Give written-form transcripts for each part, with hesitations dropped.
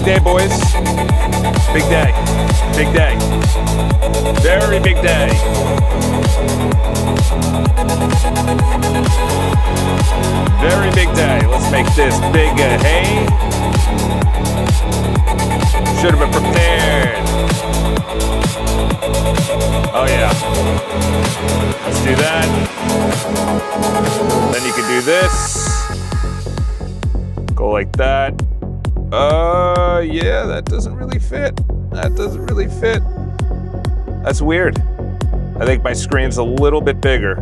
Big day, boys. Big day. Big day. Very big day. Very big day. Let's make this big. Hey. Should have been prepared. Oh, yeah. Let's do that. Then you can do this. Go like that. Yeah, that doesn't really fit. That doesn't really fit. That's weird. I think my screen's a little bit bigger.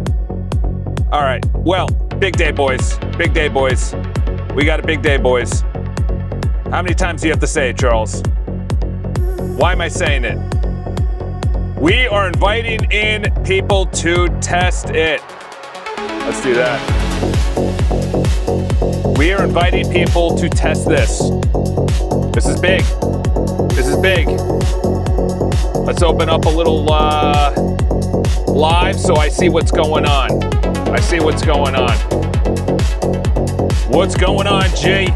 All right, well, big day, boys. Big day, boys. We got a big day, boys. How many times do you have to say it, Charles? Why am I saying it? We are inviting in people to test it. Let's do that. We are inviting people to test this. This is big. This is big. Let's open up a little live so I see what's going on. I see what's going on. What's going on, G?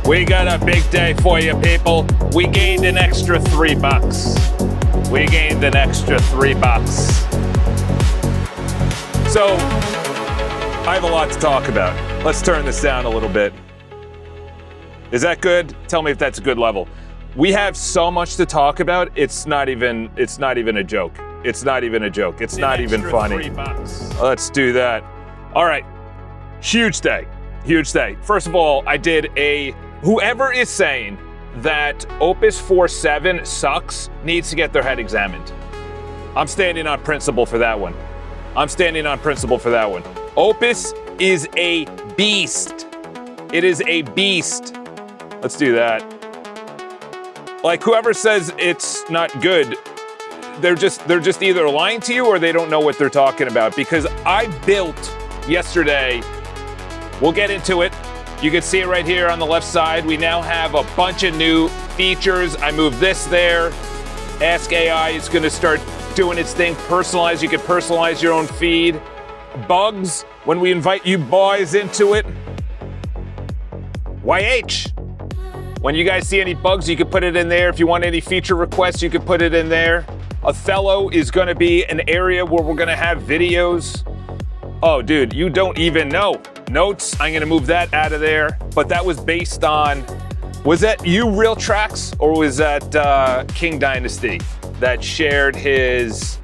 We got a big day for you, people. We gained an extra $3. We gained an extra $3. So, I have a lot to talk about. Let's turn this down a little bit. Is that good? Tell me if that's a good level. We have so much to talk about. It's not even a joke. It's not even a joke. It's not even funny. $3. Let's do that. All right. Huge day. Huge day. First of all, whoever is saying that Opus 4.7 sucks needs to get their head examined. I'm standing on principle for that one. I'm standing on principle for that one. Opus is a beast. It is a beast. Let's do that. Like, whoever says it's not good, they're just either lying to you or they don't know what they're talking about. Because I built yesterday, we'll get into it. You can see it right here on the left side. We now have a bunch of new features. I moved this there. Ask AI is going to start doing its thing. Personalize. You can personalize your own feed. Bugs, when we invite you boys into it. YH. When you guys see any bugs, you can put it in there. If you want any feature requests, you can put it in there. Othello is going to be an area where we're going to have videos. Oh, dude, you don't even know. Notes, I'm going to move that out of there. But that was based on, was that you Real Tracks or was that King Dynasty that shared his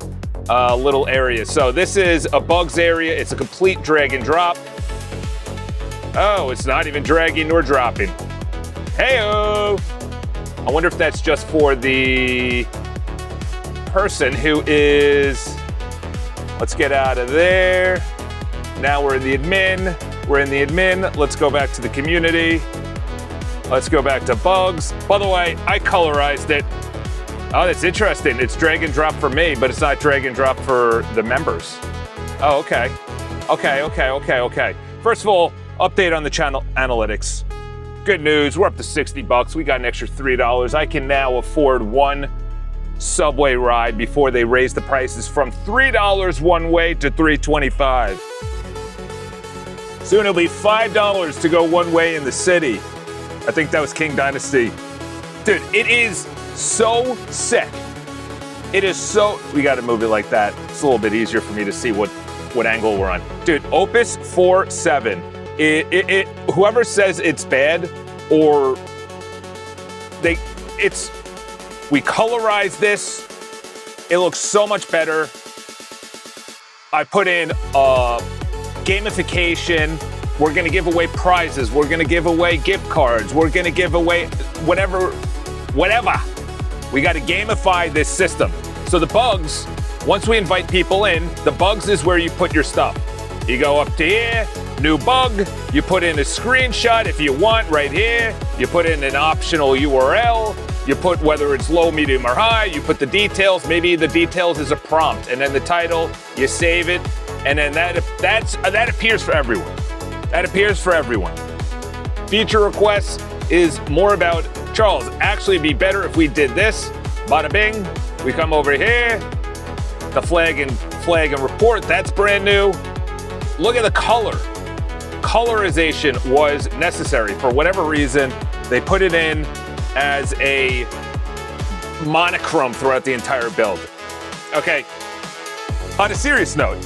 little area? So this is a bugs area. It's a complete drag and drop. Oh, it's not even dragging nor dropping. Hey-o! I wonder if that's just for the person who is, let's get out of there. Now we're in the admin. We're in the admin. Let's go back to the community. Let's go back to bugs. By the way, I colorized it. Oh, that's interesting. It's drag and drop for me, but it's not drag and drop for the members. Oh, okay. Okay. First of all, update on the channel analytics. Good news, we're up to $60. We got an extra $3. I can now afford one subway ride before they raise the prices from $3 one way to $3.25. Soon it'll be $5 to go one way in the city. I think that was King Dynasty. Dude, it is so sick. It is so, we gotta move it like that. It's a little bit easier for me to see what angle we're on. Dude, Opus 4.7. Whoever says it's bad or we colorize this, it looks so much better. I put in gamification. We're gonna give away prizes. We're gonna give away gift cards. We're gonna give away whatever. We gotta gamify this system. So the bugs, once we invite people in, the bugs is where you put your stuff. You go up to here, new bug, you put in a screenshot if you want right here, you put in an optional URL, you put whether it's low, medium, or high, you put the details, maybe the details is a prompt, and then the title, you save it, and then that appears for everyone. That appears for everyone. Feature requests is more about, Charles, actually it'd be better if we did this, bada bing, we come over here, the flag and report, that's brand new. Look at the color. Colorization was necessary. For whatever reason, they put it in as a monochrome throughout the entire build. Okay, on a serious note,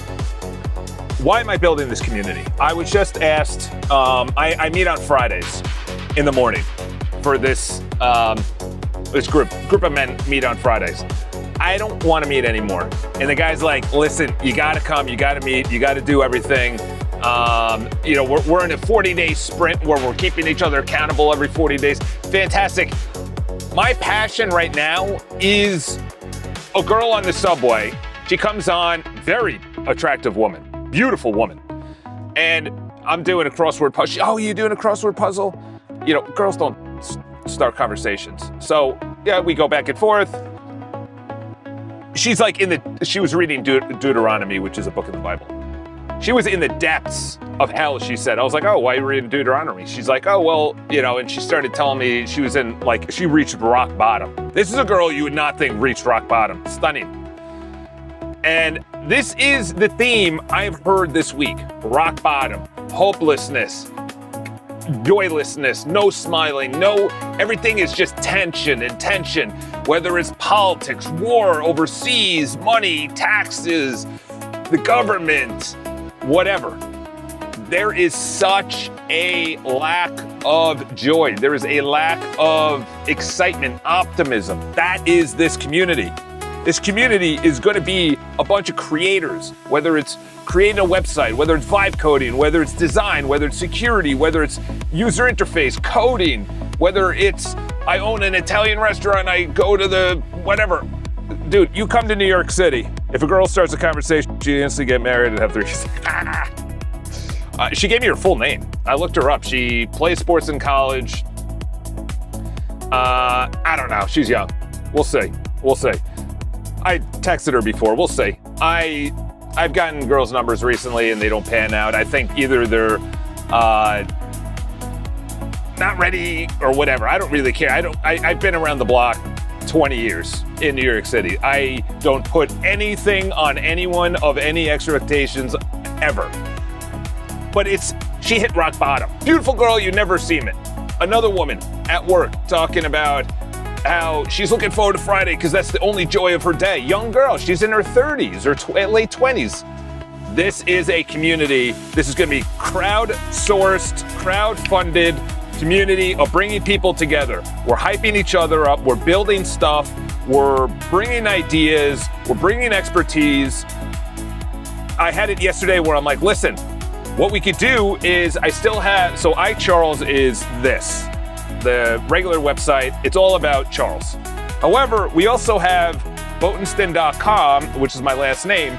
why am I building this community? I was just asked, I meet on Fridays in the morning for this group of men meet on Fridays. I don't want to meet anymore. And the guy's like, listen, you got to come, you got to meet, you got to do everything. You know, we're in a 40-day sprint where we're keeping each other accountable every 40 days. Fantastic. My passion right now is a girl on the subway. She comes on, very attractive woman, beautiful woman. And I'm doing a crossword puzzle. Oh, you doing a crossword puzzle? You know, girls don't start conversations. So yeah, we go back and forth. She's like she was reading Deuteronomy, which is a book in the Bible. She was in the depths of hell, she said. I was like, oh, why are you reading Deuteronomy? She's like, oh, well, you know, and she started telling me she was in, like, she reached rock bottom. This is a girl you would not think reached rock bottom. Stunning. And this is the theme I've heard this week. Rock bottom, hopelessness, joylessness, no smiling, everything is just tension and tension. Whether it's politics, war overseas, money, taxes, the government, whatever. There is such a lack of joy. There is a lack of excitement, optimism. That is this community. This community is going to be a bunch of creators, whether it's creating a website, whether it's vibe coding, whether it's design, whether it's security, whether it's user interface, coding, whether it's I own an Italian restaurant, I go to the whatever. Dude, you come to New York City. If a girl starts a conversation, she instantly get married and have 3 kids. She gave me her full name. I looked her up. She plays sports in college. I don't know. She's young. We'll see. We'll see. I texted her before. We'll see. I've gotten girls' numbers recently and they don't pan out. I think either they're not ready or whatever. I don't really care. I've been around the block 20 years in New York City. I don't put anything on anyone of any expectations ever. But she hit rock bottom. Beautiful girl, you never seen it. Another woman at work talking about how she's looking forward to Friday because that's the only joy of her day. Young girl, she's in her 30s or late 20s. This is a community. This is going to be crowd-sourced, crowd-funded community of bringing people together. We're hyping each other up. We're building stuff. We're bringing ideas. We're bringing expertise. I had it yesterday where I'm like, listen, what we could do is so iCharles is this, the regular website. It's all about Charles. However, we also have Botensten.com, which is my last name.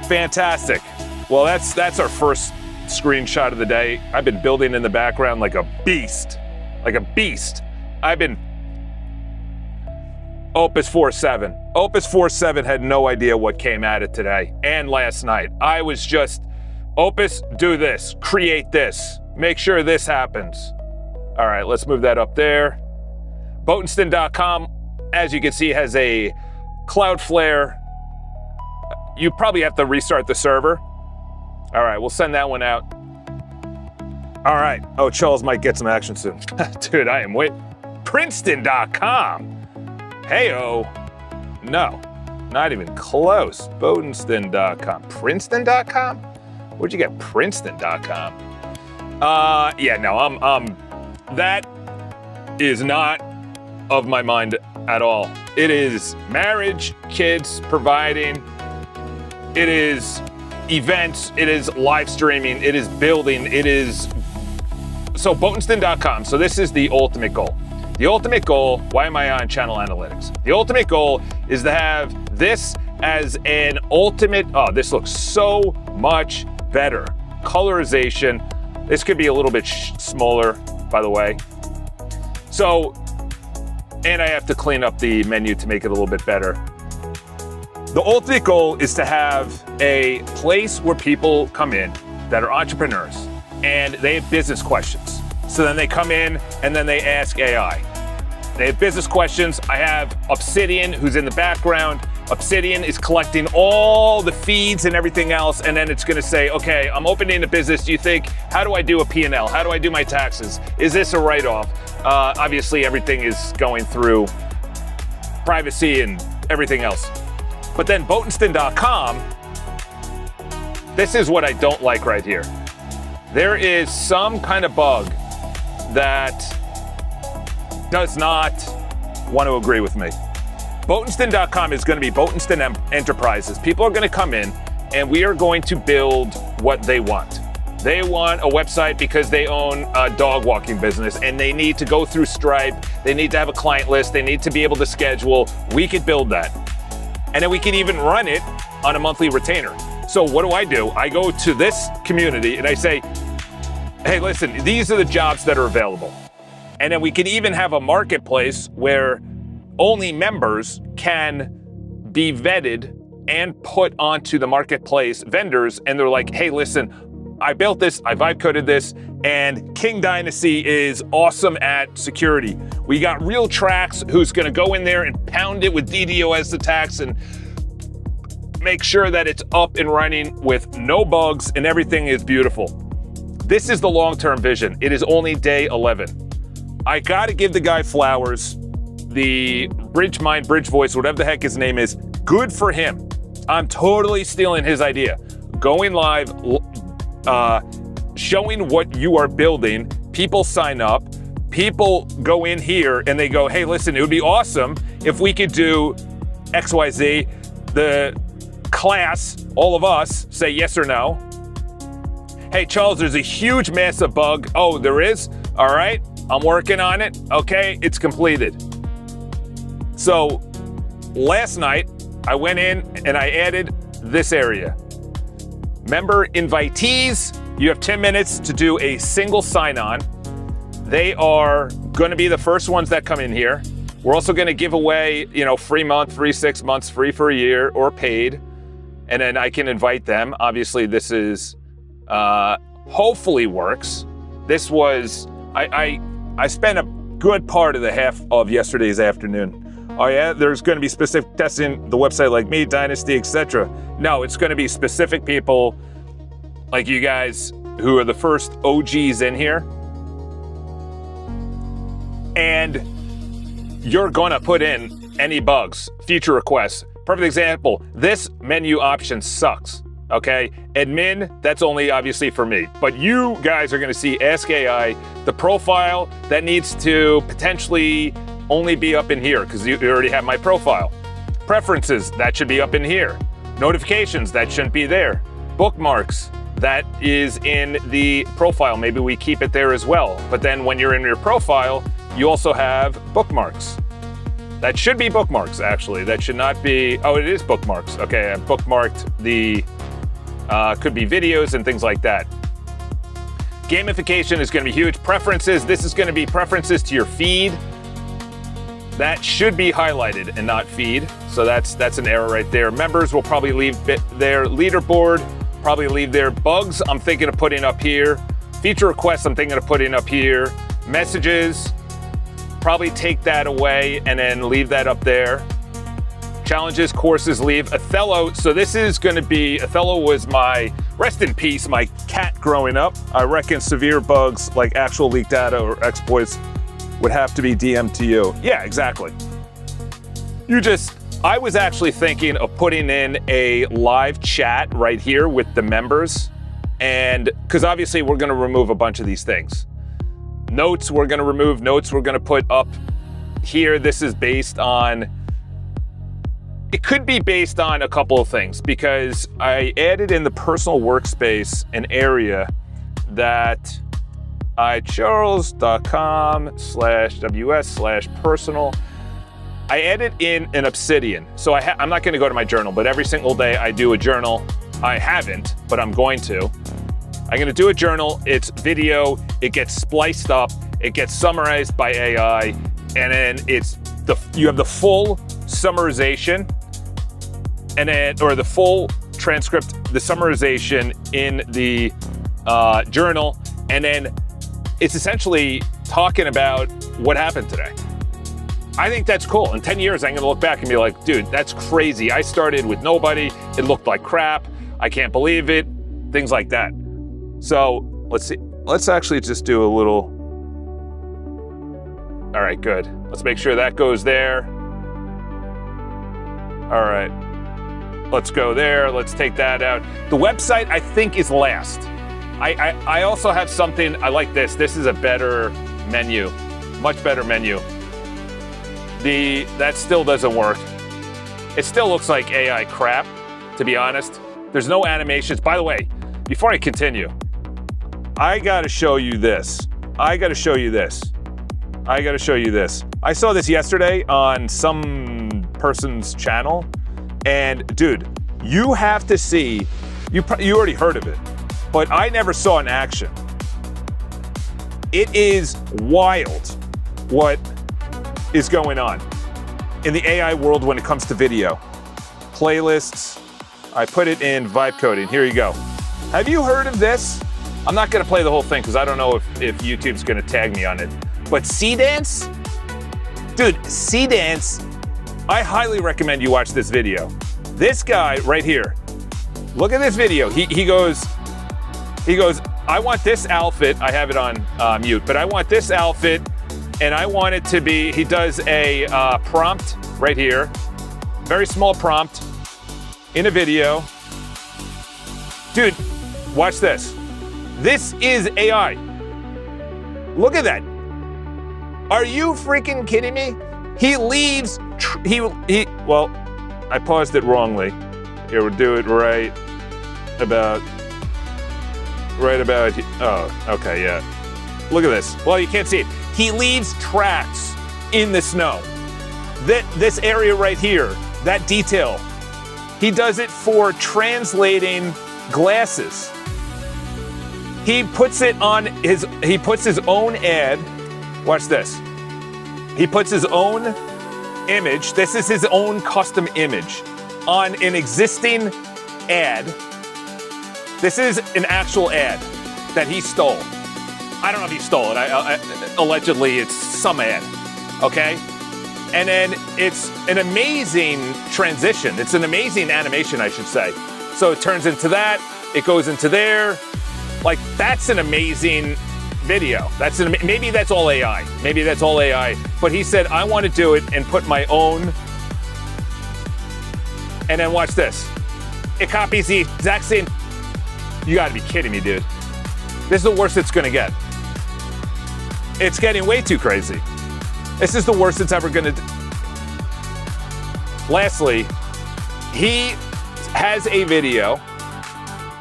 Fantastic. Well, that's our first screenshot of the day. I've been building in the background like a beast. I've been Opus 4.7. Opus 4.7 had no idea what came at it today and last night. I was just, Opus, do this, create this, make sure this happens. All right, let's move that up there. Botensten.com, as you can see, has a Cloudflare. You probably have to restart the server. All right, we'll send that one out. All right. Oh, Charles might get some action soon. Dude, I am Princeton.com. Hey-oh. No, not even close. Botensten.com. Princeton.com? Where'd you get Princeton.com? Yeah, no, that is not of my mind at all. It is marriage, kids, providing. It is events. It is live streaming. It is building. It is... So Botensten.com. So this is the ultimate goal. The ultimate goal, why am I on channel analytics? The ultimate goal is to have this as an ultimate, oh, this looks so much better. Colorization. This could be a little bit smaller, by the way. So, and I have to clean up the menu to make it a little bit better. The ultimate goal is to have a place where people come in that are entrepreneurs and they have business questions. So then they come in and then they ask AI. They have business questions. I have Obsidian, who's in the background, Obsidian is collecting all the feeds and everything else, and then it's going to say, okay, I'm opening a business. Do you think, how do I do a P&L? How do I do my taxes? Is this a write-off? Obviously, everything is going through privacy and everything else. But then Botensten.com, this is what I don't like right here. There is some kind of bug that does not want to agree with me. Botensten.com is going to be Botensten Enterprises. People are going to come in and we are going to build what they want. They want a website because they own a dog walking business and they need to go through Stripe. They need to have a client list. They need to be able to schedule. We could build that. And then we can even run it on a monthly retainer. So what do? I go to this community and I say, hey, listen, these are the jobs that are available. And then we can even have a marketplace where only members can be vetted and put onto the marketplace vendors. And they're like, hey, listen, I built this, I vibe coded this, and King Dynasty is awesome at security. We got Real Tracks who's gonna go in there and pound it with DDoS attacks and make sure that it's up and running with no bugs and everything is beautiful. This is the long-term vision. It is only day 11. I gotta give the guy flowers. The Bridgemind, Bridge Voice, whatever the heck his name is, good for him. I'm totally stealing his idea. Going live, showing what you are building, people sign up, people go in here and they go, hey, listen, it would be awesome if we could do XYZ. The class, all of us, say yes or no. Hey, Charles, there's a huge, massive bug. Oh, there is? All right, I'm working on it. Okay, it's completed. So last night, I went in and I added this area. Member invitees, you have 10 minutes to do a single sign-on. They are going to be the first ones that come in here. We're also going to give away, free month, free 6 months, free for a year, or paid. And then I can invite them. Obviously, this is hopefully works. This was, I spent a good part of the half of yesterday's afternoon. Oh yeah, there's going to be specific testing the website like me, Dynasty, etc. No, it's going to be specific people like you guys who are the first OGs in here. And you're going to put in any bugs, feature requests. Perfect example, this menu option sucks, okay? Admin, that's only obviously for me. But you guys are going to see Ask AI, the profile that needs to potentially only be up in here because you already have my profile. Preferences, that should be up in here. Notifications, that shouldn't be there. Bookmarks, that is in the profile. Maybe we keep it there as well. But then when you're in your profile, you also have bookmarks. That should be bookmarks, actually. That should not be, oh, it is bookmarks. Okay, I bookmarked the, could be videos and things like that. Gamification is gonna be huge. Preferences, this is gonna be preferences to your feed. That should be highlighted and not feed. So that's an error right there. Members will probably leave their leaderboard, probably leave their bugs. I'm thinking of putting up here. Feature requests, I'm thinking of putting up here. Messages, probably take that away and then leave that up there. Challenges, courses, leave. Othello, so this is gonna be, Othello was my, rest in peace, my cat growing up. I reckon severe bugs like actual leaked data or exploits would have to be DM'd to you. Yeah, exactly. I was actually thinking of putting in a live chat right here with the members. And because obviously we're gonna remove a bunch of these things. Notes, we're gonna remove notes, we're gonna put up here. This is based on, it could be based on a couple of things because I added in the personal workspace an area that charles.com/ws/personal. I added in an Obsidian. So I'm not gonna go to my journal, but every single day I do a journal. I haven't, but I'm going to. I'm gonna do a journal, it's video, it gets spliced up, it gets summarized by AI, and then you have the full summarization, and then, or the full transcript, the summarization in the journal, and then it's essentially talking about what happened today. I think that's cool. In 10 years, I'm going to look back and be like, dude, that's crazy. I started with nobody. It looked like crap. I can't believe it. Things like that. So let's see. Let's actually just do a little. All right, good. Let's make sure that goes there. All right. Let's go there. Let's take that out. The website, I think, is last. I also have something. I like this. This is a better menu. Much better menu. That still doesn't work. It still looks like AI crap, to be honest. There's no animations. By the way, before I continue, I gotta show you this. I saw this yesterday on some person's channel, and dude, you have to see, you already heard of it, but I never saw in action. It is wild what is going on in the AI world when it comes to video. Playlists, I put it in vibe coding. Here you go. Have you heard of this? I'm not gonna play the whole thing because I don't know if YouTube's gonna tag me on it. But Seedance? Dude, Seedance, I highly recommend you watch this video. This guy right here, look at this video. He goes, I want this outfit. I have it on mute, but I want this outfit and I want it to be, he does a prompt right here, very small prompt in a video. Dude, watch this. This is AI. Look at that. Are you freaking kidding me? He leaves, well, I paused it wrongly. Here, we'll do it right about, oh, okay, yeah. Look at this. Well, you can't see it. He leaves tracks in the snow. This area right here, that detail, he does it for translating glasses. He puts it on he puts his own ad. Watch this. He puts his own image. This is his own custom image on an existing ad. This is an actual ad that he stole. I don't know if he stole it. Allegedly, it's some ad, okay? And then it's an amazing transition. It's an amazing animation, I should say. So it turns into that. It goes into there. Like, that's an amazing video. Maybe that's all AI. Maybe that's all AI. But he said, I want to do it and put my own. And then watch this. It copies the exact same. You got to be kidding me, dude. This is the worst it's going to get. It's getting way too crazy. This is the worst it's ever going to. Lastly, he has a video.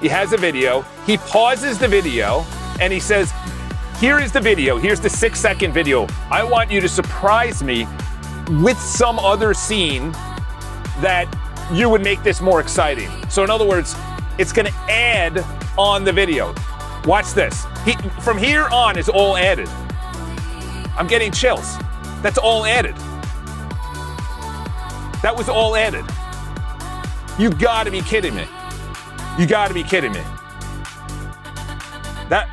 He pauses the video and he says, here is the video. Here's the 6-second video. I want you to surprise me with some other scene that you would make this more exciting. So in other words, it's going to add on the video. Watch this. From here on is all added. I'm getting chills. That's all added. That was all added. You gotta be kidding me. You gotta be kidding me. That,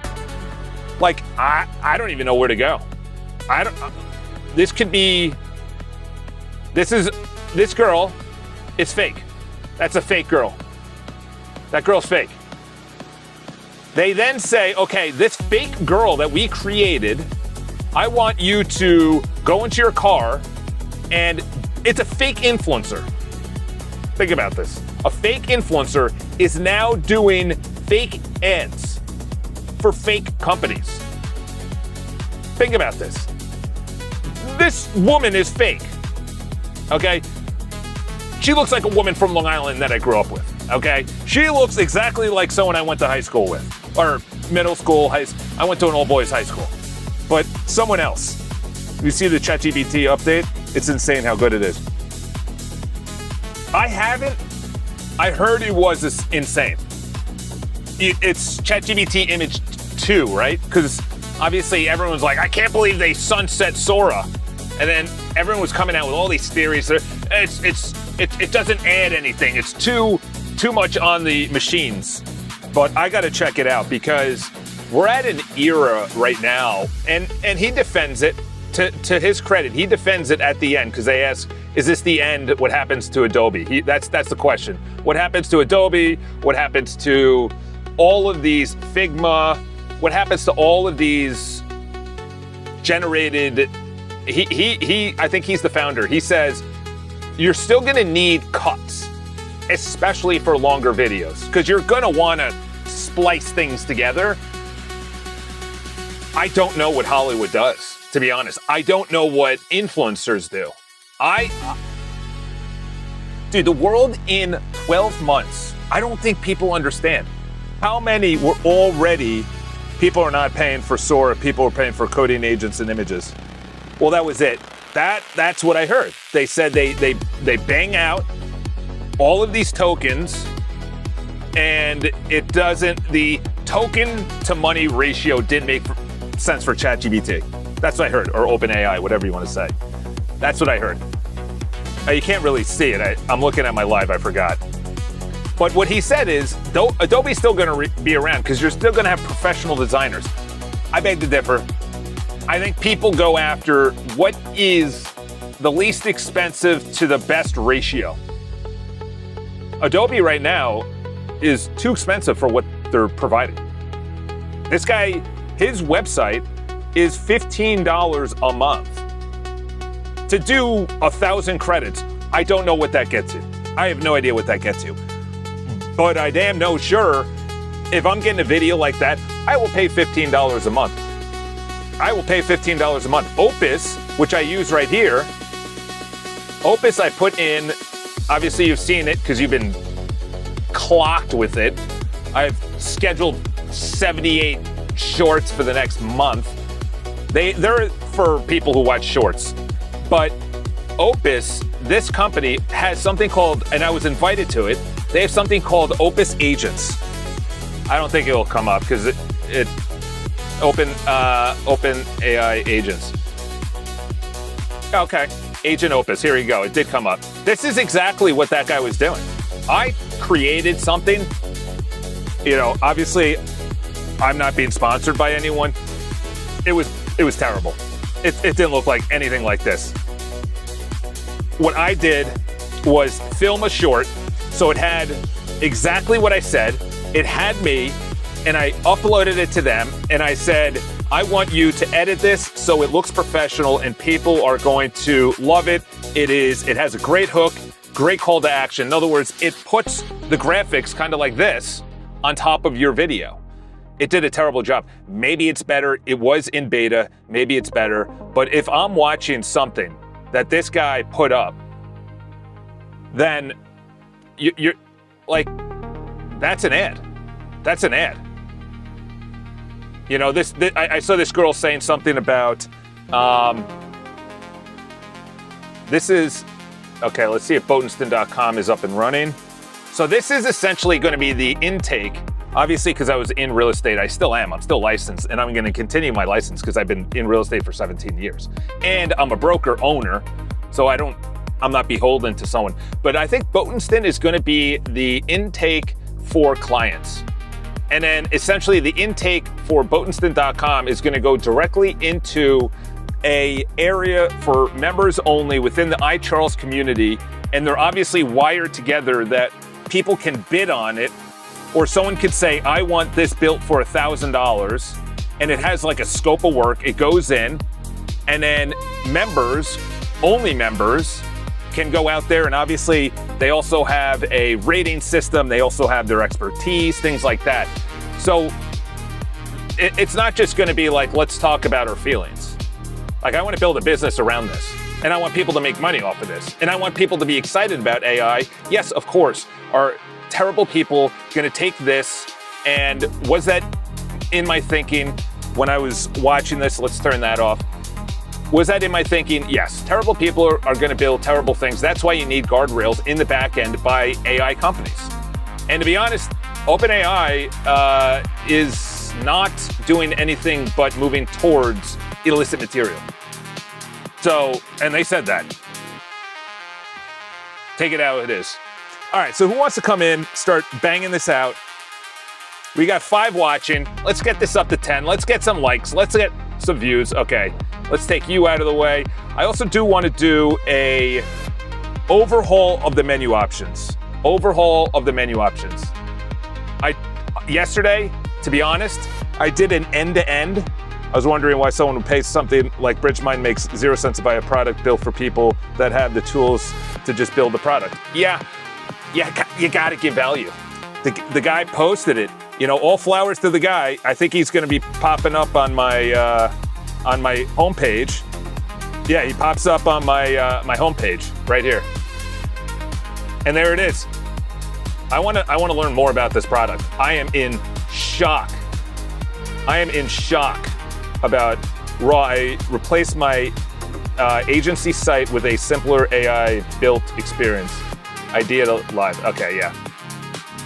like, I don't even know where to go. This girl is fake. That's a fake girl. That girl's fake. They then say, okay, this fake girl that we created, I want you to go into your car, and it's a fake influencer. Think about this. A fake influencer is now doing fake ads for fake companies. Think about this. This woman is fake, okay? She looks like a woman from Long Island that I grew up with, okay? She looks exactly like someone I went to high school with, or middle school, I went to an all-boys high school. But someone else. You see the ChatGPT update? It's insane how good it is. I heard it was insane. It's ChatGPT image 2, right? Because obviously everyone's like, I can't believe they sunset Sora. And then everyone was coming out with all these theories. It doesn't add anything. It's too much on the machines. But I gotta check it out because we're at an era right now, and he defends it. to his credit, he defends it at the end because they ask, is this the end? What happens to Adobe? That's the question. What happens to Adobe? What happens to all of these Figma? What happens to all of these generated? I think he's the founder. He says, you're still gonna need cuts, especially for longer videos, because you're gonna wanna splice things together. I don't know what Hollywood does, to be honest. I don't know what influencers do. Dude, the world in 12 months, I don't think people understand how many were already, people are not paying for Sora, people are paying for coding agents and images. Well, that was it. That's what I heard. They said they bang out all of these tokens, and it doesn't, the token to money ratio didn't make sense for ChatGPT. That's what I heard, or OpenAI, whatever you want to say. That's what I heard. You can't really see it. I'm looking at my live, I forgot. But what he said is, Adobe's still going to be around because you're still going to have professional designers. I beg to differ. I think people go after what is the least expensive to the best ratio. Adobe right now is too expensive for what they're providing. This guy, his website is $15 a month. To do 1,000 credits, I don't know what that gets you. I have no idea what that gets you. But I damn know sure, if I'm getting a video like that, I will pay $15 a month. I will pay $15 a month. Opus, which I use right here, Opus I put in, obviously you've seen it because you've been clocked with it. I've scheduled 78 shorts for the next month. They're for people who watch shorts. But Opus, this company, has something called, and I was invited to it, they have something called Opus Agents. I don't think it will come up because it Open AI Agents. Okay, Agent Opus, here you go, it did come up. This is exactly what that guy was doing. I created something, obviously I'm not being sponsored by anyone. It was terrible. It didn't look like anything like this. What I did was film a short, so it had exactly what I said. It had me, and I uploaded it to them, and I said, I want you to edit this so it looks professional and people are going to love it. It has a great hook, great call to action. In other words, it puts the graphics kind of like this on top of your video. It did a terrible job. Maybe it's better. It was in beta. Maybe it's better. But if I'm watching something that this guy put up, then you're like, that's an ad. That's an ad. I saw this girl saying something about, this is, okay, let's see if Botenston.com is up and running. So this is essentially going to be the intake. Obviously, because I was in real estate, I still am. I'm still licensed, and I'm going to continue my license because I've been in real estate for 17 years. And I'm a broker owner, so I'm not beholden to someone. But I think Botenston is going to be the intake for clients. And then essentially the intake for Botenston.com is going to go directly into a area for members only within the iCharles community. And they're obviously wired together that people can bid on it, or someone could say, I want this built for $1,000, and it has like a scope of work. It goes in, and then members, only members, can go out there, and obviously they also have a rating system. They also have their expertise, things like that. So it's not just going to be like, let's talk about our feelings. Like, I want to build a business around this, and I want people to make money off of this, and I want people to be excited about AI. Yes, of course, are terrible people going to take this, and was that in my thinking when I was watching this? Let's turn that off. Was that in my thinking? Yes. Terrible people are going to build terrible things. That's why you need guardrails in the back end by AI companies. And to be honest, OpenAI is not doing anything but moving towards illicit material. So, and they said that. Take it how it is. All right, so who wants to come in, start banging this out? We got 5 watching. Let's get this up to 10. Let's get some likes. Let's get some views. Okay, Let's take you out of the way. I also do want to do a overhaul of the menu options. Yesterday, to be honest, I did an end-to-end. I was wondering why someone would pay something like BridgeMind makes 0 cents to buy a product built for people that have the tools to just build the product. Yeah, you gotta give value. The guy posted it. You know, all flowers to the guy. I think he's gonna be popping up on my homepage. Yeah, he pops up on my homepage right here. And there it is. I want to learn more about this product. I am in shock. About Raw. I replaced my agency site with a simpler AI built experience. Idea Live. Okay, yeah.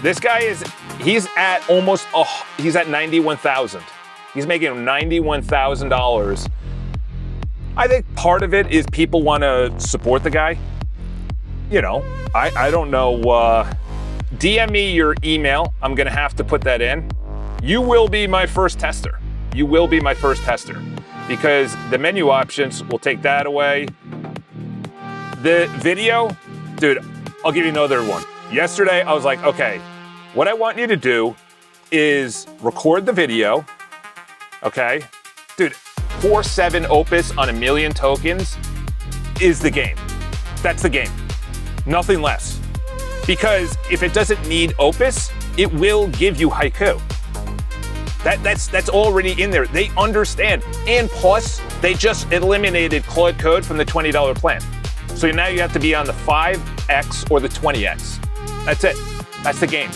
This guy he's at 91,000. He's making $91,000. I think part of it is people want to support the guy. You know, I don't know. DM me your email. I'm going to have to put that in. You will be my first tester. Because the menu options will take that away. The video, dude, I'll give you another one. Yesterday, I was like, okay, what I want you to do is record the video, okay? Dude, 4.7 Opus on 1 million tokens is the game. That's the game. Nothing less. Because if it doesn't need Opus, it will give you Haiku. That's already in there. They understand. And plus, they just eliminated Claude Code from the $20 plan. So now you have to be on the 5X or the 20X. That's it. That's the game.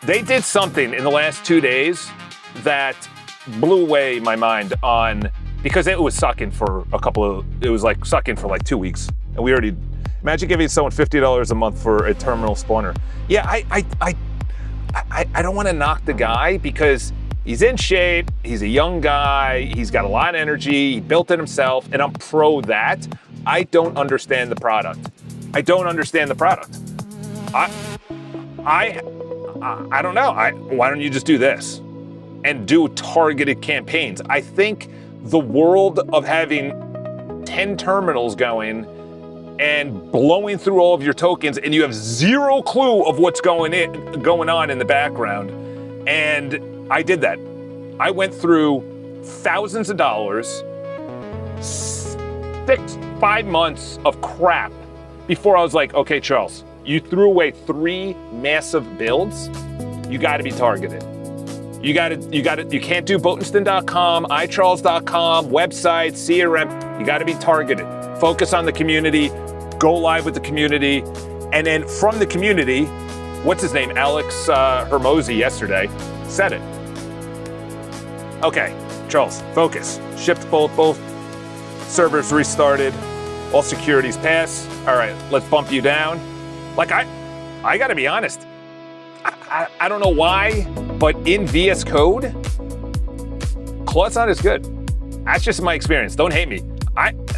They did something in the last 2 days that blew away my mind because it was sucking for sucking for like 2 weeks. And we already, imagine giving someone $50 a month for a terminal spawner. Yeah, I don't want to knock the guy because he's in shape, he's a young guy, he's got a lot of energy, he built it himself, and I'm pro that. I don't understand the product. I don't know. Why don't you just do this and do targeted campaigns? I think the world of having 10 terminals going and blowing through all of your tokens and you have zero clue of what's going on in the background. And I did that. I went through thousands of dollars, 5 months of crap before I was like, okay, Charles, you threw away 3 massive builds. You got to be targeted. You can't do Botenston.com, iCharles.com, website, CRM. You got to be targeted. Focus on the community, go live with the community, and then from the community, what's his name? Alex Hermosi yesterday said it. Okay, Charles, focus. Shipped both servers restarted, all securities passed. All right, let's bump you down. Like I gotta be honest, I don't know why, but in VS Code, Claude's not as good. That's just my experience. Don't hate me.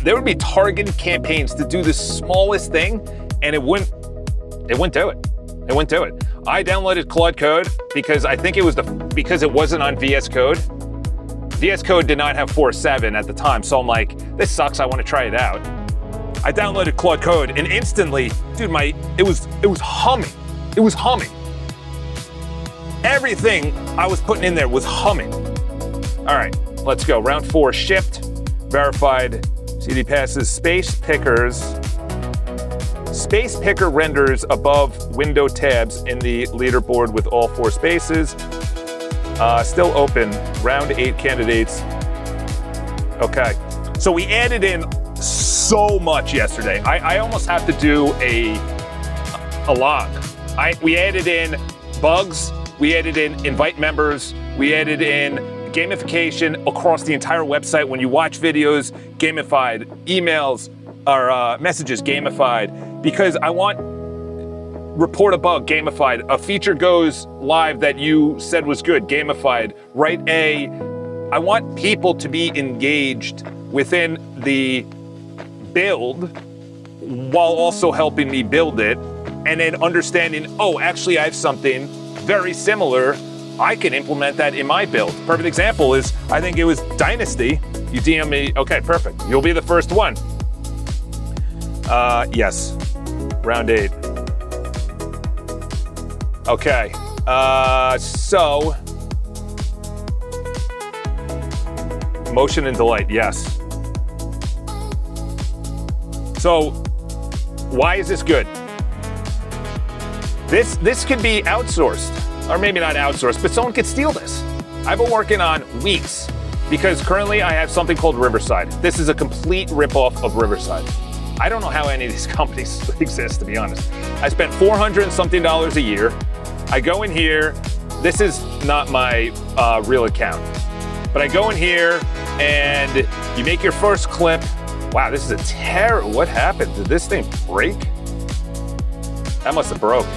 There would be targeted campaigns to do the smallest thing, and it wouldn't do it. I downloaded Claude Code because I think because it wasn't on VS Code. VS Code did not have 4.7 at the time, so I'm like, this sucks. I want to try it out. I downloaded Claude Code, and instantly, dude, it was humming. It was humming. Everything I was putting in there was humming. All right, let's go. Round 4 shipped. Verified CD passes. Space Picker renders above window tabs in the leaderboard with all 4 spaces. Still open. Round 8 candidates. Okay. So we added in so much yesterday. I almost have to do a log. We added in bugs. We added in invite members. We added in gamification across the entire website. When you watch videos, gamified. Emails or messages, gamified. Because I want report a bug, gamified. A feature goes live that you said was good, gamified. I want people to be engaged within the build while also helping me build it, and then understanding, oh, actually I have something very similar I can implement that in my build. Perfect example is, I think it was Dynasty. You DM me, okay, perfect. You'll be the first one. Yes, round 8. Okay, so, motion and delight, yes. So, why is this good? This could be outsourced, or maybe not outsourced, but someone could steal this. I've been working on weeks because currently I have something called Riverside. This is a complete ripoff of Riverside. I don't know how any of these companies exist, to be honest. I spent $400 and something a year. I go in here. This is not my real account, but I go in here and you make your first clip. Wow, this is a terrible. What happened? Did this thing break? That must have broke.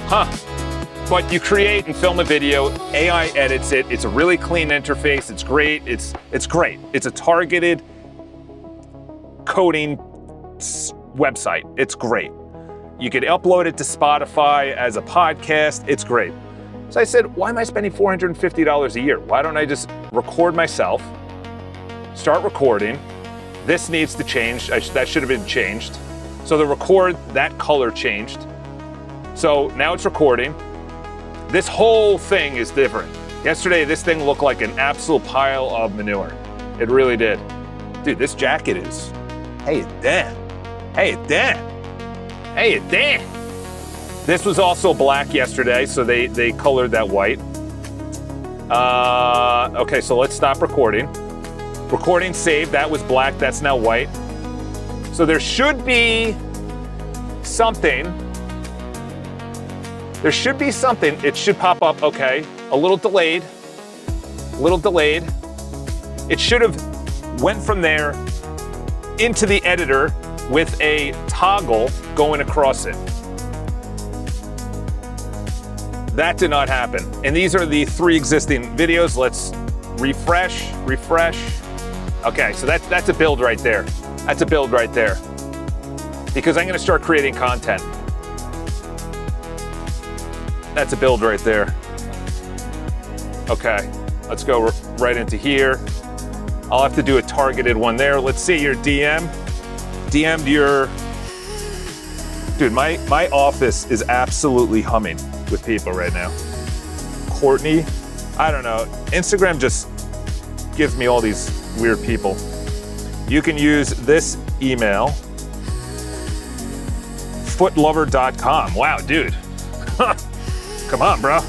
Huh. But you create and film a video, AI edits it. It's a really clean interface. It's great. It's great. It's a targeted coding website. It's great. You could upload it to Spotify as a podcast. It's great. So I said, why am I spending $450 a year? Why don't I just record myself, start recording? This needs to change. That should have been changed. So the record, that color changed. So now it's recording. This whole thing is different. Yesterday, this thing looked like an absolute pile of manure. It really did. Dude, this jacket is, hey, damn. Hey, damn. Hey, damn. This was also black yesterday, so they colored that white. Okay, so let's stop recording. Recording saved, that was black, that's now white. So there should be something. There should be something, it should pop up, okay. A little delayed. It should have went from there into the editor with a toggle going across it. That did not happen. And these are the 3 existing videos. Let's refresh. Okay, so that's a build right there. That's a build right there. Because I'm gonna start creating content. That's a build right there. Okay, let's go right into here. I'll have to do a targeted one there. Let's see your DM. DM'd your... Dude, my office is absolutely humming with people right now. Courtney, I don't know. Instagram just gives me all these weird people. You can use this email, footlover.com. Wow, dude. Come on, bro.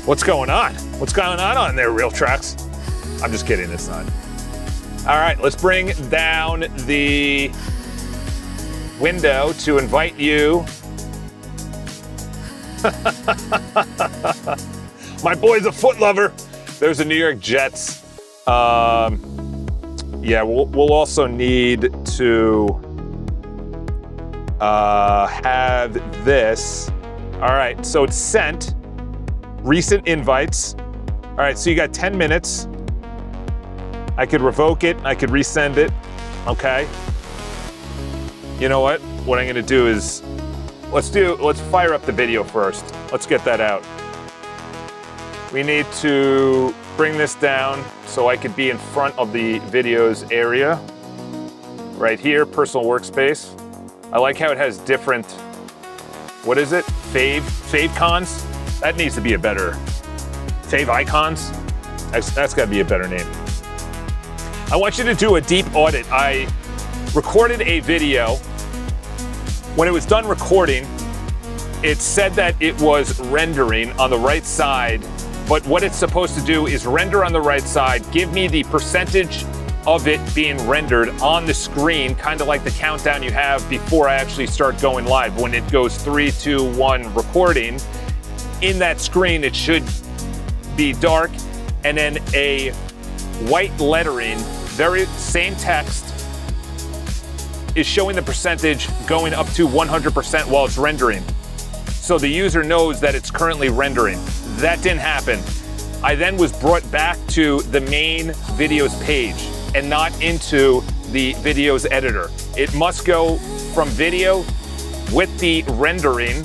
What's going on? What's going on there, Real Tracks? I'm just kidding, it's not. All right, let's bring down the window to invite you. My boy's a foot lover. There's a New York Jets. Yeah, we'll also need to have this. All right, so it's sent. Recent invites. All right, so you got 10 minutes. I could revoke it. I could resend it. Okay. You know what? What I'm gonna do is, let's fire up the video first. Let's get that out. We need to bring this down so I could be in front of the videos area. Right here, personal workspace. I like how it has different, what is it? Fave cons? That needs to be a better, fave icons? That's gotta be a better name. I want you to do a deep audit. I recorded a video. When it was done recording, it said that it was rendering on the right side, but what it's supposed to do is render on the right side, give me the percentage of it being rendered on the screen, kind of like the countdown you have before I actually start going live. When it goes 3, 2, 1 recording, in that screen it should be dark, and then a white lettering, very same text, is showing the percentage going up to 100% while it's rendering. So the user knows that it's currently rendering. That didn't happen. I then was brought back to the main videos page and not into the videos editor. It must go from video with the rendering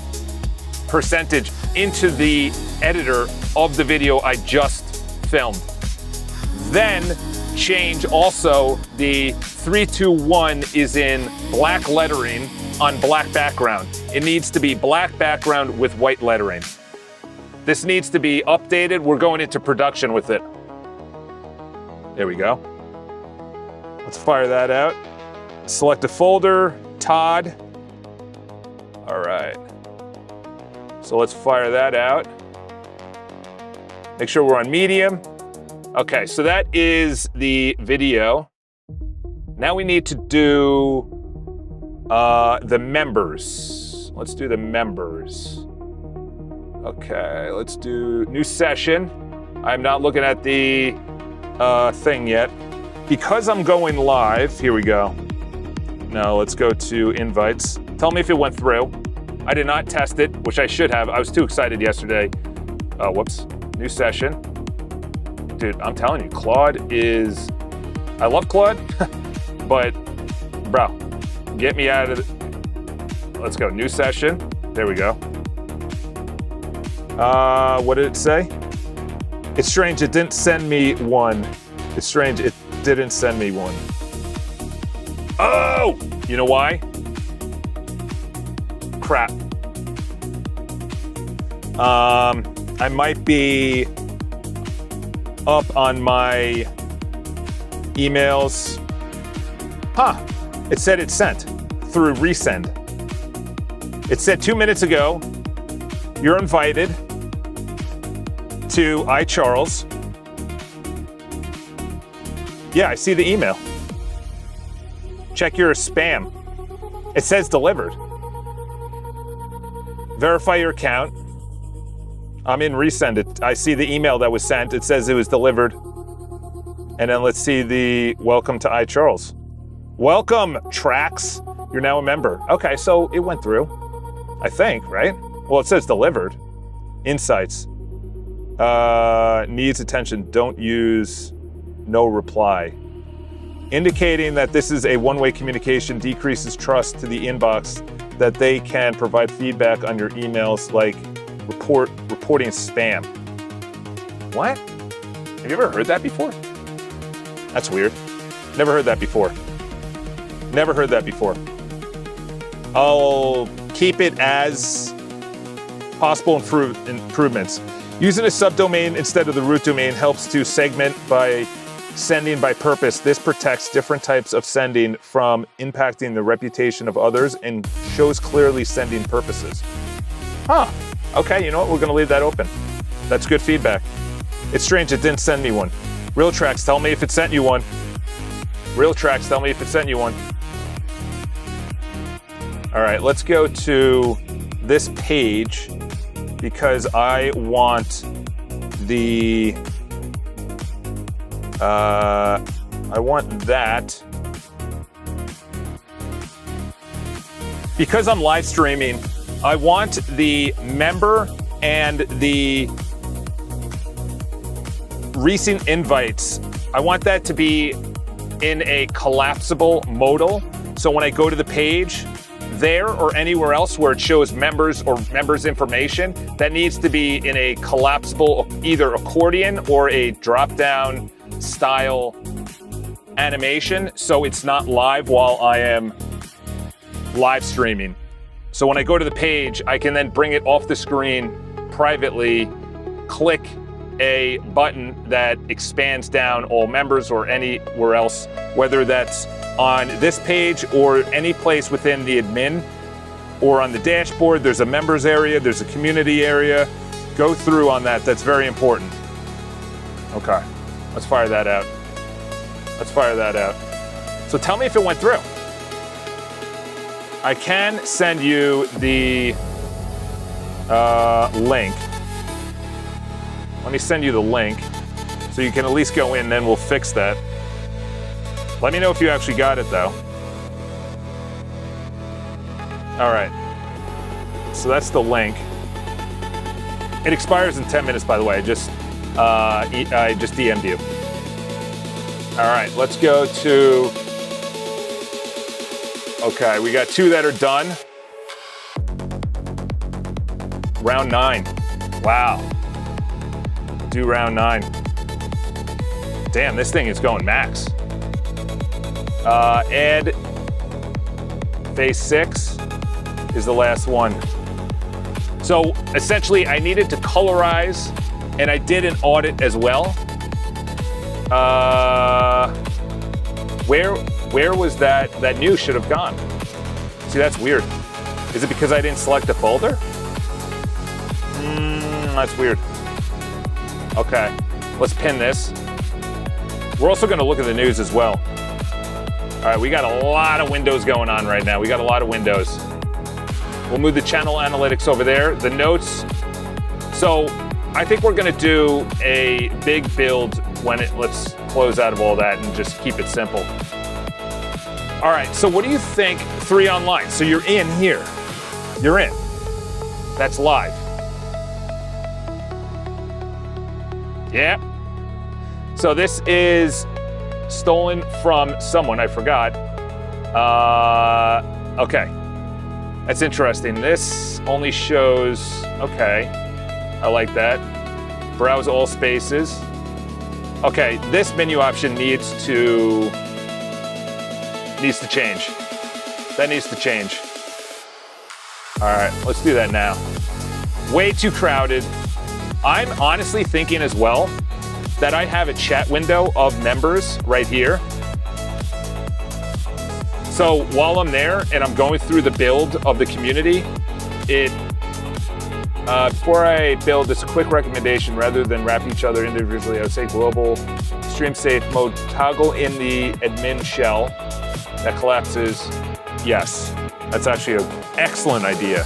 percentage into the editor of the video I just filmed. Then change also the 321 is in black lettering on black background. It needs to be black background with white lettering. This needs to be updated. We're going into production with it. There we go. Let's fire that out. Select a folder, Todd. All right. So let's fire that out. Make sure we're on medium. Okay, so that is the video. Now we need to do the members. Let's do the members. Okay, let's do new session. I'm not looking at the thing yet. Because I'm going live, here we go. Now let's go to invites. Tell me if it went through. I did not test it, which I should have. I was too excited yesterday. Whoops, new session. Dude, I'm telling you, Claude is, I love Claude, but bro, get me out of it. Let's go, new session. There we go. What did it say? It's strange, it didn't send me one. It's strange, it didn't send me one. Oh, you know why? Crap. I might be up on my emails. Huh, it said it sent through resend. It said 2 minutes ago, you're invited to iCharles. Yeah, I see the email. Check your spam. It says delivered. Verify your account. I'm in resend it. I see the email that was sent. It says it was delivered. And then let's see the welcome to iCharles. Welcome, Trax. You're now a member. Okay, so it went through. I think, right? Well, it says delivered. Insights. Needs attention. Don't use no reply. Indicating that this is a one-way communication decreases trust to the inbox that they can provide feedback on your emails like reporting spam. What? Have you ever heard that before? That's weird. Never heard that before. Never heard that before. I'll keep it as possible improvements. Using a subdomain instead of the root domain helps to segment by sending by purpose. This protects different types of sending from impacting the reputation of others and shows clearly sending purposes. Huh. Okay, you know what? We're going to leave that open. That's good feedback. It's strange it didn't send me one. RealTrax, tell me if it sent you one. RealTrax, tell me if it sent you one. All right, let's go to this page because I want the I want that. Because I'm live streaming, I want the member and the recent invites. I want that to be in a collapsible modal. So when I go to the page, there or anywhere else where it shows members or members information, that needs to be in a collapsible, either accordion or a drop-down style animation, so it's not live while I am live streaming. So when I go to the page, I can then bring it off the screen privately, click a button that expands down all members or anywhere else, whether that's on this page or any place within the admin or on the dashboard. There's a members area, there's a community area. Go through on that, that's very important. Okay, let's fire that out. Let's fire that out. So tell me if it went through. I can send you the link. Let me send you the link so you can at least go in, then we'll fix that. Let me know if you actually got it though. All right, so that's the link. It expires in 10 minutes, by the way. I just DM'd you. All right, let's go to, okay, we got 2 that are done. Round 9. Wow. Do round 9. Damn, this thing is going max. Add phase 6 is the last one. So essentially I needed to colorize, and I did an audit as well. Where was that new should have gone? See, that's weird. Is it because I didn't select a folder? That's weird. Okay, let's pin this. We're also gonna look at the news as well. All right, we got a lot of windows going on right now. We got a lot of windows. We'll move the channel analytics over there. The notes. So I think we're gonna do a big build let's close out of all that and just keep it simple. All right, so what do you think 3 online? So you're in here. You're in. That's live. Yeah. So this is stolen from someone, I forgot. Okay. That's interesting. This only shows, okay. I like that. Browse all spaces. Okay, this menu option needs to change. That needs to change. All right, let's do that now. Way too crowded. I'm honestly thinking as well that I have a chat window of members right here. So while I'm there and I'm going through the build of the community, before I build this, a quick recommendation, rather than wrap each other individually, I would say global stream safe mode, toggle in the admin shell that collapses. Yes, that's actually an excellent idea.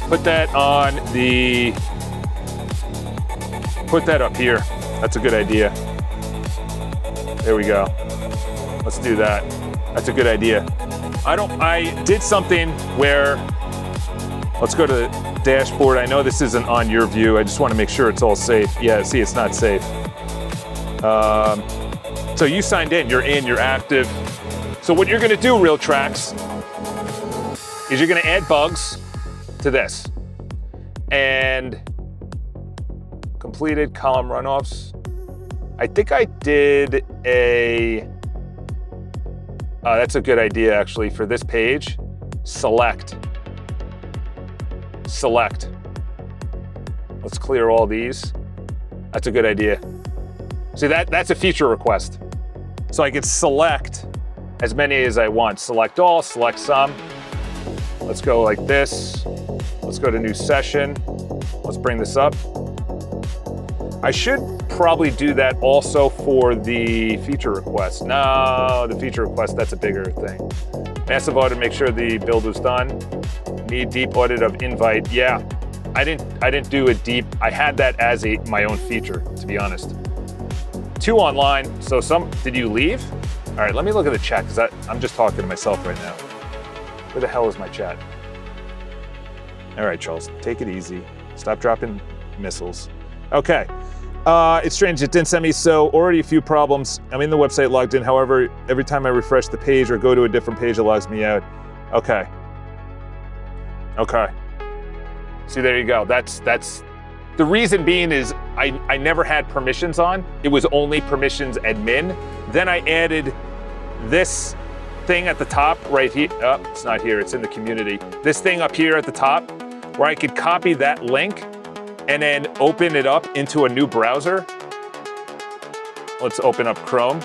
Put that up here. That's a good idea. There we go. Let's do that. That's a good idea. I did something where, let's go to the dashboard. I know this isn't on your view. I just want to make sure it's all safe. Yeah, see, it's not safe. So you signed in, you're active. So what you're gonna do, Real Tracks, is you're gonna add bugs to this. And completed column runoffs. I think I did that's a good idea actually for this page. Select. Let's clear all these. That's a good idea. See, that's a feature request. So I could select as many as I want. Select all, select some. Let's go like this. Let's go to new session. Let's bring this up. I should probably do that also for the feature request. No, the feature request, that's a bigger thing. Massive audit, make sure the build was done. Need deep audit of invite. Yeah, I didn't do a deep. I had that as my own feature, to be honest. 2 online, so did you leave? All right, let me look at the chat, because I'm just talking to myself right now. Where the hell is my chat? All right, Charles, take it easy. Stop dropping missiles. Okay, it's strange, it didn't send me, so already a few problems. I'm in the website logged in, however, every time I refresh the page or go to a different page, it logs me out. Okay. See, there you go. That's the reason being is I never had permissions on. It was only permissions admin. Then I added this thing at the top right here. Oh, it's not here, it's in the community. This thing up here at the top where I could copy that link and then open it up into a new browser. Let's open up Chrome.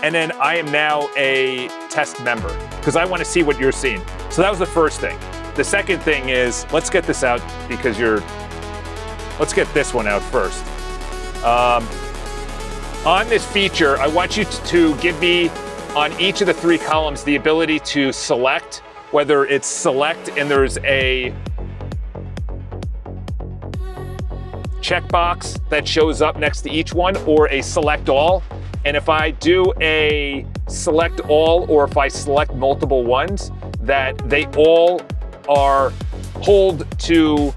And then I am now a test member because I want to see what you're seeing. So that was the first thing. The second thing is, let's get this out because let's get this one out first. On this feature, I want you to give me on each of the 3 columns the ability to select, whether it's select and there's a checkbox that shows up next to each one, or a select all. And if I do a select all, or if I select multiple ones, that they all are pulled to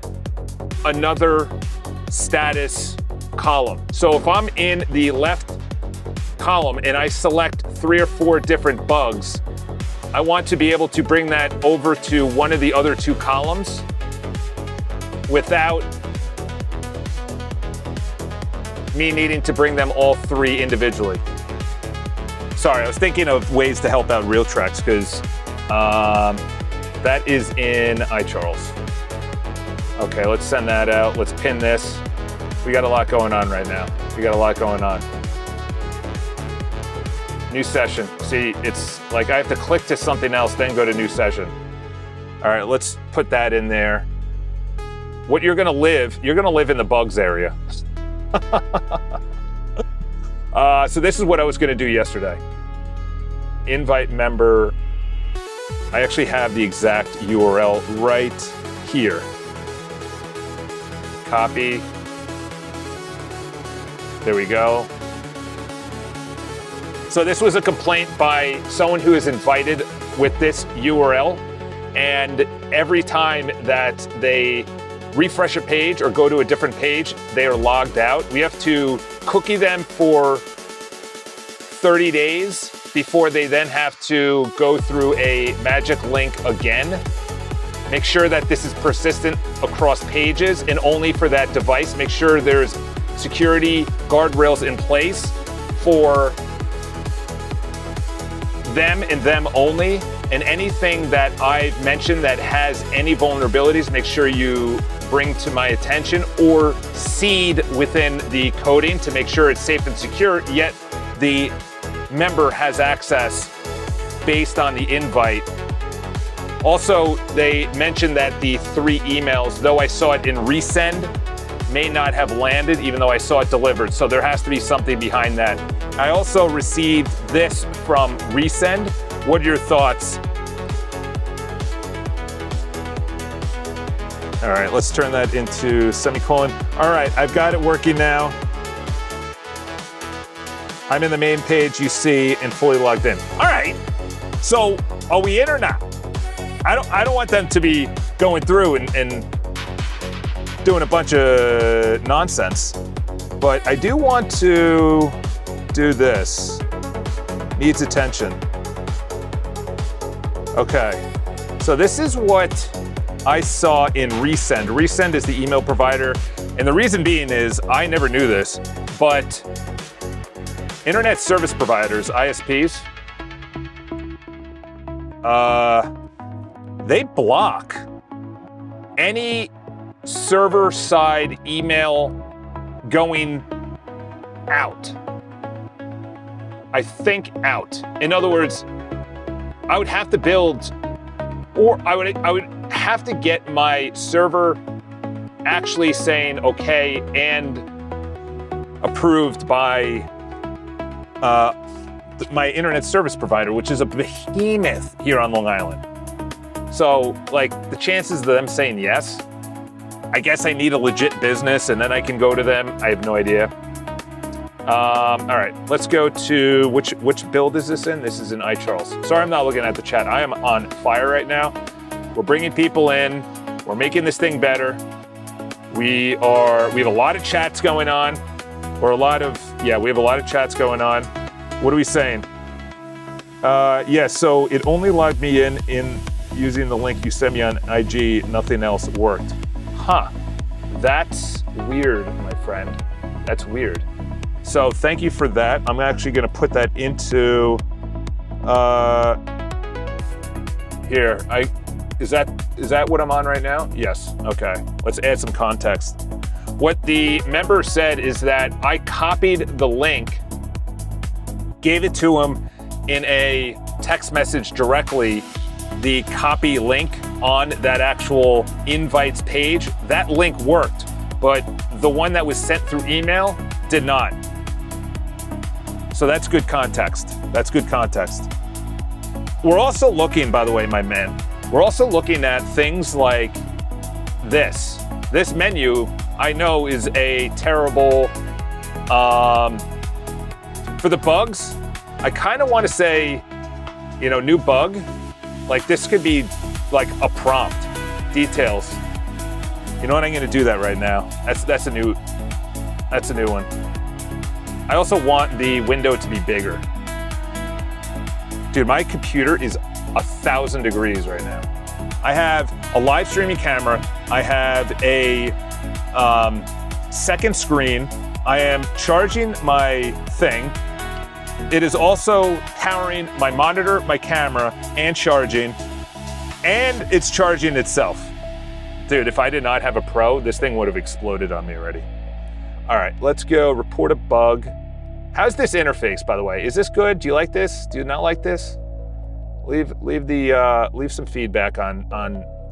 another status column. So if I'm in the left column and I select 3 or 4 different bugs, I want to be able to bring that over to one of the other 2 columns without me needing to bring them all 3 individually. Sorry, I was thinking of ways to help out Realtrex because that is in iCharles. Okay, let's send that out. Let's pin this. We got a lot going on right now. We got a lot going on. New session. See, it's like I have to click to something else, then go to new session. All right, let's put that in there. What you're gonna live in the bugs area. So this is what I was gonna do yesterday. Invite member. I actually have the exact URL right here. Copy. There we go. So this was a complaint by someone who is invited with this URL, and every time that they refresh a page or go to a different page, they are logged out. We have to cookie them for 30 days before they then have to go through a magic link again. Make sure that this is persistent across pages and only for that device. Make sure there's security guardrails in place for them and them only. And anything that I've mentioned that has any vulnerabilities, make sure you bring to my attention or seed within the coding to make sure it's safe and secure, yet the member has access based on the invite. Also, they mentioned that the 3 emails, though I saw it in resend, may not have landed even though I saw it delivered. So there has to be something behind that. I also received this from resend. What are your thoughts? All right, let's turn that into semicolon. All right, I've got it working now. I'm in the main page you see and fully logged in. All right, so are we in or not? I don't want them to be going through and doing a bunch of nonsense, but I do want to do this. Needs attention. Okay, so this is what I saw in Resend. Resend is the email provider, and the reason being is I never knew this, but internet service providers, ISPs, they block any server-side email going out. I think out. In other words, I would have to build, or I would have to get my server actually saying okay and approved by my internet service provider, which is a behemoth here on Long Island. So, like, the chances of them saying yes, I guess I need a legit business and then I can go to them. I have no idea. All right, let's go to, which build is this in? This is in iCharles. Sorry, I'm not looking at the chat. I am on fire right now. We're bringing people in. We're making this thing better. We have a lot of chats going on. We have a lot of chats going on. What are we saying? Yeah, so it only logged me in using the link you sent me on IG. Nothing else worked. Huh, that's weird, my friend. That's weird. So thank you for that. I'm actually gonna put that into, here. Is that what I'm on right now? Yes, okay. Let's add some context. What the member said is that I copied the link, gave it to him in a text message directly, the copy link on that actual invites page. That link worked, but the one that was sent through email did not. So that's good context. That's good context. We're also looking, by the way, my man, we're also looking at things like this. This menu, I know, is a terrible, for the bugs, I kind of want to say, new bug. Like this could be like a prompt, details. You know what, I'm gonna do that right now. That's a new one. I also want the window to be bigger. Dude, my computer is 1,000 degrees right now. I have a live streaming camera. I have a second screen. I am charging my thing. It is also powering my monitor, my camera, and charging. And it's charging itself. Dude, if I did not have a Pro, this thing would have exploded on me already. All right, let's go report a bug. How's this interface, by the way? Is this good? Do you like this? Do you not like this? Leave some feedback on.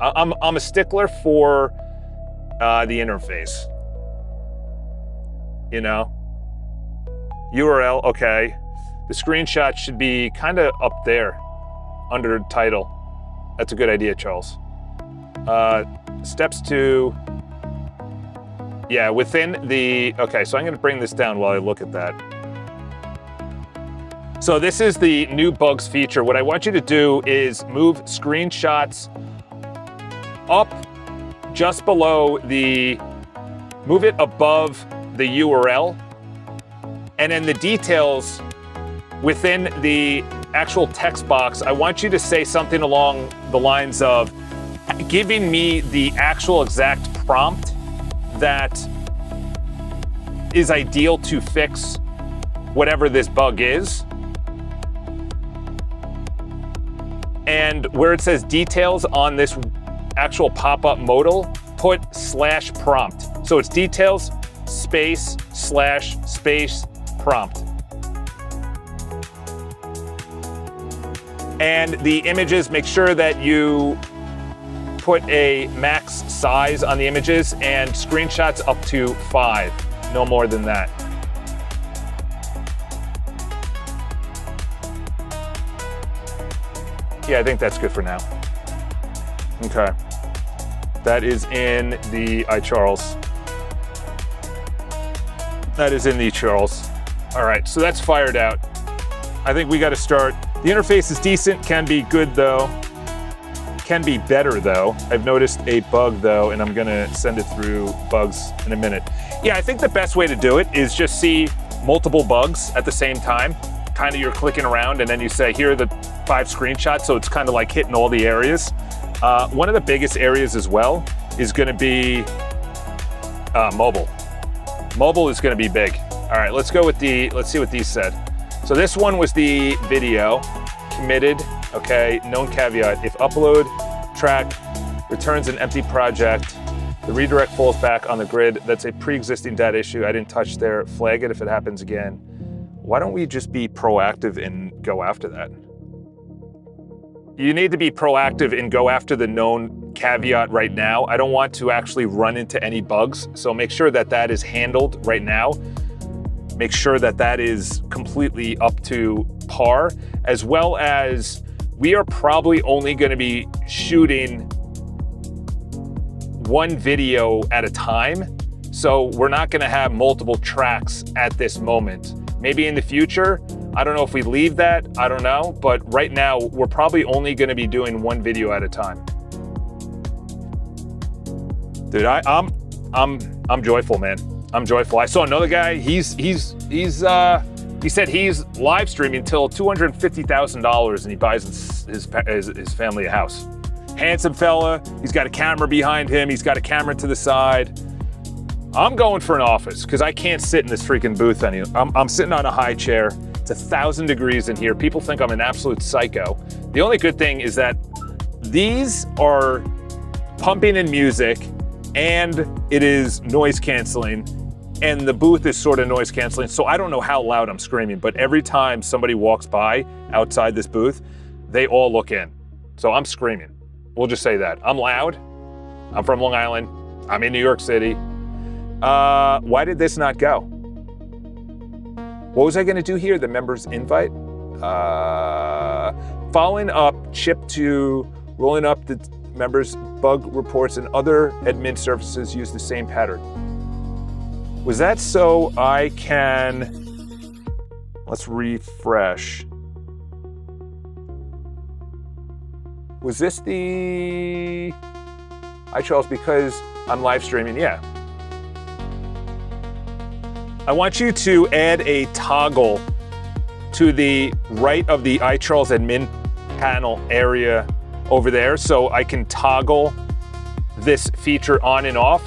I'm a stickler for the interface. You know, URL. Okay, the screenshot should be kind of up there under title. That's a good idea, Charles. Steps to. Yeah, within the. Okay, so I'm going to bring this down while I look at that. So this is the new bugs feature. What I want you to do is move screenshots up just below move it above the URL, and then the details within the actual text box, I want you to say something along the lines of giving me the actual exact prompt that is ideal to fix whatever this bug is. And where it says details on this actual pop-up modal, put /prompt. So it's details space /space prompt. And the images, make sure that you put a max size on the images and screenshots up to 5, no more than that. Yeah, I think that's good for now. Okay. That is in the iCharles. That is in the Charles. All right, so that's fired out. I think we got to start. The interface is decent, can be good though. Can be better though. I've noticed a bug though, and I'm gonna send it through bugs in a minute. Yeah, I think the best way to do it is just see multiple bugs at the same time. Kind of you're clicking around and then you say, here are the 5 screenshots. So it's kind of like hitting all the areas. One of the biggest areas as well is gonna be mobile. Mobile is gonna be big. All right, let's see what these said. So this one was the video, committed, okay, known caveat. If upload track returns an empty project, the redirect falls back on the grid. That's a pre-existing data issue. I didn't touch there, flag it if it happens again. Why don't we just be proactive and go after that? You need to be proactive and go after the known caveat right now. I don't want to actually run into any bugs, so make sure that that is handled right now. Make sure that that is completely up to par, as well as we are probably only going to be shooting one video at a time. So we're not going to have multiple tracks at this moment. Maybe in the future, I don't know if we leave that, I don't know. But right now, we're probably only going to be doing one video at a time. Dude, I'm joyful, man. I'm joyful. I saw another guy. He said he's live streaming until $250,000, and he buys his family a house. Handsome fella. He's got a camera behind him. He's got a camera to the side. I'm going for an office because I can't sit in this freaking booth anymore. I'm sitting on a high chair. It's 1,000 degrees in here. People think I'm an absolute psycho. The only good thing is that these are pumping in music, and it is noise canceling, and the booth is sort of noise canceling. So I don't know how loud I'm screaming, but every time somebody walks by outside this booth, they all look in. So I'm screaming. We'll just say that. I'm loud. I'm from Long Island. I'm in New York City. Why did this not go? What was I going to do here? The members invite? Following up, chip to rolling up the members, bug reports, and other admin services use the same pattern. Was that so I can, let's refresh. Was this the iCharles because I'm live streaming? Yeah. I want you to add a toggle to the right of the iCharles admin panel area over there, so I can toggle this feature on and off.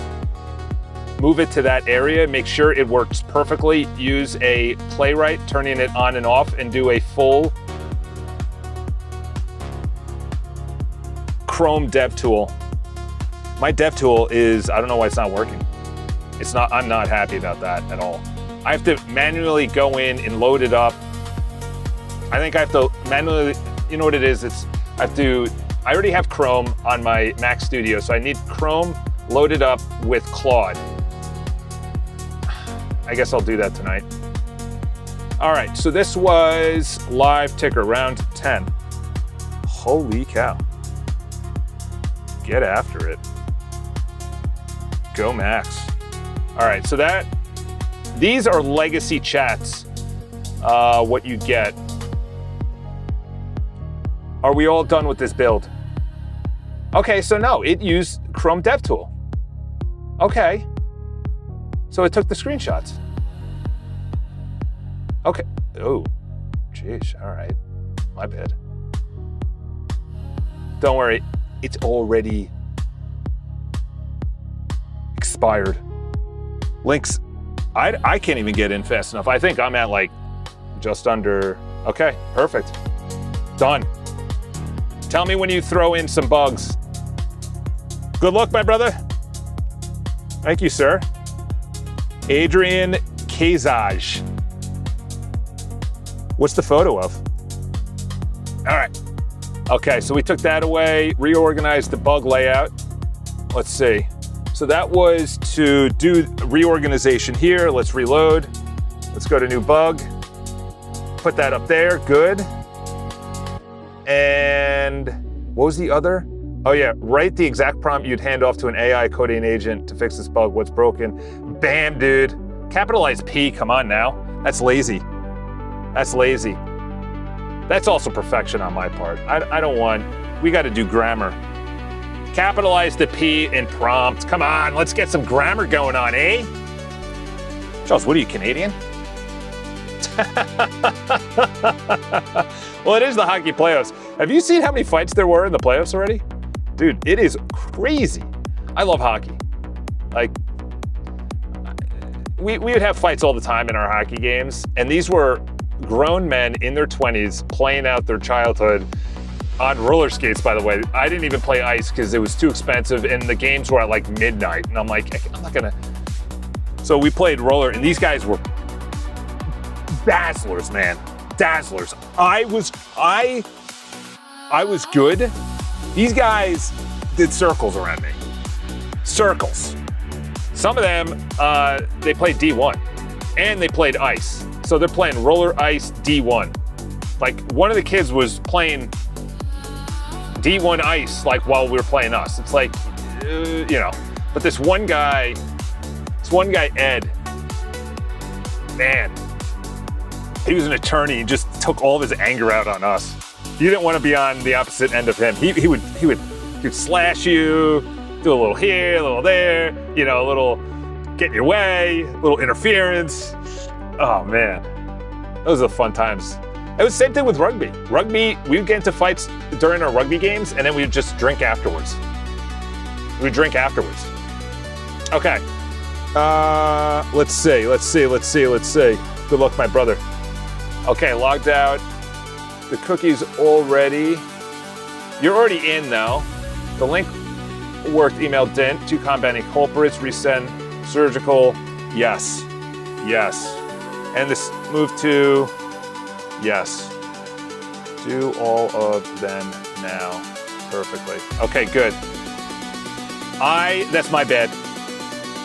Move it to that area, make sure it works perfectly. Use a Playwright, turning it on and off, and do a full Chrome DevTool. My DevTool is, I don't know why it's not working. I'm not happy about that at all. I have to manually go in and load it up. I think I have to manually, you know what it is? I already have Chrome on my Mac Studio, so I need Chrome loaded up with Claude. I guess I'll do that tonight. All right, so this was live ticker, round 10. Holy cow. Get after it. Go Max. All right, so these are legacy chats, what you get. Are we all done with this build? Okay, so no, it used Chrome DevTool. Okay. So it took the screenshots. Okay. Oh, geez. All right. My bad. Don't worry. It's already expired. Links. I can't even get in fast enough. I think I'm at like just under. Okay, perfect. Done. Tell me when you throw in some bugs. Good luck, my brother. Thank you, sir. Adrian Kazaj. What's the photo of? All right. Okay, so we took that away, reorganized the bug layout. Let's see. So that was to do reorganization here. Let's reload. Let's go to new bug. Put that up there, good. And what was the other? Oh yeah, write the exact prompt you'd hand off to an AI coding agent to fix this bug. What's broken? Bam, dude. Capitalize P, come on now. That's lazy. That's lazy. That's also perfection on my part. I don't want, we got to do grammar. Capitalize the P in prompt. Come on, let's get some grammar going on, eh? Charles, what are you, Canadian? Well, it is the hockey playoffs. Have you seen how many fights there were in the playoffs already? Dude, it is crazy. I love hockey. Like, we would have fights all the time in our hockey games, and these were grown men in their 20s playing out their childhood on roller skates, by the way. I didn't even play ice because it was too expensive, and the games were at like midnight, and I'm like, I'm not gonna. So we played roller, and these guys were dazzlers, man. Dazzlers. I was good. These guys did circles around me. Circles. Some of them, they played D1, and they played ice. So they're playing roller ice D1. Like, one of the kids was playing D1 ice, like, while we were playing us. It's like, you know. But this one guy, Ed, man, he was an attorney. He just took all of his anger out on us. You didn't want to be on the opposite end of him. He would slash you, do a little here, a little there, you know, a little get in your way, a little interference. Oh man, those are the fun times. It was the same thing with rugby. Rugby, we would get into fights during our rugby games, and then we would just drink afterwards. We'd drink afterwards. Okay. Let's see. Good luck, my brother. Okay, logged out. The cookie's already. You're already in though. The link worked, email didn't. 2 combating culprits, resend, surgical, yes. Yes. And this move to, yes. Do all of them now. Perfectly. Okay, good. That's my bad.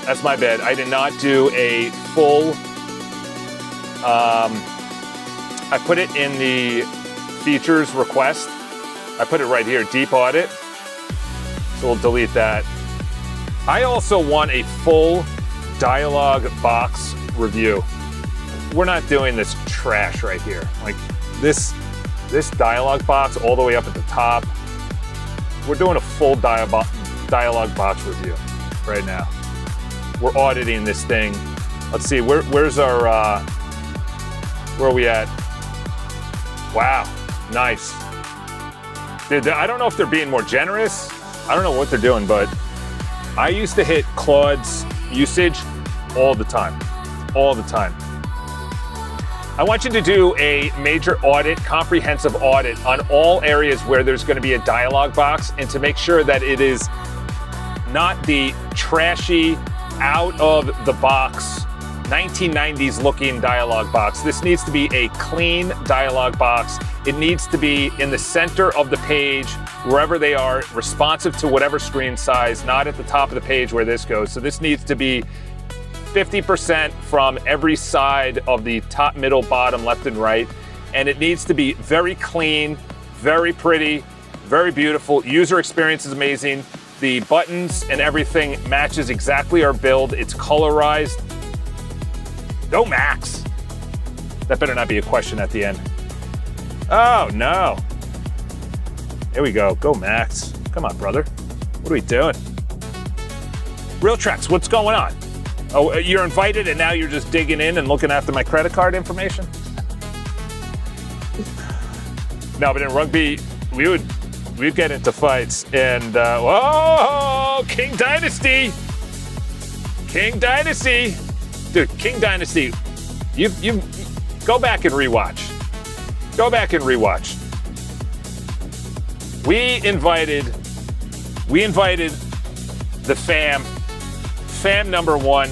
That's my bad. I did not do a full, I put it in the features request. I put it right here, deep audit. So we'll delete that. I also want a full dialog box review. We're not doing this trash right here. Like this dialog box all the way up at the top. We're doing a full dialog box review right now. We're auditing this thing. Let's see, where's our, where are we at? Wow, nice. Dude, I don't know if they're being more generous. I don't know what they're doing, but I used to hit Claude's usage all the time. All the time. I want you to do a major audit, comprehensive audit on all areas where there's going to be a dialog box, and to make sure that it is not the trashy, out of the box, 1990s looking dialog box. This needs to be a clean dialog box. It needs to be in the center of the page, wherever they are, responsive to whatever screen size, not at the top of the page where this goes. So this needs to be 50% from every side of the top, middle, bottom, left, and right. And it needs to be very clean, very pretty, very beautiful. User experience is amazing. The buttons and everything matches exactly our build. It's colorized. Go Max. That better not be a question at the end. Oh no. Here we go. Go Max. Come on, brother. What are we doing? Realtrax, what's going on? Oh, you're invited and now you're just digging in and looking after my credit card information? No, but in rugby, we'd get into fights and, whoa, King Dynasty. King Dynasty. Dude, King Dynasty, you go back and rewatch. Go back and rewatch. We invited the fam number one.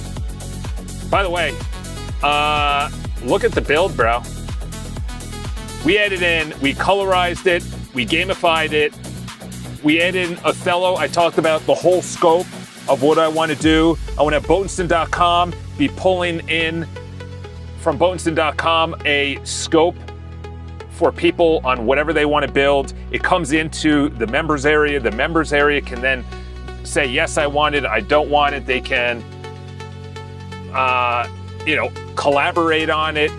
By the way, look at the build, bro. We added in, we colorized it, we gamified it, we added in Othello. I talked about the whole scope of what I want to do. I want to have Boatston.com be pulling in from Boatston.com a scope for people on whatever they want to build. It comes into the members area. The members area can then say, yes, I want it, I don't want it. They can, collaborate on it.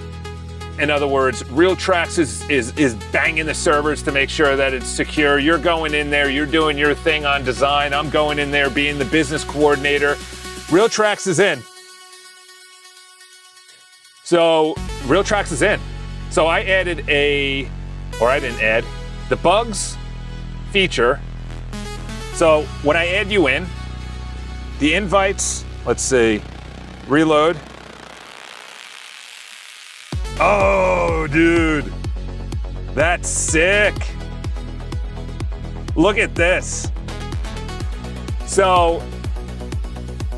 In other words, Realtrax is banging the servers to make sure that it's secure. You're going in there, you're doing your thing on design. I'm going in there being the business coordinator. Realtrax is in. So Realtrax is in. So I added the bugs feature. So when I add you in, the invites, let's see, reload. Oh, dude, that's sick. Look at this. So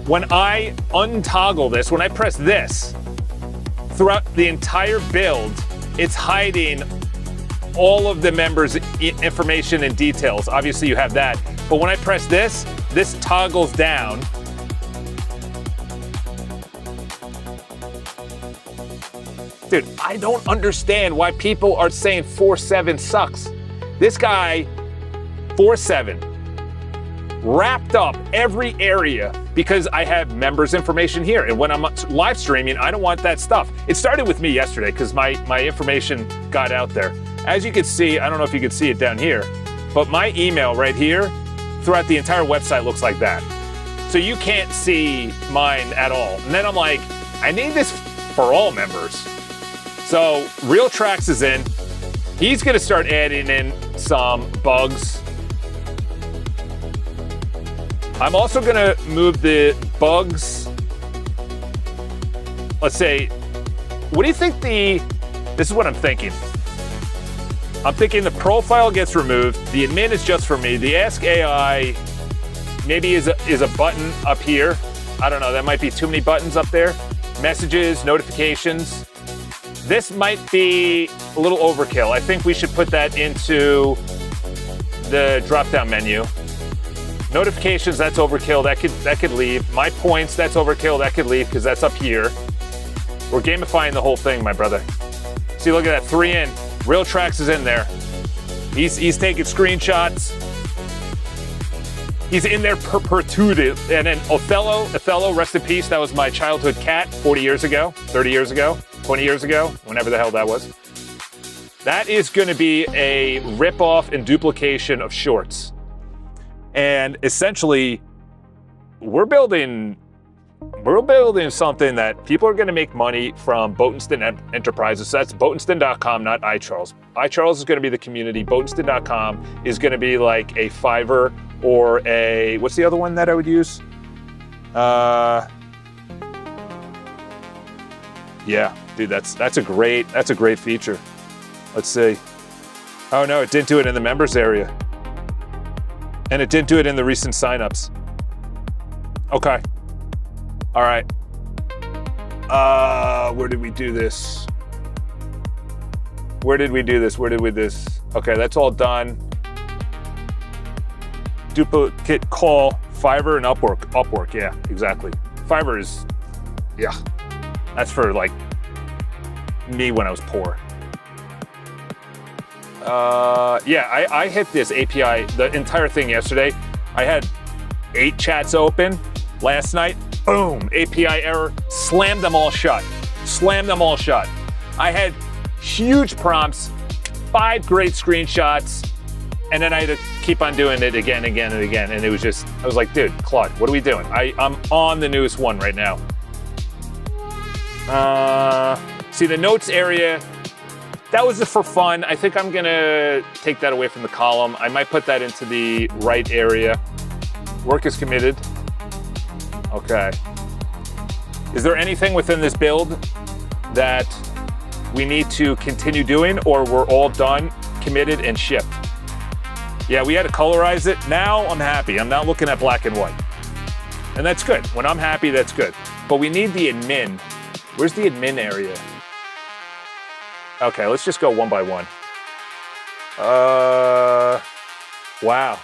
when I untoggle this, when I press this, throughout the entire build, it's hiding all of the members' information and details. Obviously you have that, but when I press this, this toggles down. Dude, I don't understand why people are saying 4.7 sucks. This guy, 4.7, wrapped up every area because I have members' information here. And when I'm live streaming, I don't want that stuff. It started with me yesterday because my information got out there. As you can see, I don't know if you can see it down here, but my email right here throughout the entire website looks like that. So you can't see mine at all. And then I'm like, I need this for all members. So Realtrax is in. He's gonna start adding in some bugs. I'm also gonna move the bugs. Let's say, what do you think this is what I'm thinking. I'm thinking the profile gets removed. The admin is just for me. The Ask AI maybe is a button up here. I don't know, that might be too many buttons up there. Messages, notifications. This might be a little overkill. I think we should put that into the drop-down menu. Notifications, that's overkill. That could leave. My points, that's overkill. That could leave because that's up here. We're gamifying the whole thing, my brother. See, look at that, 3 in. Realtrax is in there. He's taking screenshots. He's in there perpetuated. And then Othello, rest in peace. That was my childhood cat 40 years ago, 30 years ago. 20 years ago, whenever the hell that was. That is going to be a rip-off and duplication of shorts. And essentially, we're building we're building something that people are going to make money from. Boatenston Enterprises. So that's Boatenston.com, not iCharles. iCharles is going to be the community. Boatenston.com is going to be like a Fiverr or a, what's the other one that I would use? Yeah, dude, that's a great feature. Let's see. Oh no, it didn't do it in the members area. And it didn't do it in the recent signups. Okay. All right. Where did we do this? Where did we do this? Okay, that's all done. Duplicate call, Fiverr and Upwork. Upwork, yeah, exactly. Fiverr is, yeah. That's for like me when I was poor. Yeah, I hit this API, the entire thing yesterday. I had 8 chats open last night. Boom, API error, slammed them all shut. I had huge prompts, 5 great screenshots, and then I had to keep on doing it again. And it was just, I was like, dude, Claude, what are we doing? I'm on the newest one right now. See the notes area, that was for fun. I think I'm gonna take that away from the column. I might put that into the right area. Work is committed. Okay. Is there anything within this build that we need to continue doing, or we're all done, committed, and shipped? Yeah, we had to colorize it. Now I'm happy. I'm not looking at black and white. And that's good. When I'm happy, that's good. But we need the admin. Where's the admin area? Okay, let's just go one by one. Wow.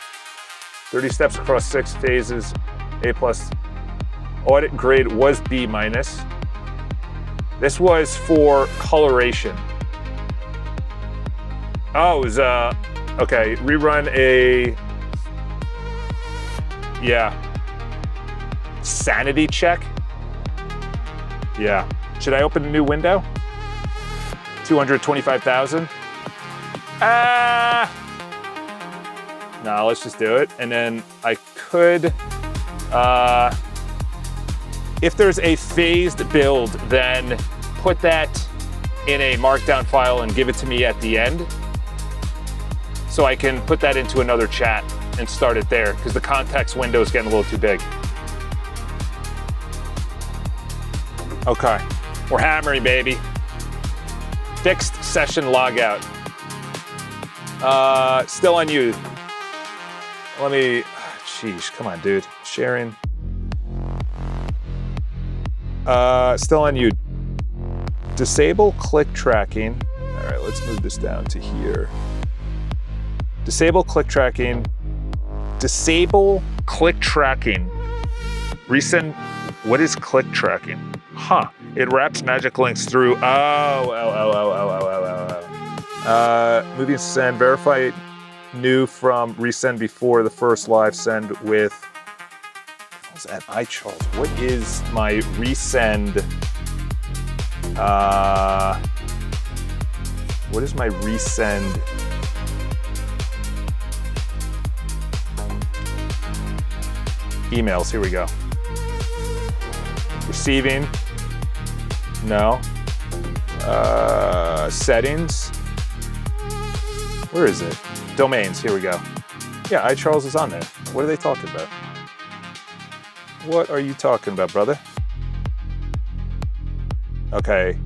30 steps across 6 phases, A+. Audit grade was B-. This was for coloration. Oh, it was, okay, rerun a, yeah. Sanity check? Yeah. Should I open a new window? 225,000. No, let's just do it. And then I could, if there's a phased build, then put that in a markdown file and give it to me at the end. So I can put that into another chat and start it there, because the context window is getting a little too big. Okay, we're hammering, baby. Fixed session logout. Still on you. Let me, sheesh, come on, dude. Sharing. Still on you. Disable click tracking. All right, let's move this down to here. Disable click tracking. Disable click tracking. Resend, what is click tracking? Huh, it wraps magic links through, moving send, verify new from resend before the first live send with, what was that, iCharles? What is my resend, what is my resend? Emails, here we go. Receiving, no. Settings, where is it? Domains, here we go. Yeah, iCharles is on there. What are they talking about? What are you talking about, brother? Okay.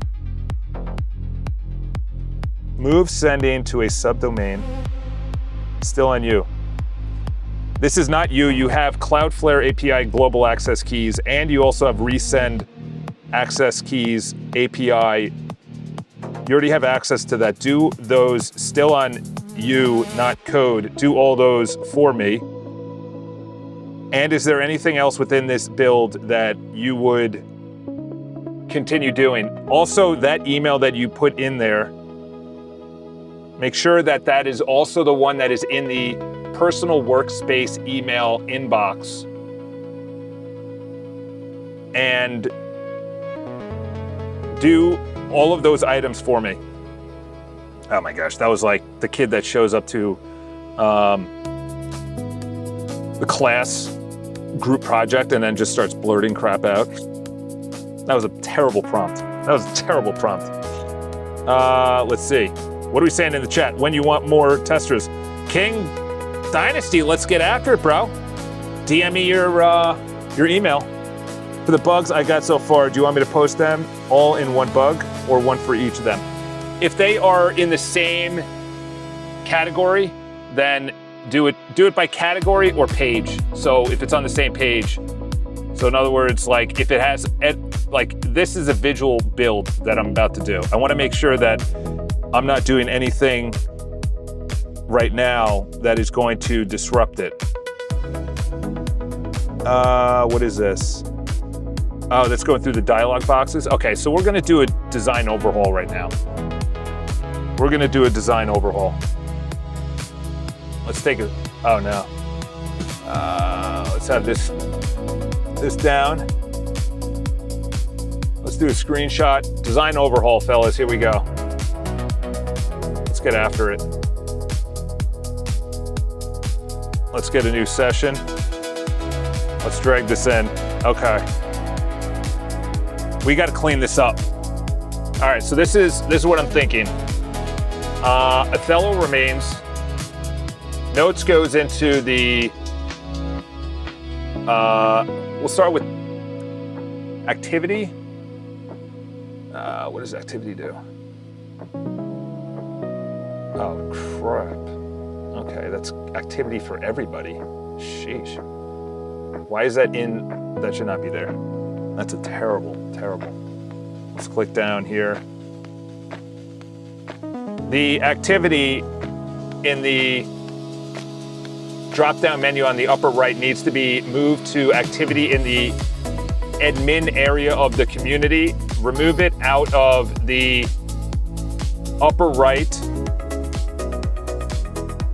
Move sending to a subdomain. Still on you. This is not you. You have Cloudflare API global access keys, and you also have resend access keys API. You already have access to that. Do those, still on you, not code. Do all those for me. And is there anything else within this build that you would continue doing? Also, that email that you put in there, make sure that that is also the one that is in the personal workspace email inbox. And do all of those items for me. Oh my gosh, that was like the kid that shows up to the class group project and then just starts blurting crap out. That was a terrible prompt. Let's see. What are we saying in the chat? When you want more testers? King Dynasty, let's get after it, bro. DM me your email. For the bugs I got so far, do you want me to post them all in one bug or one for each of them? If they are in the same category, then do it by category or page. So if it's on the same page, so in other words, like if it has, like this is a visual build that I'm about to do. I want to make sure that I'm not doing anything right now that is going to disrupt it. What is this? Oh, that's going through the dialog boxes. Okay, so we're gonna do a design overhaul right now. Let's take it. Oh no. Let's have this down. Let's do a screenshot. Design overhaul, fellas. Here we go. Let's get after it. Let's get a new session. Let's drag this in. Okay. We got to clean this up. All right, so this is what I'm thinking. Othello remains. Notes goes into the. We'll start with activity. What does activity do? Oh crap. Okay, that's activity for everybody. Sheesh. Why is that in? That should not be there. That's a terrible. Let's click down here. The activity in the drop-down menu on the upper right needs to be moved to activity in the admin area of the community. Remove it out of the upper right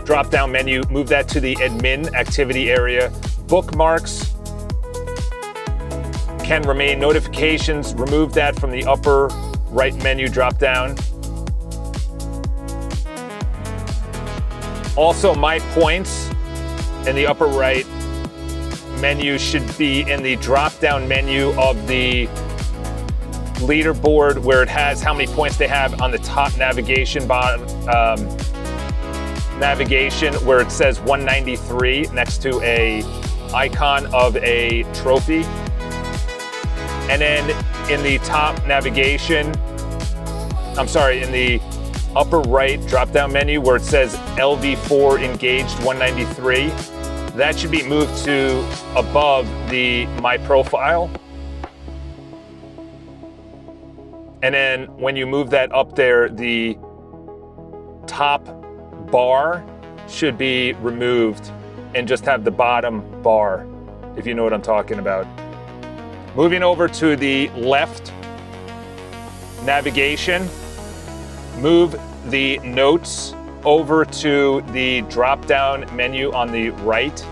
drop-down menu. Move that to the admin activity area. Bookmarks can remain. Notifications, remove that from the upper right menu drop-down. Also, my points in the upper right menu should be in the drop-down menu of the leaderboard where it has how many points they have on the top navigation navigation where it says 193 next to a icon of a trophy. And then in the top navigation, in the upper right drop-down menu where it says LV4 engaged 193, that should be moved to above the My Profile. And then when you move that up there, the top bar should be removed and just have the bottom bar, if you know what I'm talking about. Moving over to the left navigation, move the notes over to the drop-down menu on the right.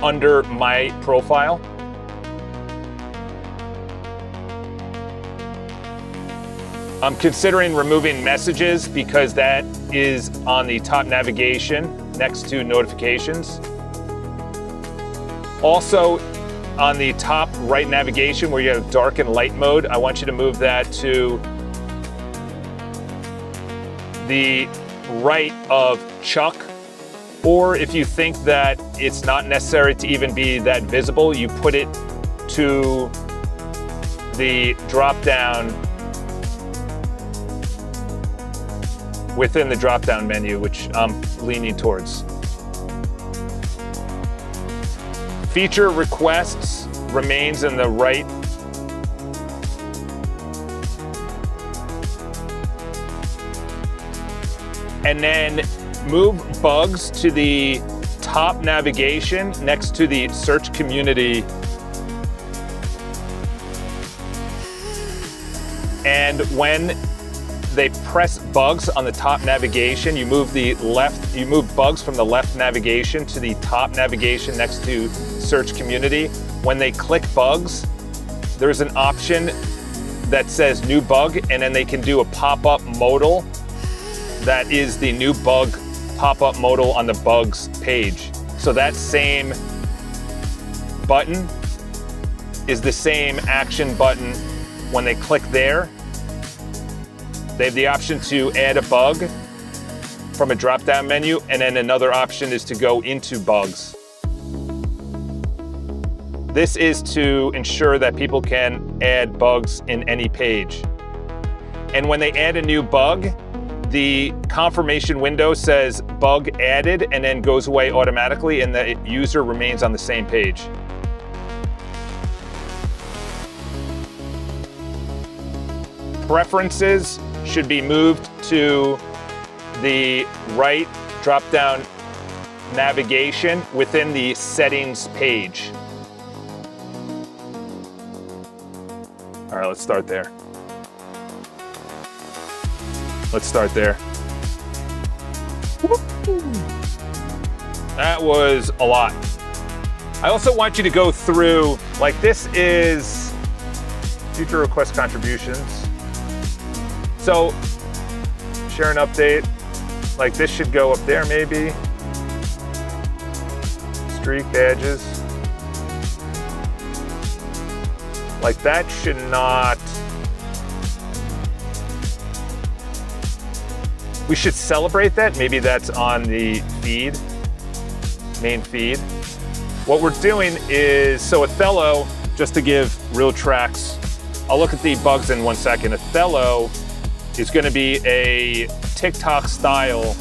Under My Profile. I'm considering removing messages because that is on the top navigation next to notifications. Also, on the top right navigation where you have dark and light mode, I want you to move that to the right of Chuck. Or if you think that it's not necessary to even be that visible, you put it to the drop-down within the drop-down menu, which I'm leaning towards. Feature requests remains in the right. And then move bugs to the top navigation next to the search community. And when they press bugs on the top navigation, you move bugs from the left navigation to the top navigation next to search community. When they click bugs, there's an option that says new bug, and then they can do a pop-up modal that is the new bug pop-up modal on the bugs page. So that same button is the same action button. When they click there, they have the option to add a bug from a drop-down menu, and then another option is to go into bugs. This is to ensure that people can add bugs in any page. And when they add a new bug, the confirmation window says bug added and then goes away automatically, and the user remains on the same page. Preferences should be moved to the right drop-down navigation within the settings page. All right, let's start there. Let's start there. That was a lot. I also want you to go through, like, this is future request contributions. So, share an update. Like, this should go up there maybe. Streak badges. Like, that should not. We should celebrate that. Maybe that's on the feed, main feed. What we're doing is, so Othello, just to give real tracks, I'll look at the bugs in 1 second. Othello is gonna be a TikTok style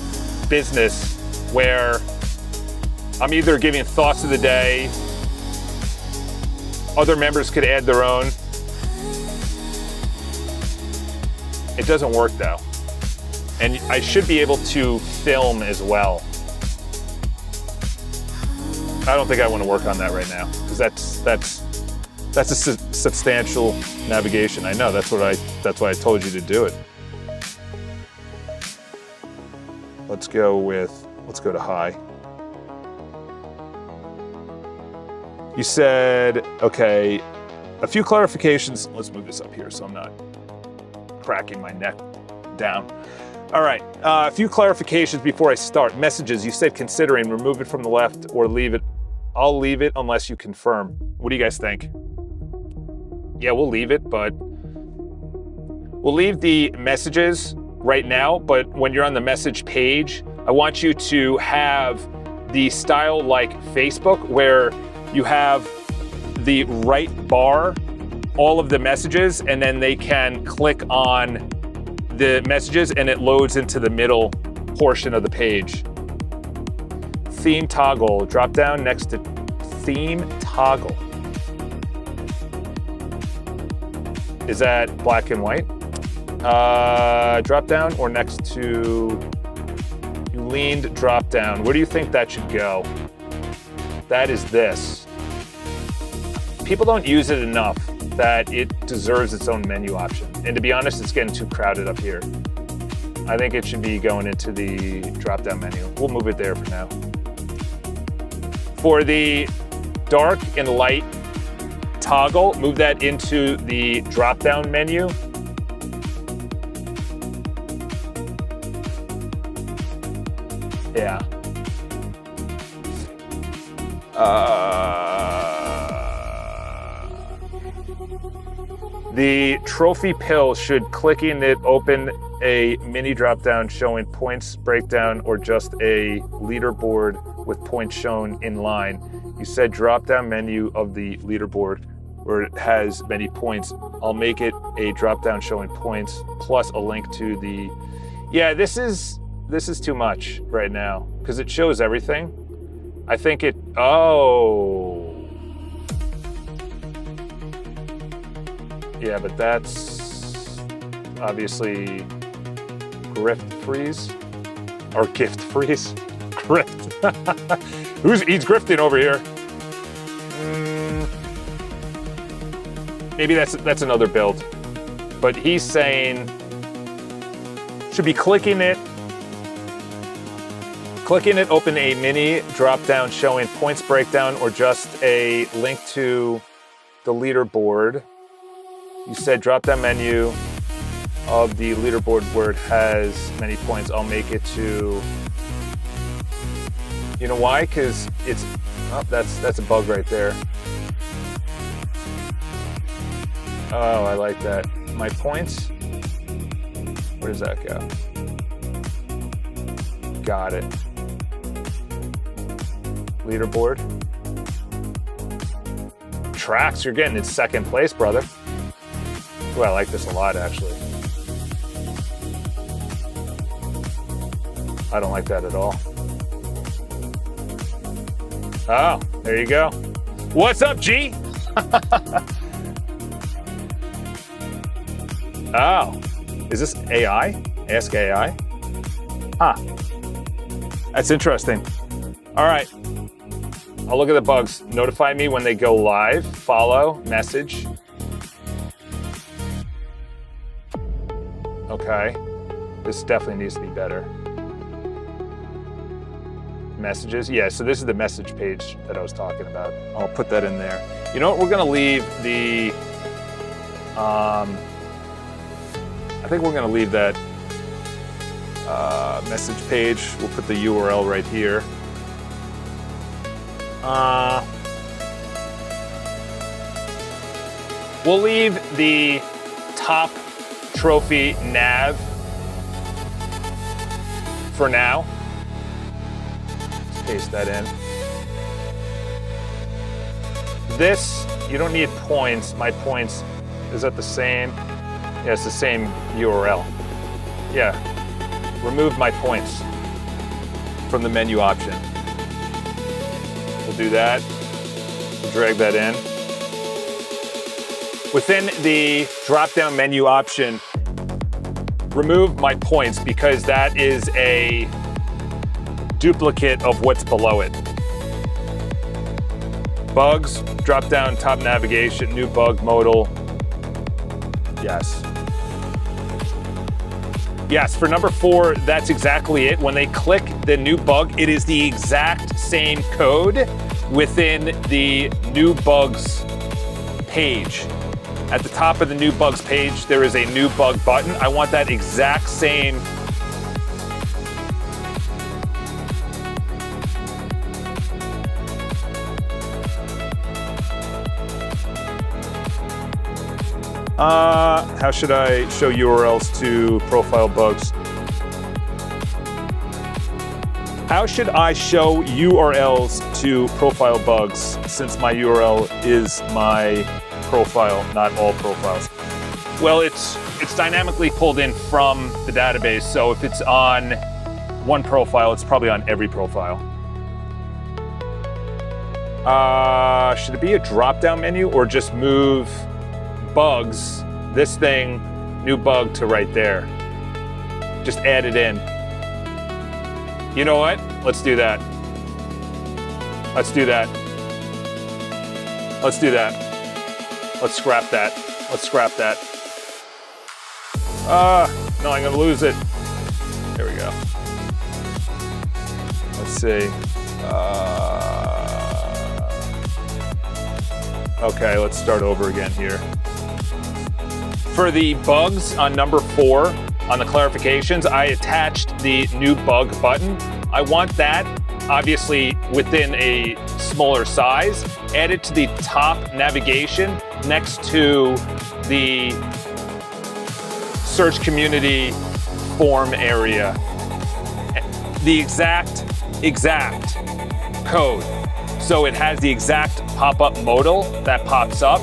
business where I'm either giving thoughts of the day, other members could add their own. It doesn't work though. And I should be able to film as well. I don't think I want to work on that right now, because that's a substantial navigation. I know, that's why I told you to do it. Let's go to high. You said, okay, a few clarifications. Let's move this up here so I'm not cracking my neck down. All right, a few clarifications before I start. Messages, you said considering remove it from the left or leave it. I'll leave it unless you confirm. What do you guys think? Yeah, we'll leave it, but we'll leave the messages right now, but when you're on the message page, I want you to have the style like Facebook, where you have the right bar, all of the messages, and then they can click on the messages and it loads into the middle portion of the page. Theme toggle, drop down next to theme toggle. Is that black and white? Drop down or next to, you leaned drop down. Where do you think that should go? That is this. People don't use it enough that it deserves its own menu option. And to be honest, it's getting too crowded up here. I think it should be going into the drop-down menu. We'll move it there for now. For the dark and light toggle, move that into the drop-down menu. Yeah. The trophy pill, should clicking it open a mini drop-down showing points breakdown or just a leaderboard with points shown in line? You said drop-down menu of the leaderboard where it has many points. I'll make it a drop-down showing points plus a link to the... Yeah, this is too much right now because it shows everything. I think it... Oh... Yeah, but that's obviously grift freeze or gift freeze. Grift. He's grifting over here? Maybe that's another build. But he's saying should be clicking it, open a mini drop down showing points breakdown or just a link to the leaderboard. You said drop down menu of the leaderboard where it has many points. I'll make it to You know why? Because it's, oh, that's a bug right there. Oh, I like that. My points, where does that go? Got it. Leaderboard. Tracks, you're getting in second place, brother. Ooh, I like this a lot, actually. I don't like that at all. Oh, there you go. What's up, G? Oh, is this AI? Ask AI? Huh. That's interesting. All right. I'll look at the bugs. Notify me when they go live. Follow, message. Okay. This definitely needs to be better. Messages. Yeah, so this is the message page that I was talking about. I'll put that in there. You know what? We're going to leave the... I think we're going to leave that message page. We'll put the URL right here. We'll leave the top trophy nav for now. Let's paste that in. This, you don't need points. My points, is that the same? Yeah, it's the same URL. Yeah, remove my points from the menu option. We'll do that. We'll drag that in. Within the drop-down menu option, remove my points because that is a duplicate of what's below it. Bugs, drop-down top navigation, new bug modal. Yes. Yes, for number 4, that's exactly it. When they click the new bug, it is the exact same code within the new bugs page. At the top of the new bugs page, there is a new bug button. I want that exact same how should I show URLs to profile bugs? How should I show URLs to profile bugs since my URL is my profile, not all profiles? Well, it's dynamically pulled in from the database, so if it's on one profile, it's probably on every profile. Should it be a drop-down menu or just move bugs, this thing, new bug to right there? Just add it in. You know what? Let's do that. Let's do that. Let's do that. Let's scrap that. Let's scrap that. No, I'm gonna lose it. There we go. Let's see. Okay, let's start over again here. For the bugs on number 4, on the clarifications, I attached the new bug button. I want that, obviously, within a smaller size. Add it to the top navigation next to the search community form area. The exact code. So it has the exact pop-up modal that pops up.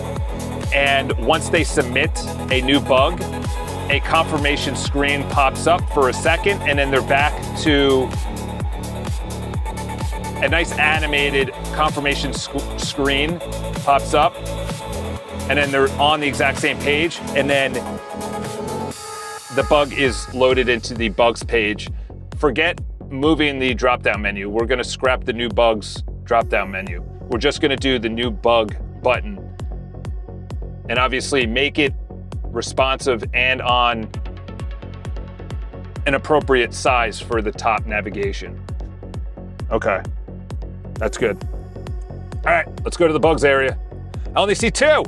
And once they submit a new bug, a confirmation screen pops up for a second, and then they're back to a nice animated confirmation screen pops up, and then they're on the exact same page, and then the bug is loaded into the bugs page. Forget moving the drop-down menu. We're gonna scrap the new bugs drop-down menu. We're just gonna do the new bug button, and obviously make it responsive and on an appropriate size for the top navigation. Okay, that's good. All right, let's go to the bugs area. I only see 2.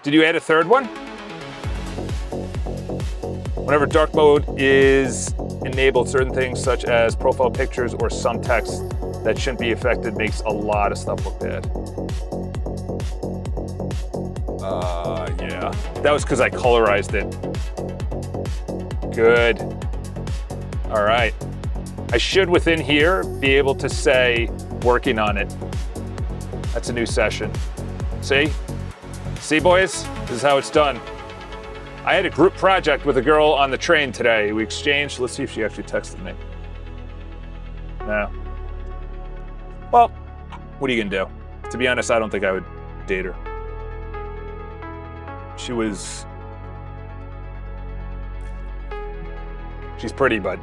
Did you add a third one? Whenever dark mode is enabled certain things such as profile pictures or some text that shouldn't be affected. Makes a lot of stuff look bad. Yeah. That was because I colorized it. Good. All right. I should, within here, be able to say, working on it. That's a new session. See? See, boys? This is how it's done. I had a group project with a girl on the train today. We exchanged. Let's see if she actually texted me. No. Well, what are you gonna do? To be honest, I don't think I would date her. She's pretty, but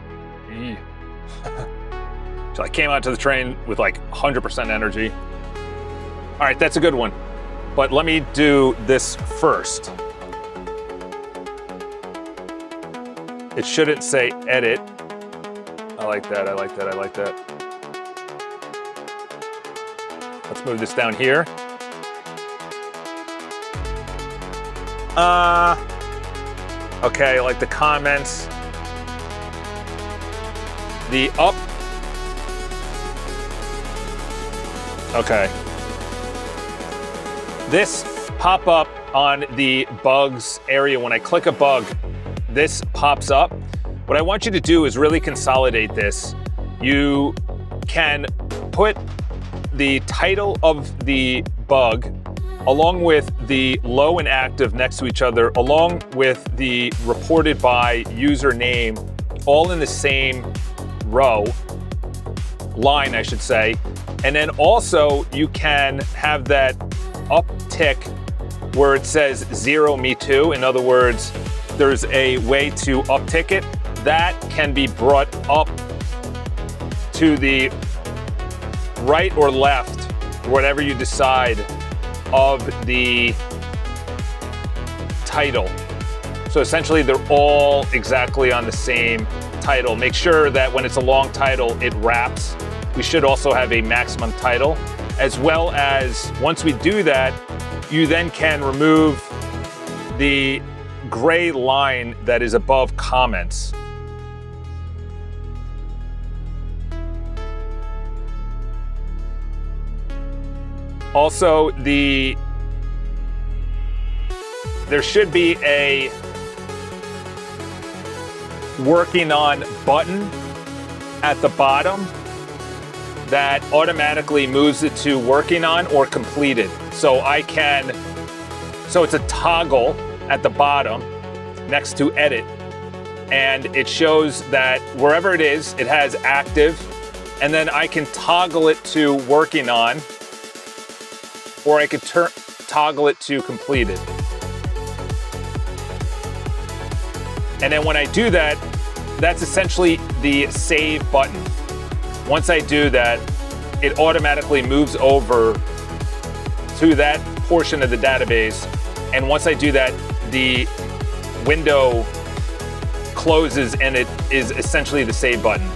so I came out to the train with like 100% energy. All right, that's a good one. But let me do this first. It shouldn't say edit. I like that, I like that, I like that. Let's move this down here. Okay, like the comments. The up. Okay. This pop-up on the bugs area, when I click a bug, this pops up. What I want you to do is really consolidate this. You can put the title of the bug along with the low and active next to each other, along with the reported by username, all in the same line, I should say. And then also you can have that uptick where it says 0 me too. In other words, there's a way to uptick it. That can be brought up to the right or left, whatever you decide, of the title. So essentially they're all exactly on the same title. Make sure that when it's a long title, it wraps. We should also have a maximum title, as well as once we do that, you then can remove the gray line that is above comments. Also, there should be a working on button at the bottom that automatically moves it to working on or completed. So it's a toggle at the bottom next to edit. And it shows that wherever it is, it has active. And then I can toggle it to working on, or I could toggle it to completed. And then when I do that, that's essentially the save button. Once I do that, it automatically moves over to that portion of the database. And once I do that, the window closes and it is essentially the save button.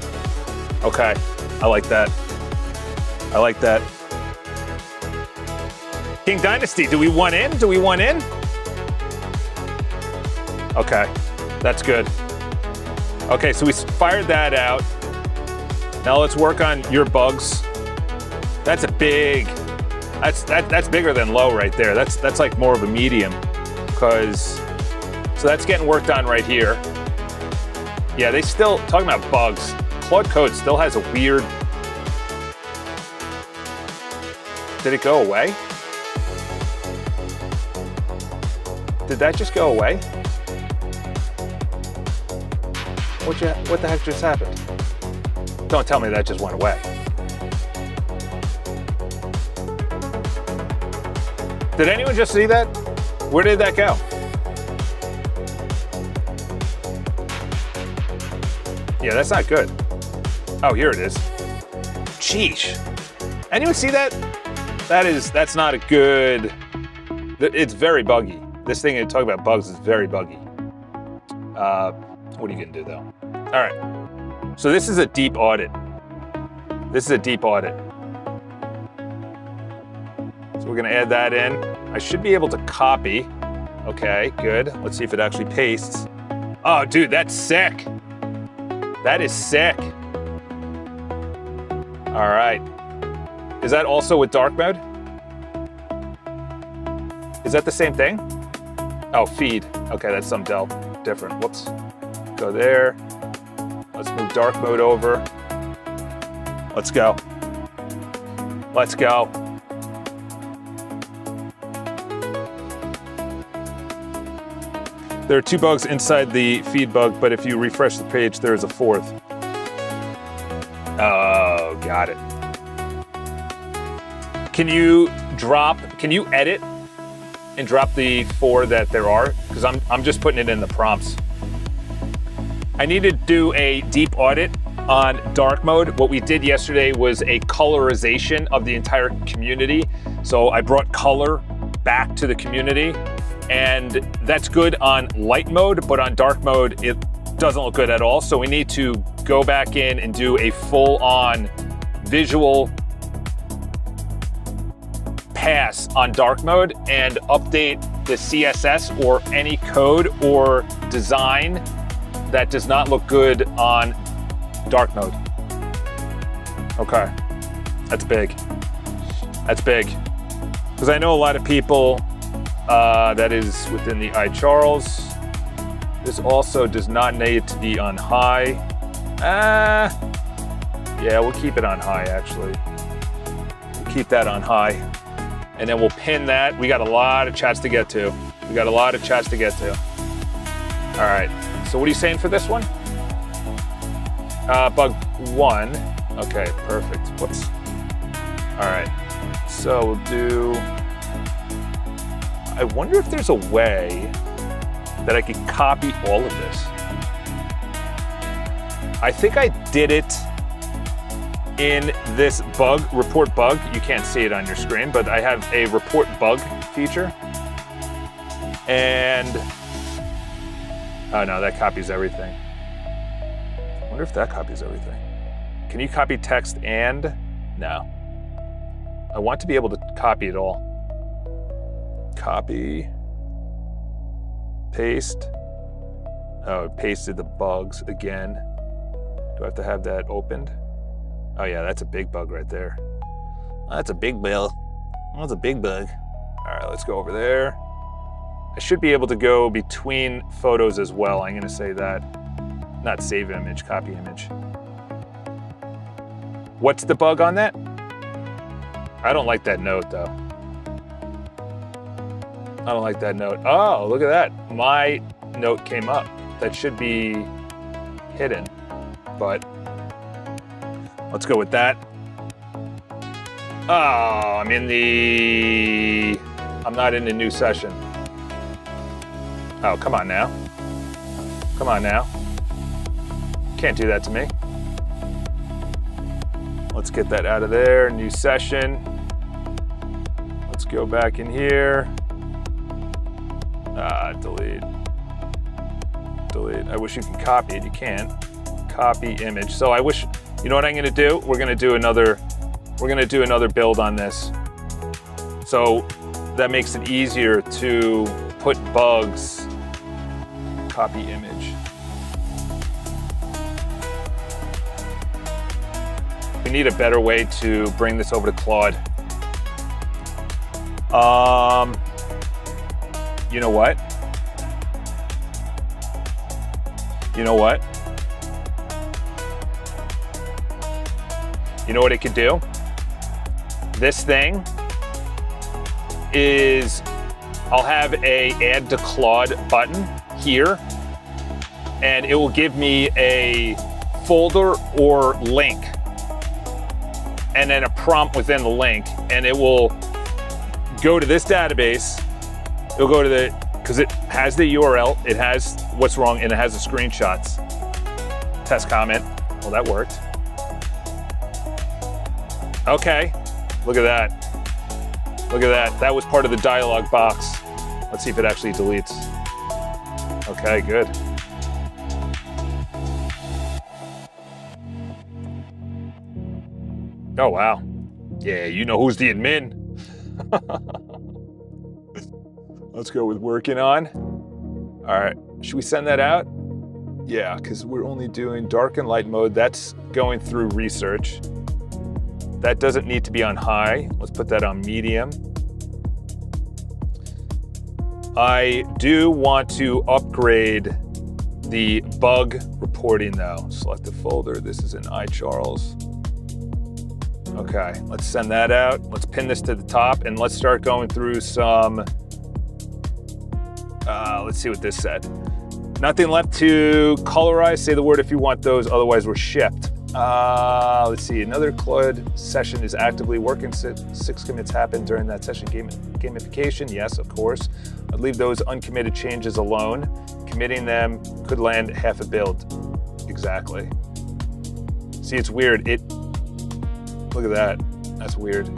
Okay, I like that. I like that. King Dynasty, do we want in? Do we want in? Okay, that's good. Okay, so we fired that out. Now let's work on your bugs. That's a big, that's bigger than low right there. That's like more of a medium, so that's getting worked on right here. Yeah, they still, talking about bugs, Claude Code still has a weird, did it go away? Did that just go away? What the heck just happened? Don't tell me that just went away. Did anyone just see that? Where did that go? Yeah, that's not good. Oh, here it is. Sheesh. Anyone see that? That's not a good, it's very buggy. This thing, talking about bugs, is very buggy. What are you gonna do though? All right, so this is a deep audit. This is a deep audit. So we're gonna add that in. I should be able to copy. Okay, good. Let's see if it actually pastes. Oh, dude, that's sick. That is sick. All right. Is that also with dark mode? Is that the same thing? Oh, feed. Okay, that's something different. Whoops. Go there. Let's move dark mode over. Let's go. Let's go. There are 2 bugs inside the feed bug, but if you refresh the page, there is a 4th. Oh, got it. Can you edit and drop the 4 that there are? Because I'm just putting it in the prompts. I need to do a deep audit on dark mode. What we did yesterday was a colorization of the entire community. So I brought color back to the community, and that's good on light mode, but on dark mode, it doesn't look good at all. So we need to go back in and do a full-on visual pass on dark mode and update the CSS or any code or design that does not look good on dark mode. Okay, that's big. That's big. Because I know a lot of people that is within the iCharles. This also does not need to be on high. Yeah, we'll keep it on high actually. We'll keep that on high. And then we'll pin that. We got a lot of chats to get to. We got a lot of chats to get to. All right, so what are you saying for this one? Bug 1. Okay, perfect. Whoops. All right, so we'll do, I wonder if there's a way that I could copy all of this. I think I did it in this bug, report bug. You can't see it on your screen, but I have a report bug feature. And, oh no, that copies everything. I wonder if that copies everything. Can you copy text and? No. I want to be able to copy it all. Copy. Paste. Oh, it pasted the bugs again. Do I have to have that opened? Oh yeah, that's a big bug right there. Oh, that's a big bug. That's a big bug. All right, let's go over there. I should be able to go between photos as well. I'm gonna say that. Not save image, copy image. What's the bug on that? I don't like that note though. I don't like that note. Oh, look at that. My note came up. That should be hidden, but let's go with that. Oh, I'm not in the new session. Oh, come on now. Come on now. Can't do that to me. Let's get that out of there. New session. Let's go back in here. Delete. Delete. I wish you could copy it. You can't. Copy image. So I wish, you know what I'm gonna do? We're gonna do another build on this. So that makes it easier to put bugs. Copy image. We need a better way to bring this over to Claude. You know what? You know what? You know what it could do? This thing is, I'll have a add to Claude button here, and it will give me a folder or link, and then a prompt within the link, and it will go to this database. It'll go to because it has the URL, it has what's wrong, and it has the screenshots. Test comment. Well, that worked. Okay, look at that. Look at that. That was part of the dialog box. Let's see if it actually deletes. Okay, good. Oh, wow. Yeah, you know who's the admin. Let's go with working on. All right, should we send that out? Yeah, because we're only doing dark and light mode. That's going through research. That doesn't need to be on high. Let's put that on medium. I do want to upgrade the bug reporting though. Select the folder. This is in iCharles. Okay, let's send that out. Let's pin this to the top and let's start going through some, let's see what this said. Nothing left to colorize. Say the word if you want those, otherwise we're shipped. Let's see, another CLUD session is actively working. 6 commits happened during that session. Gamification, yes, of course. I'd leave those uncommitted changes alone. Committing them could land half a build. Exactly. See, it's weird. Look at that. That's weird.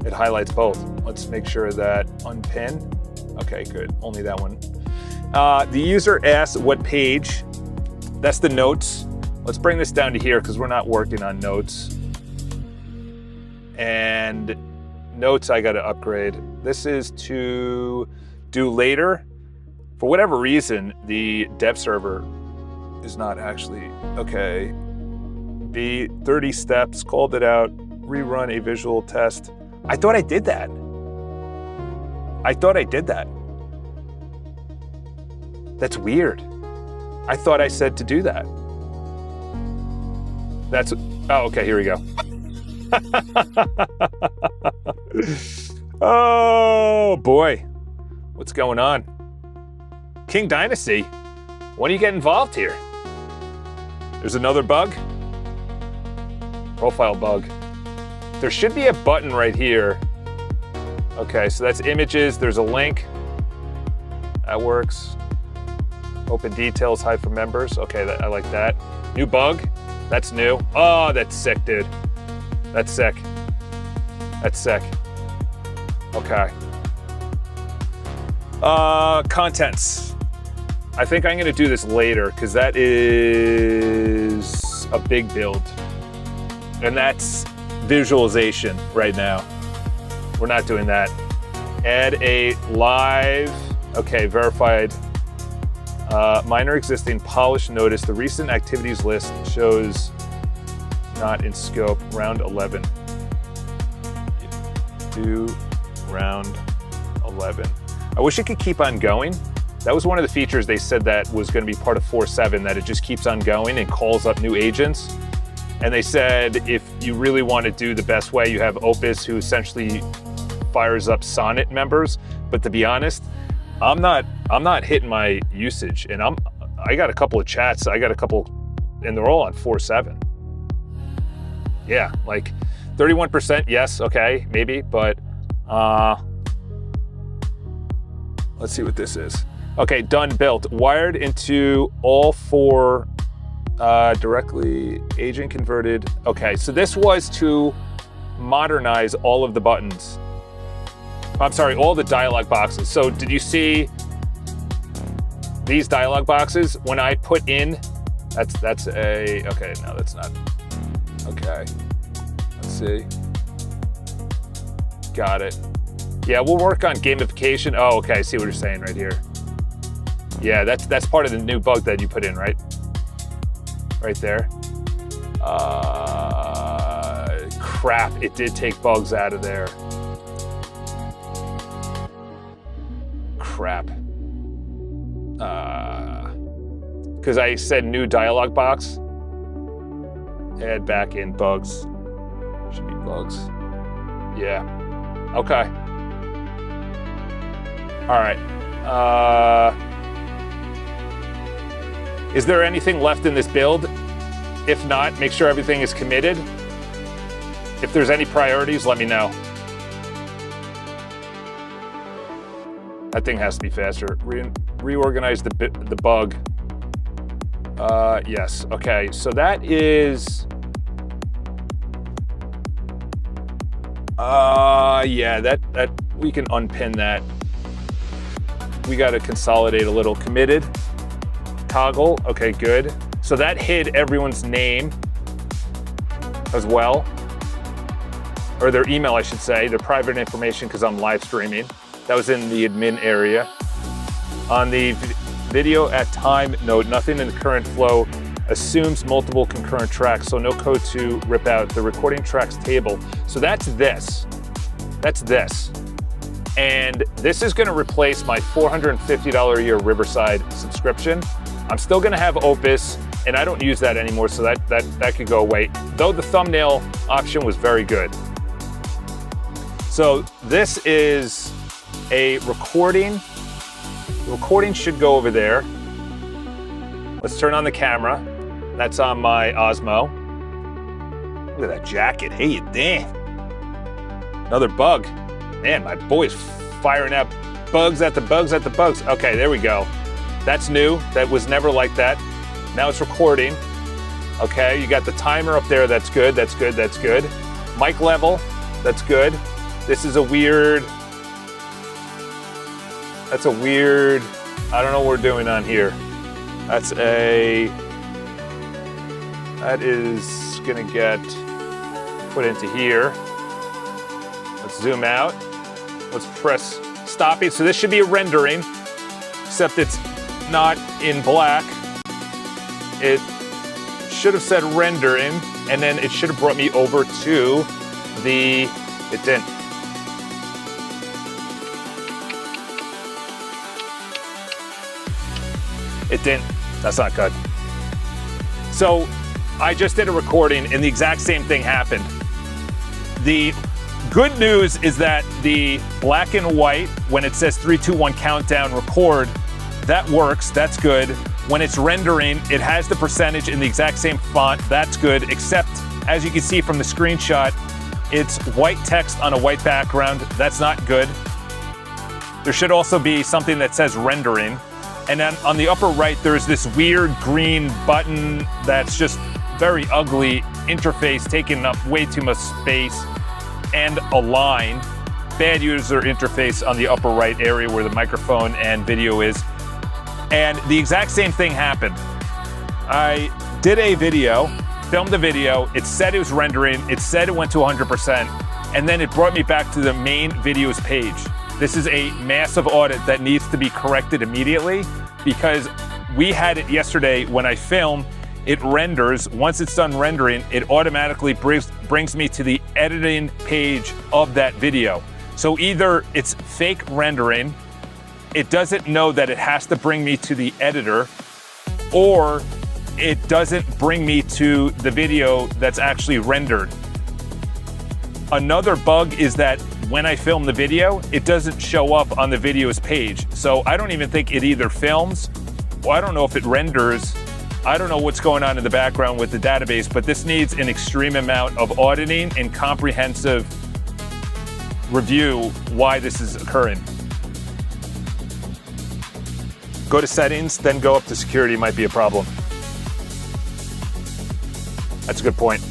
It highlights both. Let's make sure that unpin. Okay, good. Only that one. The user asks what page. That's the notes. Let's bring this down to here because we're not working on notes. And notes I got to upgrade. This is to do later. For whatever reason, the dev server is not actually, okay. B, 30 steps, called it out, rerun a visual test. I thought I did that. That's weird. I thought I said to do that. Oh, okay, here we go. Oh boy, what's going on? King Dynasty, when do you get involved here? There's another bug. Profile bug. There should be a button right here. Okay, so that's images. There's a link. That works. Open details, hide from members. Okay, I like that. New bug. That's new. Oh, that's sick, dude. That's sick. That's sick. Okay. Contents. I think I'm gonna do this later because that is a big build. And that's visualization right now. We're not doing that. Add a live, okay, verified, minor existing polished notice. The recent activities list shows not in scope. Round 11. Do round 11. I wish it could keep on going. That was one of the features they said that was going to be part of 4.7, that it just keeps on going and calls up new agents. And they said if you really want to do the best way, you have Opus, who essentially fires up Sonnet members. But to be honest, I'm not hitting my usage, and I got a couple of chats. I got a couple, and they're all on 4.7. Yeah, like 31%. Yes, okay, maybe, but let's see what this is. Okay, done, built, wired into all 4. Directly agent converted. Okay, so this was to modernize all of the buttons. I'm sorry, all the dialog boxes. So did you see these dialog boxes? When I put in, that's a, okay, no, that's not. Okay, let's see. Got it. Yeah, we'll work on gamification. Oh, okay, I see what you're saying right here. Yeah, that's part of the new bug that you put in, right? Right there. Crap, it did take bugs out of there. Crap. Because I said new dialog box. Add back in bugs. Should be bugs. Yeah. Okay. All right. Is there anything left in this build? If not, make sure everything is committed. If there's any priorities, let me know. That thing has to be faster. Reorganize the bug. Yes, okay, so that is... yeah, that we can unpin that. We gotta consolidate a little. Committed. Toggle, okay, good. So that hid everyone's name as well, or their email, I should say, their private information, because I'm live streaming. That was in the admin area. On the Video at time, note, nothing in the current flow. Assumes multiple concurrent tracks, so no code to rip out. The recording tracks table. So that's this. That's this. And this is gonna replace my $450 a year Riverside subscription. I'm still gonna have Opus, and I don't use that anymore, so that could go away. Though the thumbnail option was very good. So this is a recording. The recording should go over there. Let's turn on the camera. That's on my Osmo. Look at that jacket. Hey, damn. Another bug. Man, my boy's firing up bugs at the bugs at the bugs. Okay, there we go. That's new. That was never like that. Now it's recording. Okay, you got the timer up there. That's good. That's good. That's good. Mic level. That's good. This is a weird. That's a weird. I don't know what we're doing on here. That is gonna get put into here. Let's zoom out. Let's press stopping. So this should be a rendering, except it's not in black. It should have said rendering, and then it should have brought me over to the, it didn't. It didn't. That's not good. So I just did a recording and the exact same thing happened. The good news is that the black and white, when it says 3, 2, 1 countdown record, that works, that's good. When it's rendering, it has the percentage in the exact same font, that's good, except as you can see from the screenshot, it's white text on a white background, that's not good. There should also be something that says rendering. And then on the upper right, there's this weird green button that's just very ugly interface, taking up way too much space, and a line. Bad user interface on the upper right area where the microphone and video is. And the exact same thing happened. I did a video, filmed a video, it said it was rendering, it said it went to 100%, and then it brought me back to the main videos page. This is a massive audit that needs to be corrected immediately because we had it yesterday when I film, it renders. Once it's done rendering, it automatically brings me to the editing page of that video. So either it's fake rendering, it doesn't know that it has to bring me to the editor, or it doesn't bring me to the video that's actually rendered. Another bug is that when I film the video, it doesn't show up on the videos page. So I don't even think it either films, or I don't know if it renders. I don't know what's going on in the background with the database, but this needs an extreme amount of auditing and comprehensive review why this is occurring. Go to settings, then go up to security, might be a problem. That's a good point.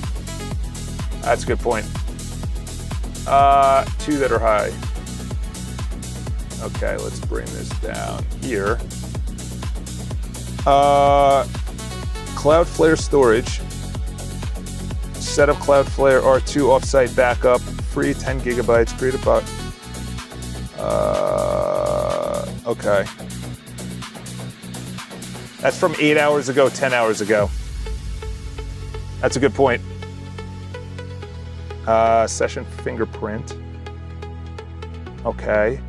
That's a good point. Two that are high. Okay, let's bring this down here. Cloudflare storage. Set up Cloudflare R2 offsite backup, free 10 gigabytes, create a bot. Okay. That's from 8 hours ago, 10 hours ago. That's a good point. Session fingerprint. Okay.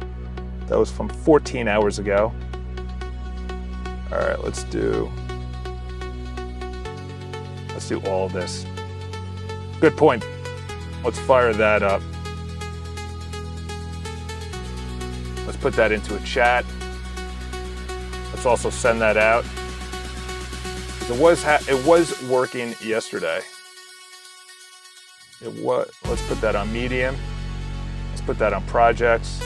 That was from 14 hours ago. All right, let's do all of this. Good point. Let's fire that up. Let's put that into a chat. Let's also send that out. It was working yesterday. Let's put that on Medium. Let's put that on Projects.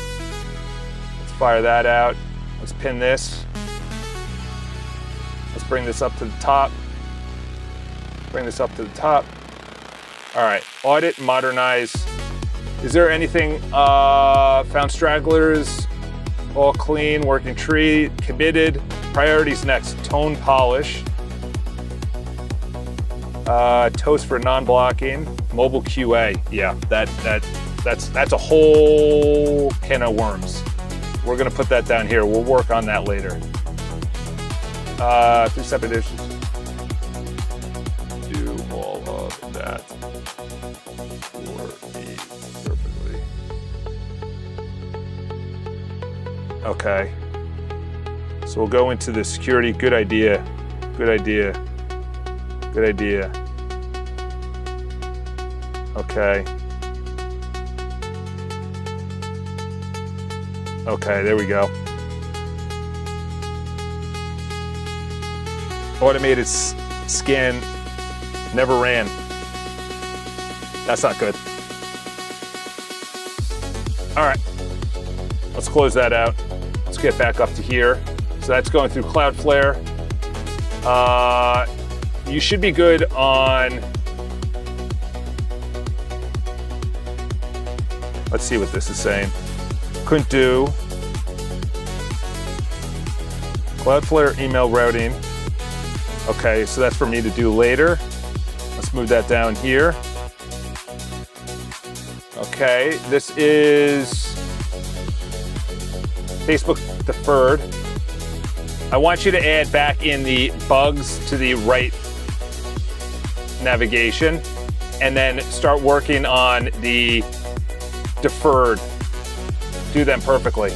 Let's fire that out. Let's pin this. Let's bring this up to the top. Bring this up to the top. All right, audit, modernize. Is there anything, found stragglers, all clean, working tree, committed. Priorities next, tone polish. Toast for non-blocking, mobile QA. Yeah, that's a whole can of worms. We're gonna put that down here. We'll work on that later. 3 separate editions. Do all of that for me perfectly. Okay. So we'll go into the security. Good idea. Good idea. Good idea. Okay. Okay, there we go. Automated scan never ran. That's not good. All right, let's close that out. Let's get back up to here. So that's going through Cloudflare. You should be good on, let's see what this is saying. Couldn't do Cloudflare email routing. Okay, so that's for me to do later. Let's move that down here. Okay, this is Facebook deferred. I want you to add back in the bugs to the right navigation and then start working on the deferred. Do them perfectly.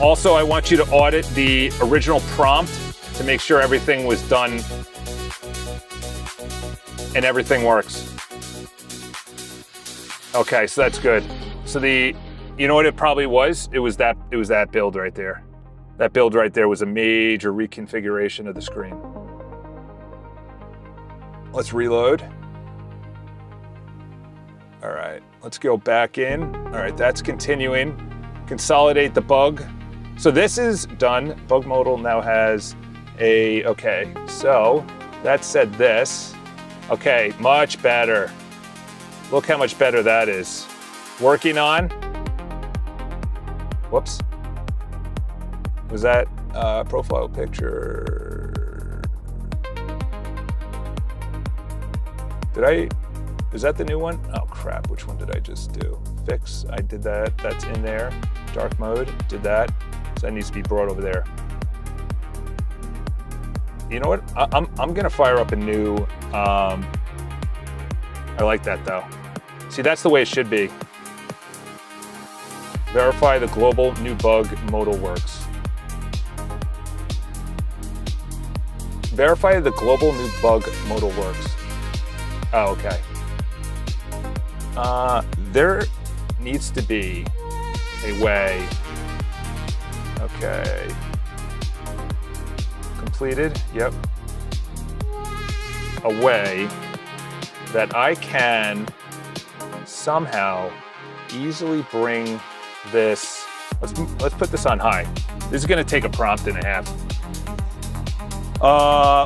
Also, I want you to audit the original prompt to make sure everything was done and everything works. Okay, so that's good. So you know what it probably was? It was that build right there. That build right there was a major reconfiguration of the screen. Let's reload. All right, let's go back in. All right, that's continuing. Consolidate the bug. So this is done. Bug modal now has okay. So that said this. Okay, much better. Look how much better that is. Working on. Whoops. Was that profile picture? Is that the new one? Oh crap, which one did I just do? Fix, I did that, that's in there. Dark mode, did that. So that needs to be brought over there. You know what, I'm gonna fire up a new, I like that though. See, that's the way it should be. Verify the global new bug modal works. Verify the global new bug modal works. Oh, okay. There needs to be a way. Okay. Completed, yep. A way that I can somehow easily bring this, let's put this on high. This is gonna take a prompt and a half.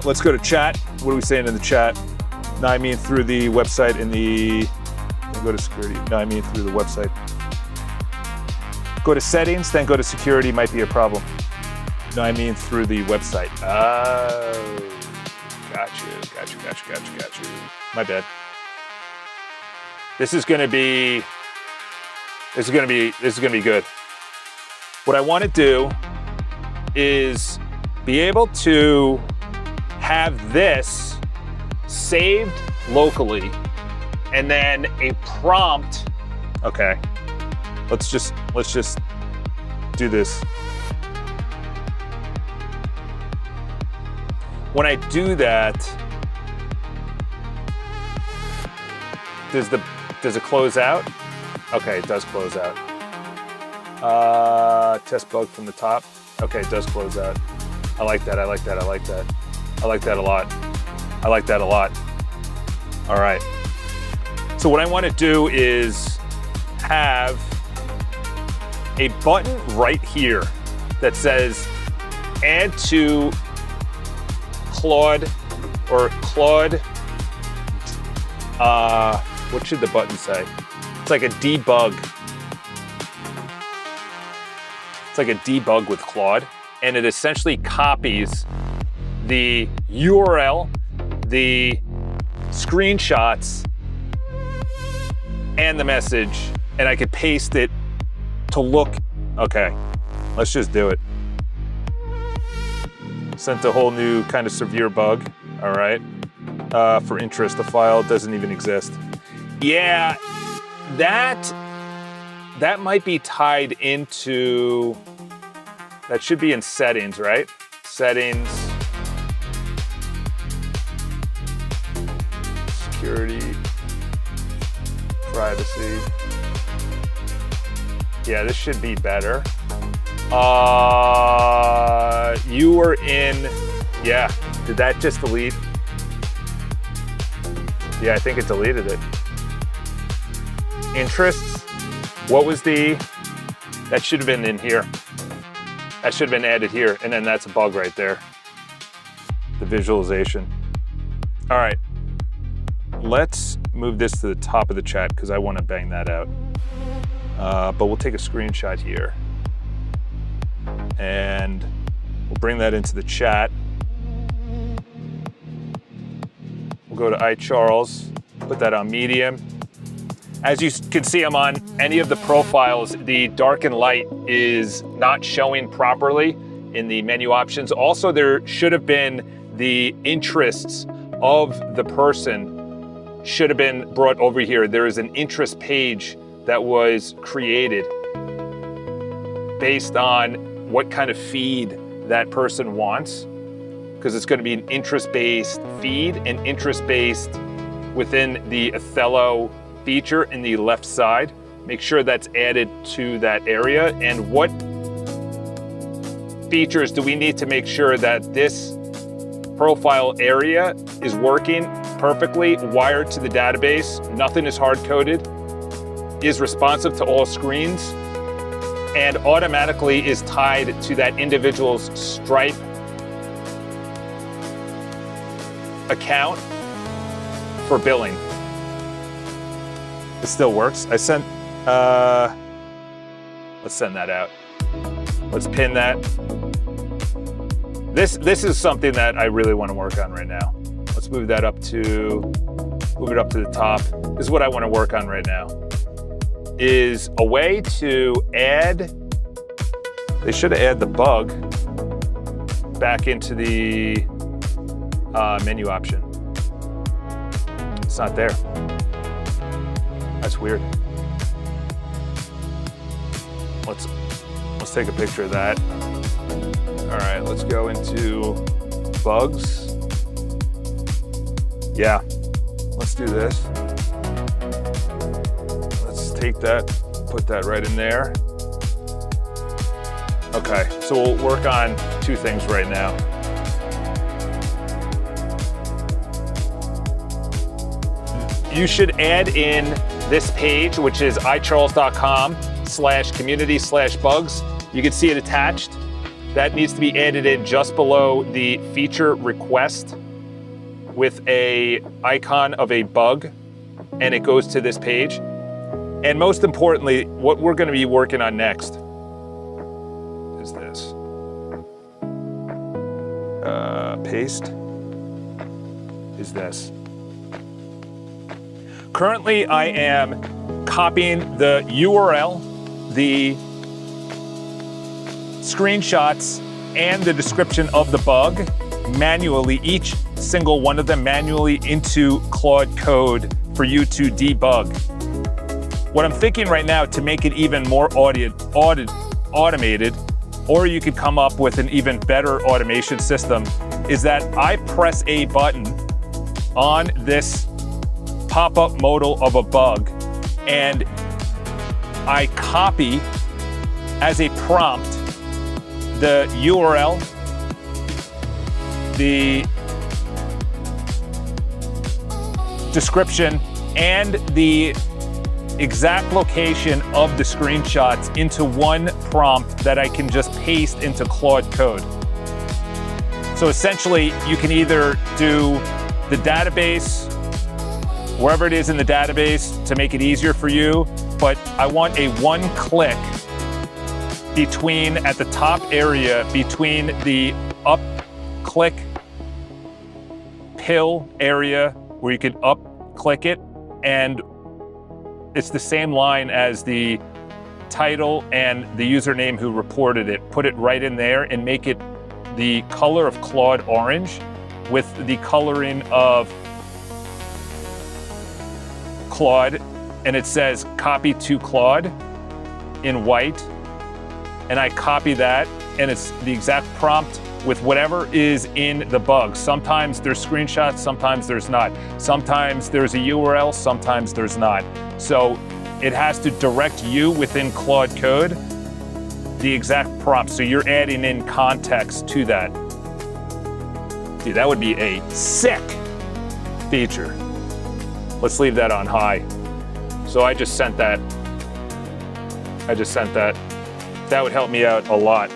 Let's go to chat. What are we saying in the chat? No, I mean through the website in the, go to security. No, I mean through the website. Go to settings, then go to security, might be a problem. No, I mean through the website. Oh, got you. My bad. This is gonna be good. What I want to do is be able to have this saved locally and then a prompt. Okay, let's just do this. When I do that, does it close out? Okay, it does close out. Test bug from the top. Okay, it does close out. I like that. I like that a lot. All right. So what I want to do is have a button right here that says add to Claude. What should the button say? It's like a debug. It's like a debug with Claude, and it essentially copies the URL, the screenshots, and the message, and I could paste it to look. Okay, let's just do it. Sent a whole new kind of severe bug. All right. For interest, the file doesn't even exist. Yeah, that might be tied into, that should be in settings, right? Settings, security, privacy. Yeah, this should be better. You were in, yeah, did that just delete? Yeah, I think it deleted it. Interests, what was that should have been in here. That should have been added here, and then that's a bug right there. The visualization. All right, let's move this to the top of the chat because I want to bang that out. But we'll take a screenshot here. And we'll bring that into the chat. We'll go to iCharles, put that on medium. As you can see, I'm on any of the profiles. The dark and light is not showing properly in the menu options. Also, there should have been the interests of the person should have been brought over here. There is an interest page that was created based on what kind of feed that person wants, because it's going to be an interest-based feed and interest-based within the Othello feature in the left side. Make sure that's added to that area. And what features do we need to make sure that this profile area is working perfectly, wired to the database, nothing is hard-coded, is responsive to all screens, and automatically is tied to that individual's Stripe account for billing. It still works. I sent, let's send that out. Let's pin that. This is something that I really want to work on right now. Let's move that up to, move it up to the top. This is what I want to work on right now. Is a way to add, they should add the bug back into the menu option. It's not there. That's weird. Let's take a picture of that. All right, let's go into bugs. Yeah, let's do this. Take that, put that right in there. Okay, so we'll work on two things right now. You should add in this page, which is icharles.com/community/bugs. You can see it attached. That needs to be added in just below the feature request with a icon of a bug, and it goes to this page. And most importantly, what we're going to be working on next is this. Paste is this. Currently, I am copying the URL, the screenshots, and the description of the bug manually, each single one of them manually into Claude Code for you to debug. What I'm thinking right now, to make it even more automated, or you could come up with an even better automation system, is that I press a button on this pop-up modal of a bug, and I copy as a prompt the URL, the description, and the exact location of the screenshots into one prompt that I can just paste into Claude Code. So essentially, you can either do the database, wherever it is in the database, to make it easier for you, but I want a one-click between, at the top area, between the up-click pill area where you can up-click it, and it's the same line as the title and the username who reported it. Put it right in there and make it the color of Claude orange with the coloring of Claude, and it says copy to Claude in white, and I copy that, and it's the exact prompt with whatever is in the bug. Sometimes there's screenshots, sometimes there's not. Sometimes there's a URL, sometimes there's not. So it has to direct you within Claude Code the exact prompt. So you're adding in context to that. Dude, that would be a sick feature. Let's leave that on high. So I just sent that. That would help me out a lot.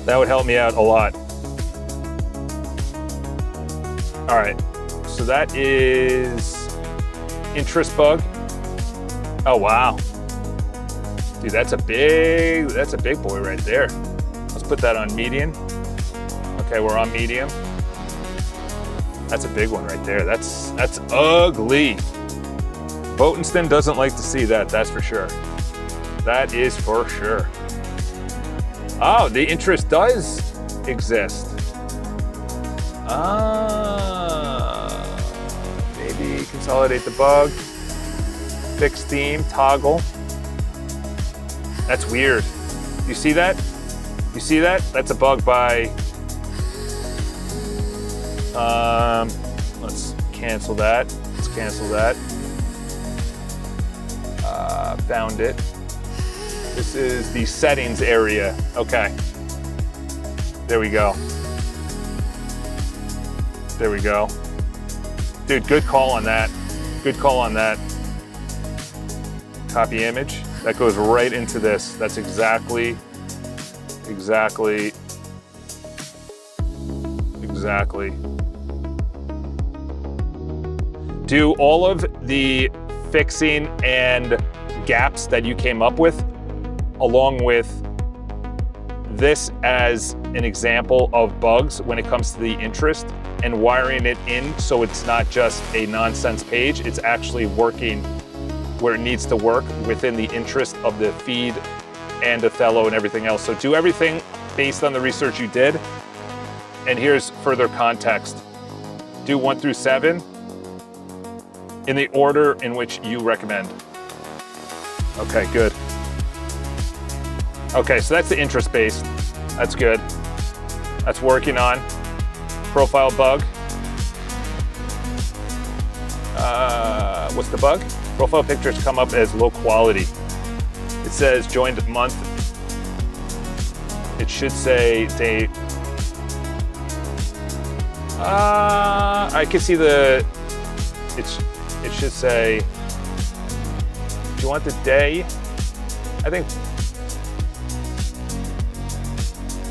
That would help me out a lot. All right, so that is interest bug. Oh, wow. Dude, that's a big boy right there. Let's put that on medium. Okay, we're on medium. That's a big one right there. That's ugly. Botenstein doesn't like to see that, that's for sure. That is for sure. Oh, the interest does exist. Maybe consolidate the bug. Fix theme, toggle. That's weird. You see that? You see that? That's a bug by, let's cancel that. Let's cancel that. Found it. This is the settings area. Okay. There we go. There we go. Dude, good call on that. Good call on that. Copy image. That goes right into this. That's exactly. Do all of the fixing and gaps that you came up with, along with this as an example of bugs when it comes to the interest, and wiring it in so it's not just a nonsense page, it's actually working where it needs to work within the interest of the feed and Othello and everything else. So do everything based on the research you did. And here's further context. Do 1 through 7 in the order in which you recommend. Okay, good. Okay, so that's the interest based. That's good. That's working on. Profile bug. What's the bug? Profile pictures come up as low quality. It says joined month. It should say date. I can see the, it should say, do you want the day? I think,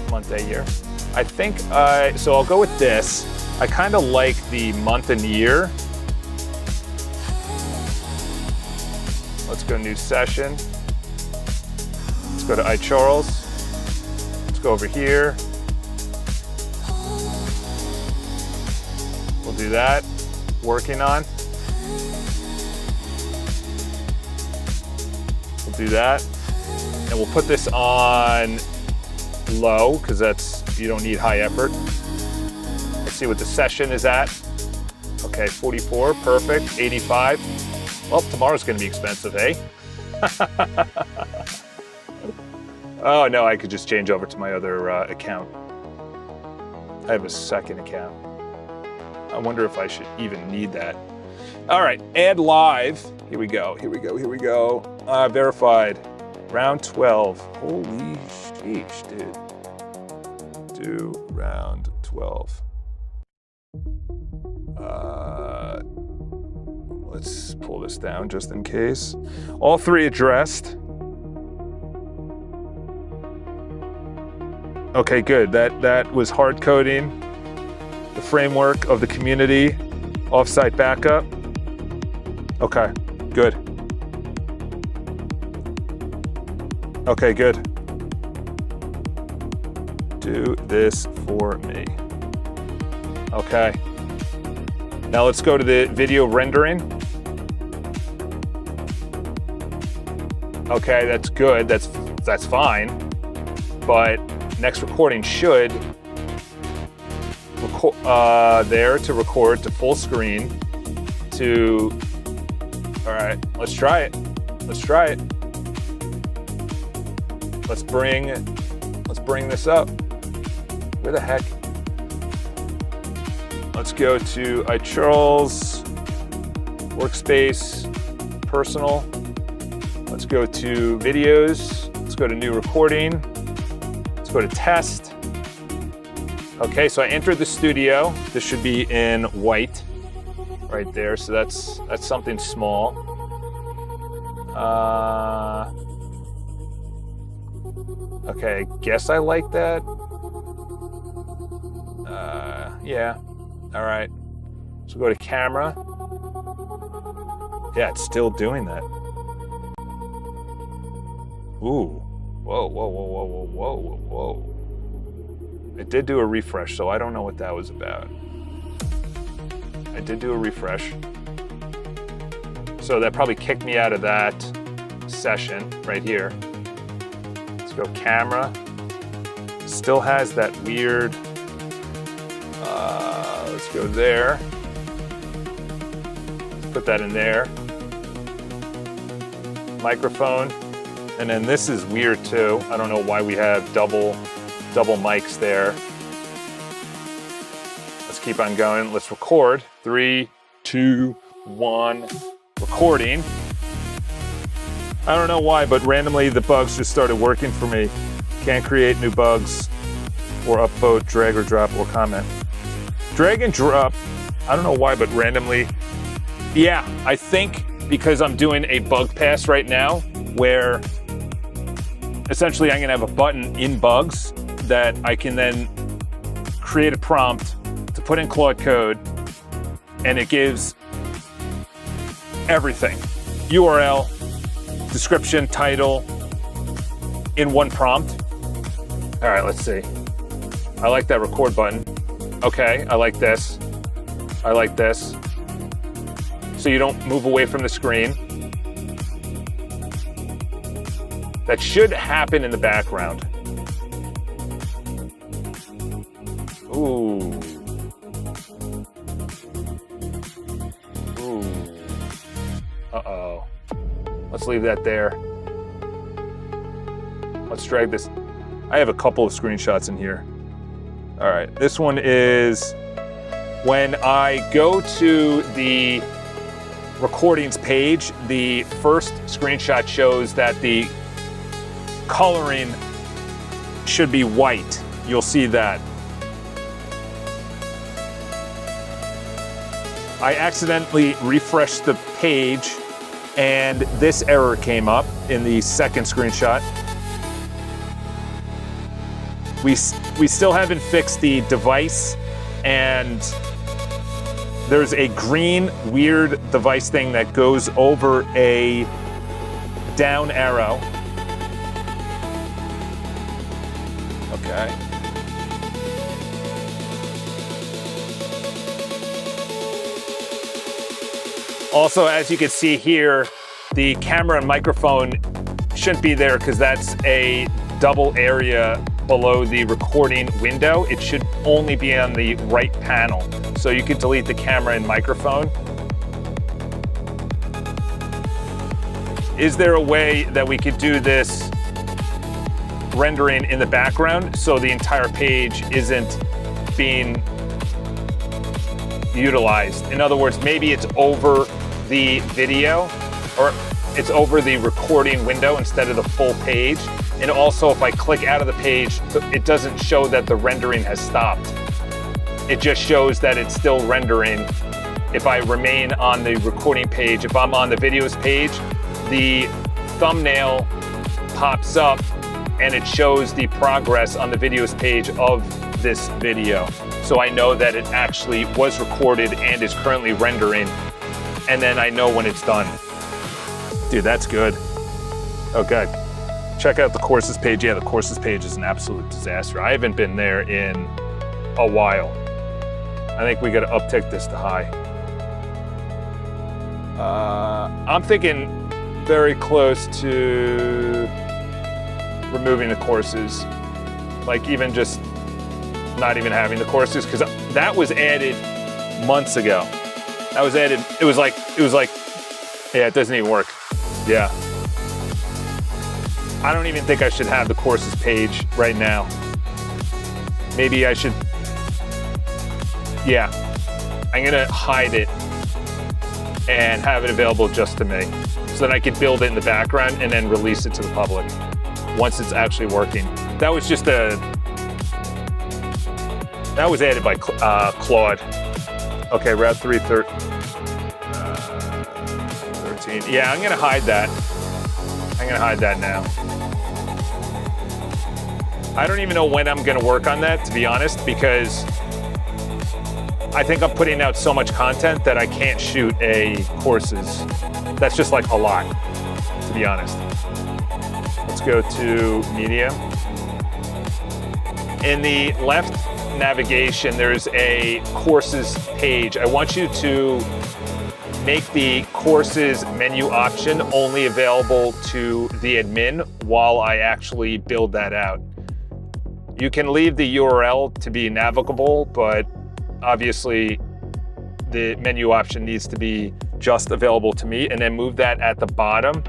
month, day, year. I think, so I'll go with this. I kind of like the month and year. Let's go new session. Let's go to iCharles. Let's go over here. We'll do that. Working on. We'll do that. And we'll put this on low, because that's, you don't need high effort. Let's see what the session is at. Okay, 44, perfect, 85. Well, tomorrow's gonna be expensive, eh? Oh no, I could just change over to my other account. I have a second account. I wonder if I should even need that. All right, add live. Here we go, here we go, here we go. Verified, round 12. Holy sheesh, dude. Do round 12. Let's pull this down just in case. All 3 addressed. Okay, good. That was hard coding the framework of the community, offsite backup. Okay, good. Okay, good. Do this for me. Okay. Now let's go to the video rendering. Okay, that's good. That's fine. But next recording should there to record to full screen to, all right, let's try it. Let's try it. Let's bring this up. Where the heck? Let's go to iCharles, workspace, personal. Let's go to videos. Let's go to new recording. Let's go to test. Okay, so I entered the studio. This should be in white right there. So that's something small. Okay, guess I like that. Yeah, all right. So go to camera. Yeah, it's still doing that. Ooh, whoa, whoa, whoa, whoa, whoa, whoa, whoa. It did do a refresh, so I don't know what that was about. I did do a refresh. So that probably kicked me out of that session right here. Let's go camera. Still has that weird, let's go there. Let's put that in there. Microphone. And then this is weird too. I don't know why we have double mics there. Let's keep on going. Let's record. 3, 2, 1, recording. I don't know why, but randomly the bugs just started working for me. Can't create new bugs or upvote, drag or drop or comment. Drag and drop, I don't know why, but randomly. Yeah, I think because I'm doing a bug pass right now where essentially I'm gonna have a button in bugs that I can then create a prompt to put in Claude Code, and it gives everything. URL, description, title, in one prompt. All right, let's see. I like that record button. Okay, I like this. I like this. So you don't move away from the screen. That should happen in the background. Ooh. Ooh. Uh-oh. Let's leave that there. Let's drag this. I have a couple of screenshots in here. All right, this one is when I go to the recordings page, the first screenshot shows that the coloring should be white. You'll see that. I accidentally refreshed the page and this error came up in the second screenshot. We still haven't fixed the device, and there's a green weird device thing that goes over a down arrow. Okay. Also, as you can see here, the camera and microphone shouldn't be there because that's a double area below the recording window. It should only be on the right panel. So you can delete the camera and microphone. Is there a way that we could do this rendering in the background so the entire page isn't being utilized? In other words, maybe it's over the video or it's over the recording window instead of the full page. And also, if I click out of the page, it doesn't show that the rendering has stopped. It just shows that it's still rendering. If I remain on the recording page, if I'm on the videos page, the thumbnail pops up and it shows the progress on the videos page of this video. So I know that it actually was recorded and is currently rendering, and then I know when it's done. Dude, that's good. Okay. Check out the courses page. Yeah, the courses page is an absolute disaster. I haven't been there in a while. I think we got to uptick this to high. I'm thinking very close to removing the courses. Like even just not even having the courses, because that was added months ago. That was added, it was like, yeah, it doesn't even work. Yeah. I don't even think I should have the courses page right now. Maybe I should, yeah. I'm gonna hide it and have it available just to me so that I could build it in the background and then release it to the public once it's actually working. That was just that was added by Claude. Okay, Route 313. Yeah, I'm gonna hide that. I'm gonna hide that now. I don't even know when I'm gonna work on that, to be honest, because I think I'm putting out so much content that I can't shoot courses. That's just like a lot, to be honest. Let's go to media. In the left navigation, there's a courses page. I want you to make the courses menu option only available to the admin while I actually build that out. You can leave the URL to be navigable, but obviously the menu option needs to be just available to me, and then move that at the bottom,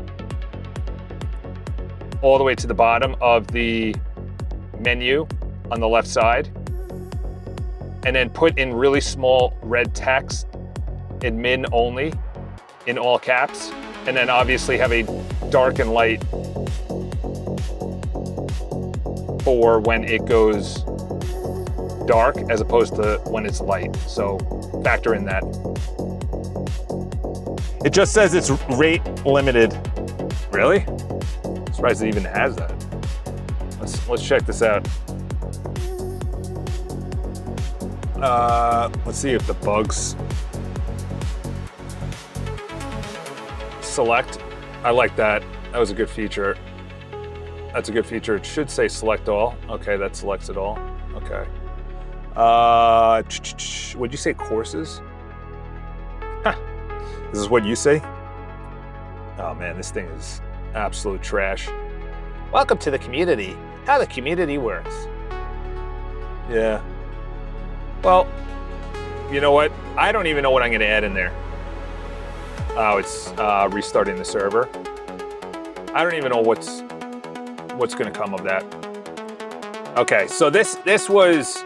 all the way to the bottom of the menu on the left side, and then put in really small red text, admin only, in all caps, and then obviously have a dark and light for when it goes dark as opposed to when it's light. So factor in that. It just says it's rate limited. Really? I'm surprised it even has that. Let's check this out. Let's see if the bugs select. I like that. That was a good feature. That's a good feature. It should say select all. Okay, that selects it all. Okay. Would you say courses? Huh. This is what you say? Oh man, this thing is absolute trash. Welcome to the community. How the community works. Yeah. Well, you know what? I don't even know what I'm going to add in there. Oh, it's restarting the server. I don't even know what's going to come of that. Okay, so this was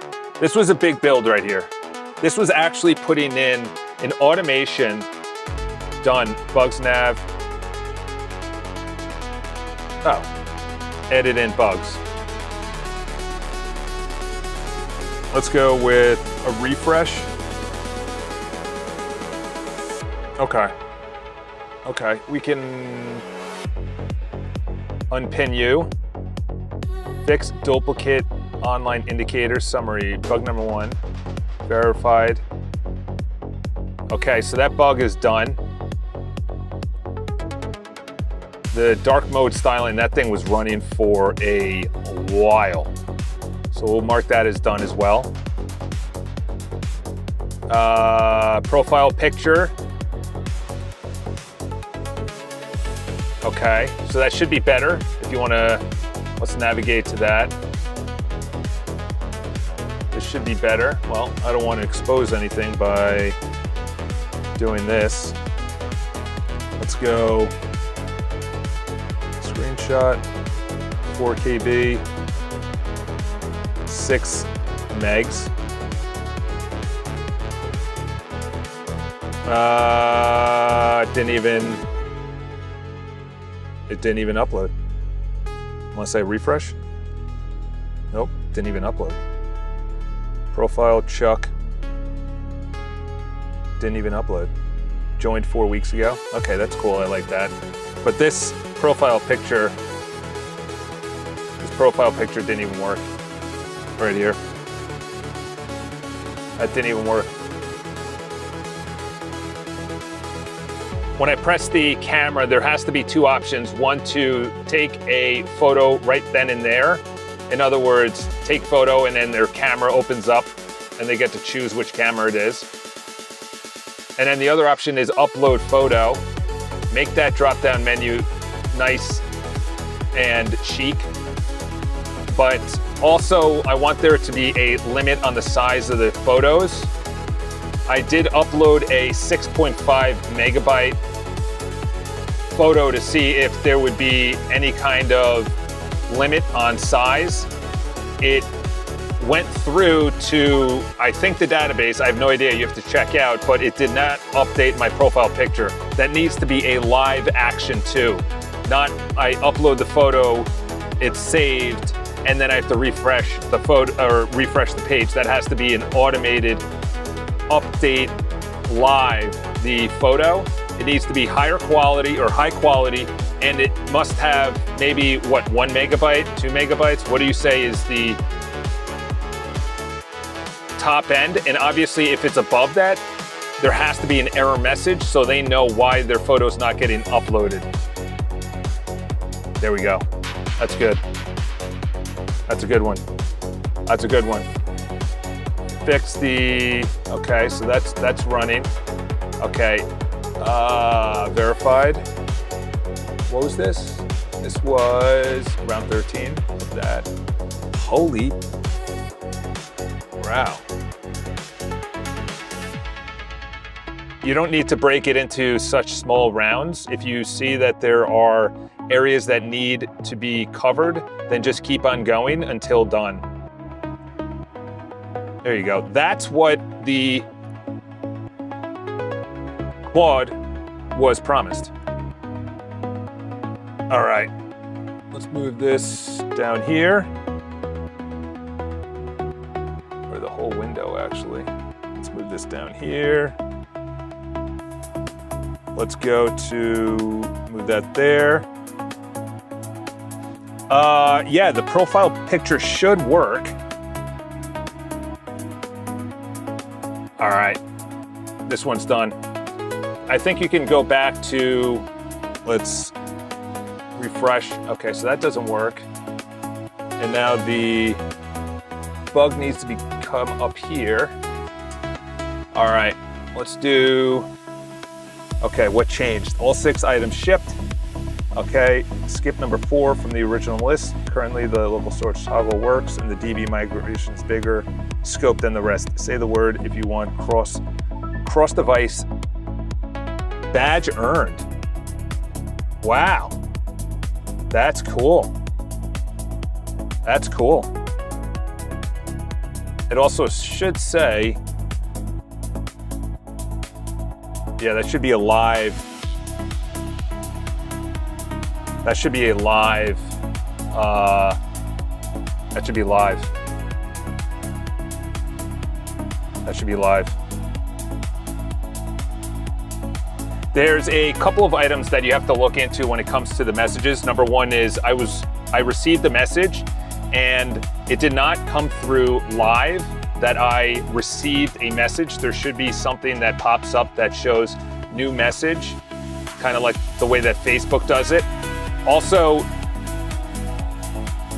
a big build right here. This was actually putting in an automation. Done. Bugs nav. Oh, edit in bugs. Let's go with a refresh. Okay. Okay, we can unpin you. Fix duplicate online indicator summary. Bug number 1. Verified. Okay, so that bug is done. The dark mode styling, that thing was running for a while. So we'll mark that as done as well. Profile picture. Okay, so that should be better. If you wanna, let's navigate to that. This should be better. Well, I don't want to expose anything by doing this. Let's go screenshot, 4KB, 6 megs. It didn't even upload. Unless I refresh. Nope, didn't even upload. Profile Chuck. Didn't even upload. Joined 4 weeks ago. Okay, that's cool, I like that. But this profile picture didn't even work. Right here. That didn't even work. When I press the camera, there has to be 2 options. One, to take a photo right then and there. In other words, take photo and then their camera opens up and they get to choose which camera it is. And then the other option is upload photo. Make that drop-down menu nice and chic, but Also, I want there to be a limit on the size of the photos. I did upload a 6.5 megabyte photo to see if there would be any kind of limit on size. It went through to, I think, the database. I have no idea, you have to check out, but it did not update my profile picture. That needs to be a live action too. Not I upload the photo, it's saved, and then I have to refresh the photo or refresh the page. That has to be an automated update live the photo. It needs to be higher quality or high quality, and it must have maybe, what, 1 megabyte, 2 megabytes? What do you say is the top end? And obviously if it's above that, there has to be an error message so they know why their photo's not getting uploaded. There we go. That's good. That's a good one. That's a good one. Fix the, okay, so that's running. Okay, verified. What was this? This was round 13 of that. Holy, wow. You don't need to break it into such small rounds. If you see that there are areas that need to be covered, then just keep on going until done. There you go. That's what the Claude was promised. All right, let's move this down here. Or the whole window, actually. Let's move this down here. Let's go to, move that there. Yeah, the profile picture should work. All right, this one's done. I think you can go back to, let's refresh. Okay, so that doesn't work. And now the bug needs to come up here. All right, let's do, okay, what changed? All 6 items shipped. Okay, skip number 4 from the original list. Currently the local storage toggle works and the DB migration is bigger scope than the rest. Say the word if you want cross device badge earned. Wow, that's cool. That's cool. It also should say, yeah, that should be a live. That should be a live. That should be live. That should be live. There's a couple of items that you have to look into when it comes to the messages. Number one is I received the message and it did not come through live that I received a message. There should be something that pops up that shows new message, kind of like the way that Facebook does it. Also,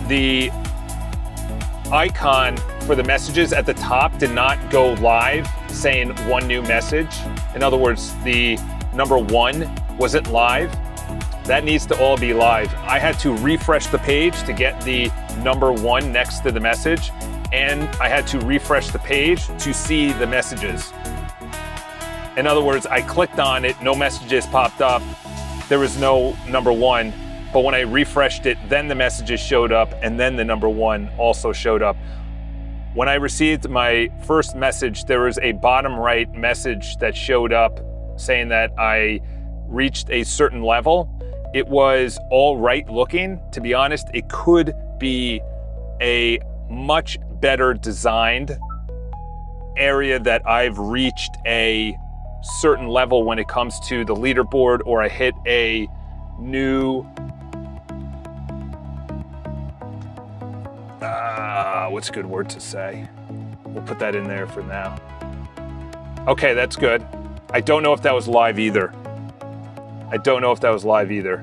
the icon for the messages at the top did not go live saying one new message. In other words, the number 1 wasn't live. That needs to all be live. I had to refresh the page to get the number 1 next to the message, and I had to refresh the page to see the messages. In other words, I clicked on it, no messages popped up, there was no number 1, but when I refreshed it, then the messages showed up, and then the number 1 also showed up. When I received my first message, there was a bottom right message that showed up saying that I reached a certain level. It was all right looking. To be honest, it could be a much better designed area that I've reached a certain level when it comes to the leaderboard, or I hit a new, what's a good word to say? We'll put that in there for now. Okay, that's good. I don't know if that was live either. I don't know if that was live either.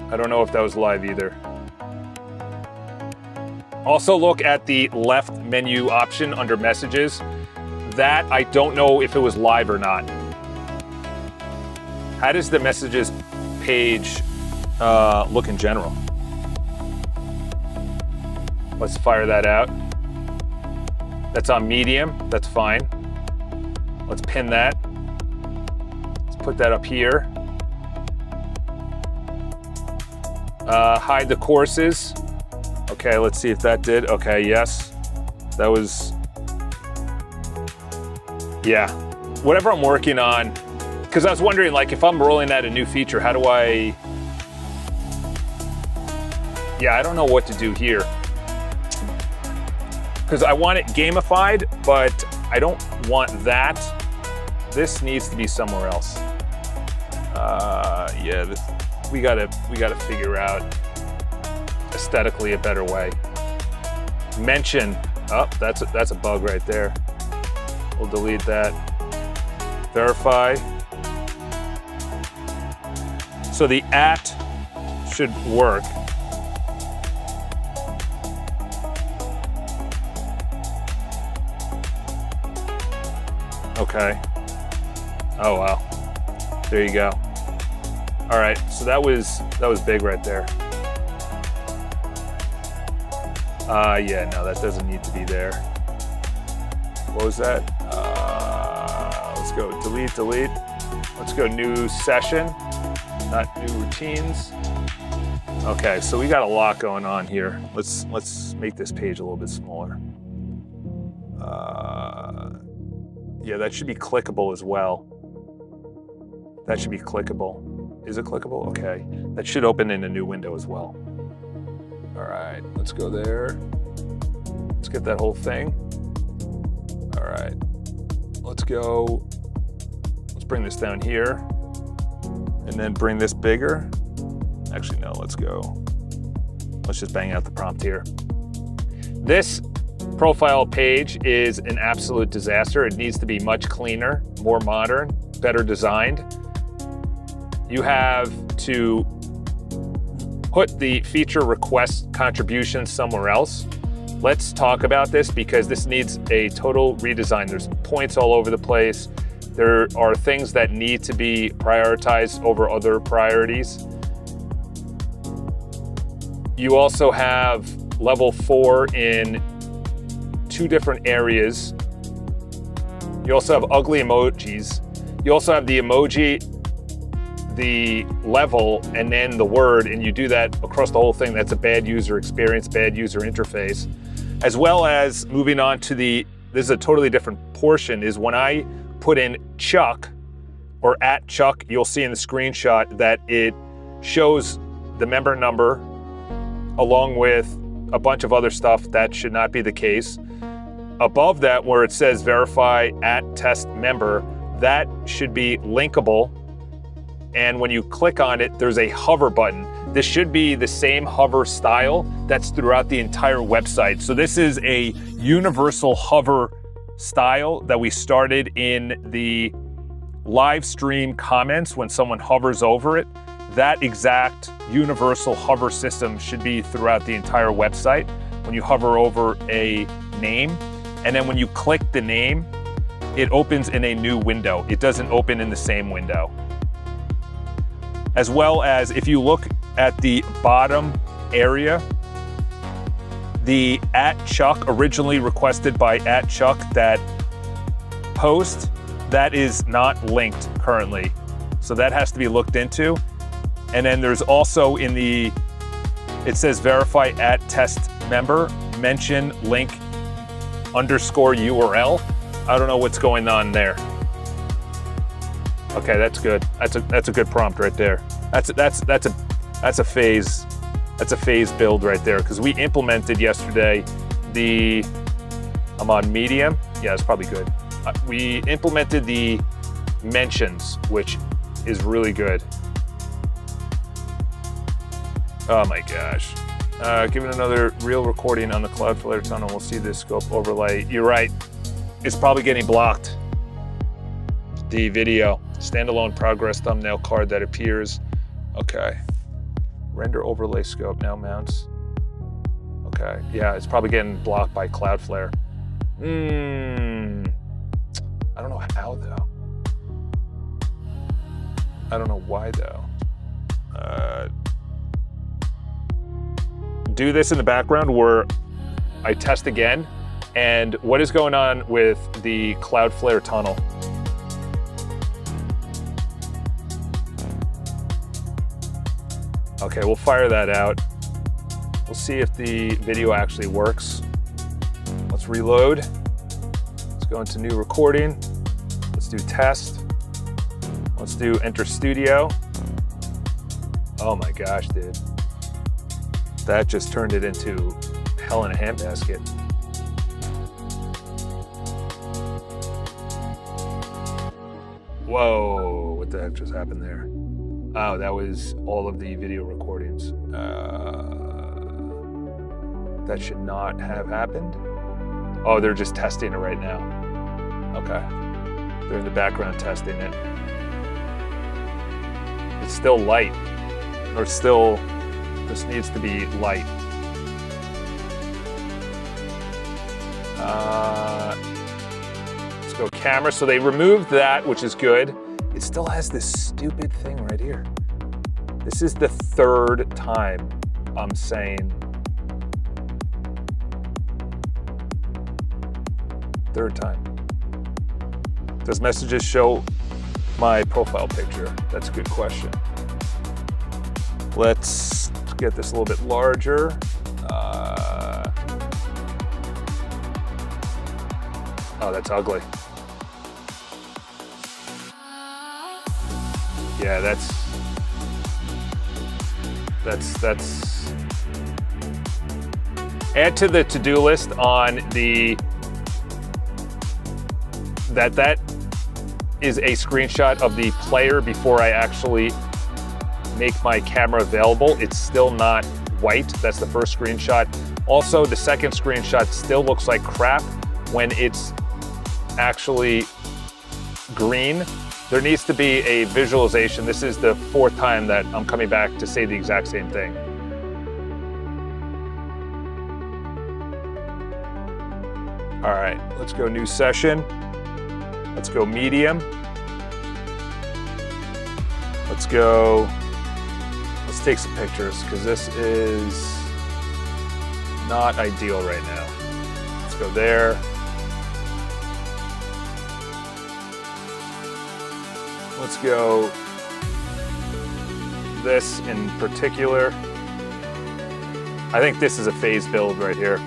I don't know if that was live either. Also look at the left menu option under messages. That, I don't know if it was live or not. How does the messages page look in general? Let's fire that out. That's on medium, that's fine. Let's pin that. Let's put that up here. Hide the courses. Okay, let's see if that did. Okay, yes. That was, yeah. Whatever I'm working on, because I was wondering, like, if I'm rolling out a new feature, how do I, yeah, I don't know what to do here. Because I want it gamified, but I don't want that. This needs to be somewhere else. Yeah, we gotta figure out aesthetically a better way. Mention, oh, that's a bug right there. We'll delete that. Verify. So the @ should work. Okay. Oh wow. There you go. All right. So that was big right there. Yeah. No, that doesn't need to be there. What was that? Let's go delete. Let's go new session, not new routines. Okay. So we got a lot going on here. Let's make this page a little bit smaller. Yeah, that should be clickable as well. That should be clickable. Is it clickable? Okay. That should open in a new window as well. All right, let's go there. Let's get that whole thing. All right, let's go. Let's bring this down here and then bring this bigger. Actually, no, let's go. Let's just bang out the prompt here. This profile page is an absolute disaster. It needs to be much cleaner, more modern, better designed. You have to put the feature request contribution somewhere else. Let's talk about this because this needs a total redesign. There's points all over the place. There are things that need to be prioritized over other priorities. You also have level 4 in 2 different areas. You also have ugly emojis. You also have the emoji, the level, and then the word, and you do that across the whole thing. That's a bad user experience, bad user interface. As well as moving on to this is a totally different portion, is when I put in Chuck or @Chuck, you'll see in the screenshot that it shows the member number along with a bunch of other stuff. That should not be the case. Above that, where it says verify @test member, that should be linkable. And when you click on it, there's a hover button. This should be the same hover style that's throughout the entire website. So this is a universal hover style that we started in the live stream comments when someone hovers over it. That exact universal hover system should be throughout the entire website. When you hover over a name, and then when you click the name, it opens in a new window. It doesn't open in the same window. As well as if you look at the bottom area, the @Chuck, originally requested by @Chuck, that post, that is not linked currently. So that has to be looked into. And then there's also in the, it says verify @test member, mention link _URL. I don't know what's going on there. Okay, that's good. That's a good prompt right there. That's a phase build right there, because we implemented yesterday I'm on medium. Yeah, it's probably good. We implemented the mentions, which is really good. Oh my gosh. Given another real recording on the Cloudflare tunnel, we'll see this scope overlay. You're right. It's probably getting blocked. The video. Standalone progress thumbnail card that appears. Okay. Render overlay scope now mounts. Okay. Yeah, it's probably getting blocked by Cloudflare. I don't know how though. I don't know why though. Do this in the background where I test again. And what is going on with the Cloudflare tunnel? Okay, we'll fire that out. We'll see if the video actually works. Let's reload. Let's go into new recording. Let's do test. Let's do enter studio. Oh my gosh, dude. That just turned it into hell in a handbasket. Whoa, what the heck just happened there? Oh, that was all of the video recordings. That should not have happened. Oh, they're just testing it right now. Okay. They're in the background testing it. It's still light, or still, this needs to be light. Let's go camera. So they removed that, which is good. It still has this stupid thing right here. This is the third time I'm saying. Third time. Does messages show my profile picture? That's a good question. Let's get this a little bit larger. Oh, that's ugly. Yeah, that's add to the to-do list on the that is a screenshot of the player before I actually make my camera available. It's still not white. That's the first screenshot. Also, the second screenshot still looks like crap when it's actually green. There needs to be a visualization. This is the fourth time that I'm coming back to say the exact same thing. All right, let's go new session. Let's go medium. Let's take some pictures because this is not ideal right now. Let's go there. Let's go this in particular. I think this is a phase build right here.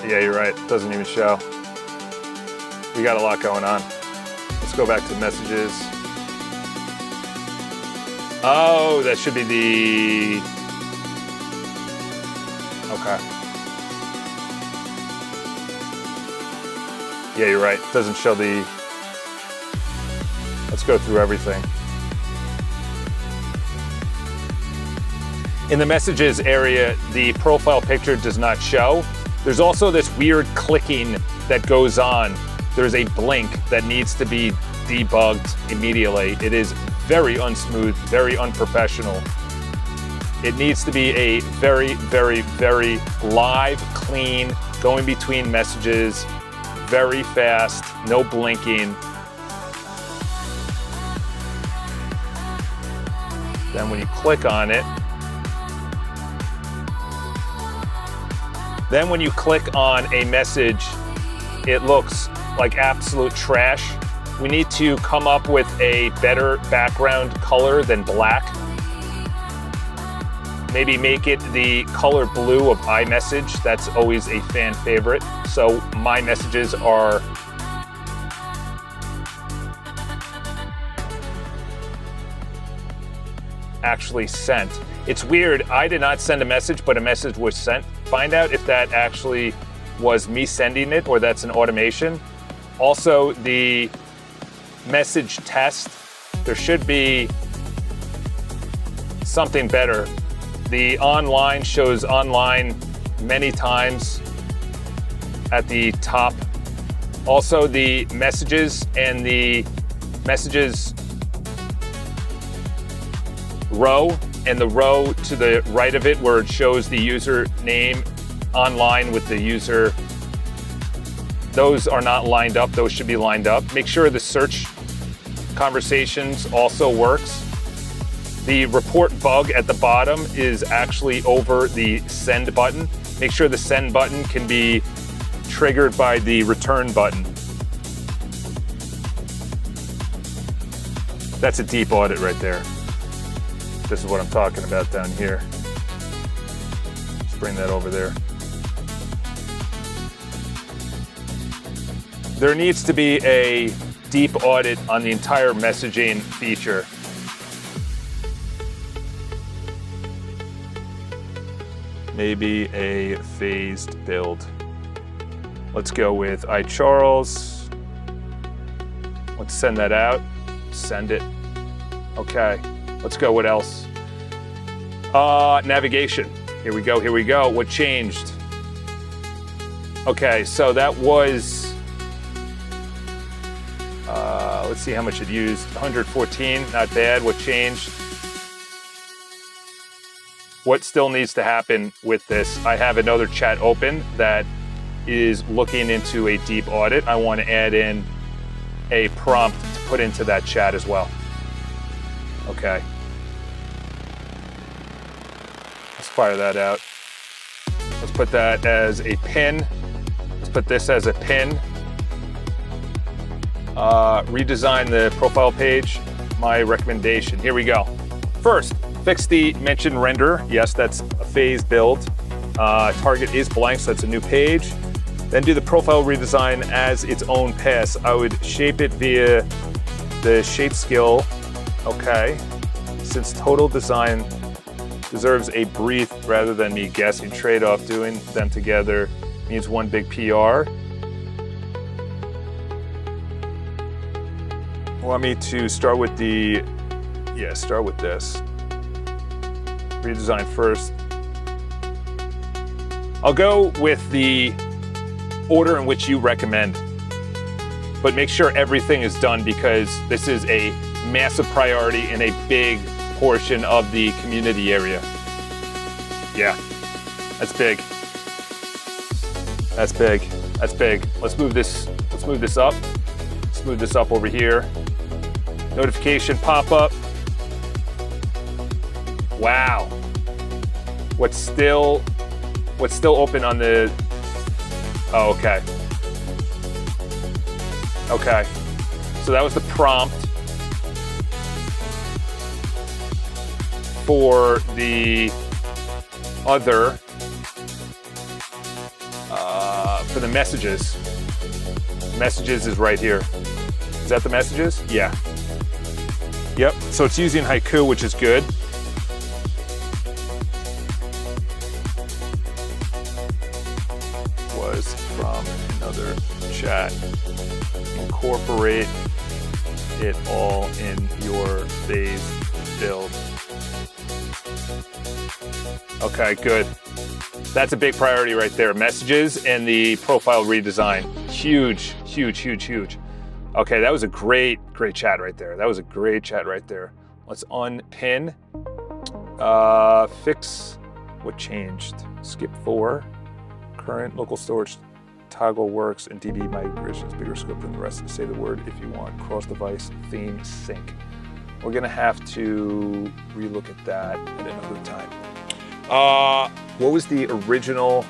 Yeah, you're right. It doesn't even show. We got a lot going on. Let's go back to messages. Oh, that should be the... Okay. Yeah, you're right. It doesn't show the... Let's go through everything. In the messages area, the profile picture does not show. There's also this weird clicking that goes on. There's a blink that needs to be debugged immediately. It is very unsmooth, very unprofessional. It needs to be a very, very, very live, clean, going between messages, very fast, no blinking. Then when you click on it, then when you click on a message, it looks like absolute trash. We need to come up with a better background color than black. Maybe make it the color blue of iMessage. That's always a fan favorite. So my messages are actually sent. It's weird, I did not send a message, but a message was sent. Find out if that actually was me sending it or that's an automation. Also, the message test, there should be something better. The online shows online many times at the top. Also, the messages and the messages row and the row to the right of it where it shows the user name online with the user, those are not lined up. Those should be lined up. Make sure the search conversations also works. The report bug at the bottom is actually over the send button. Make sure the send button can be triggered by the return button. That's a deep audit right there. This is what I'm talking about down here. Let's bring that over there. There needs to be a deep audit on the entire messaging feature. Maybe a phased build. Let's go with iCharles. Let's send that out. Send it. Okay, let's go. What else? Navigation. Here we go, here we go. What changed? Okay, so that was, let's see how much it used. 114, not bad. What changed? What still needs to happen with this? I have another chat open that is looking into a deep audit. I want to add in a prompt to put into that chat as well. Okay. Let's fire that out. Let's put that as a pin. Let's put this as a pin. Redesign the profile page. My recommendation. Here we go. First, fix the mention render. Yes, that's a phase build. Target is blank, so that's a new page. Then do the profile redesign as its own pass. I would shape it via the shape skill. Okay. Since total design deserves a brief rather than me guessing, trade-off doing them together means one big PR. Want me to start with the, yeah, start with this. Redesign first. I'll go with the order in which you recommend, but make sure everything is done because this is a massive priority in a big portion of the community area. Yeah, that's big. That's big. That's big. Let's move this up. Let's move this up over here. Notification pop-up. Wow. What's still open on the, oh, okay. Okay. So that was the prompt for the other, for the messages. Messages is right here. Is that the messages? Yeah. Yep, so it's using Haiku, which is good. Was from another chat. Incorporate it all in your phase build. Okay, good. That's a big priority right there. Messages and the profile redesign. Huge, huge, huge, huge. Okay, that was a great chat right there. That was a great chat right there. Let's unpin. Fix what changed. Skip 4. Current local storage toggle works and DB migration is bigger scope than the rest. Say the word if you want. Cross-device theme sync. We're gonna have to relook at that at another time. What was the original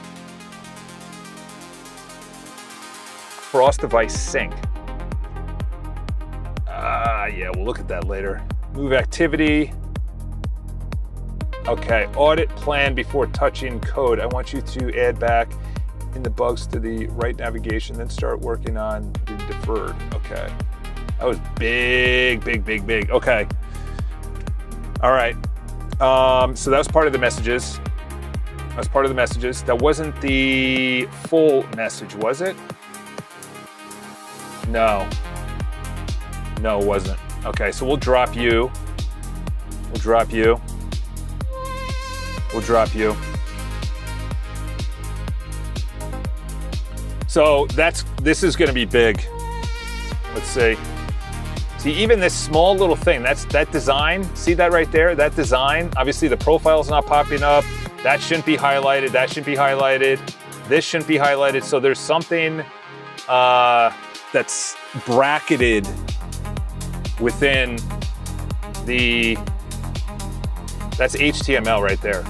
cross-device sync? Yeah, we'll look at that later. Move activity. Okay, audit plan before touching code. I want you to add back in the bugs to the right navigation, then start working on the deferred. Okay, that was big. Okay, all right. So that was part of the messages. That wasn't the full message, was it? No, it wasn't. Okay, so we'll drop you. So this is gonna be big. Let's see. See, even this small little thing, that design, see that right there? That design, obviously the profile's not popping up. That shouldn't be highlighted, that shouldn't be highlighted. This shouldn't be highlighted. So there's something that's bracketed within the That's HTML right there.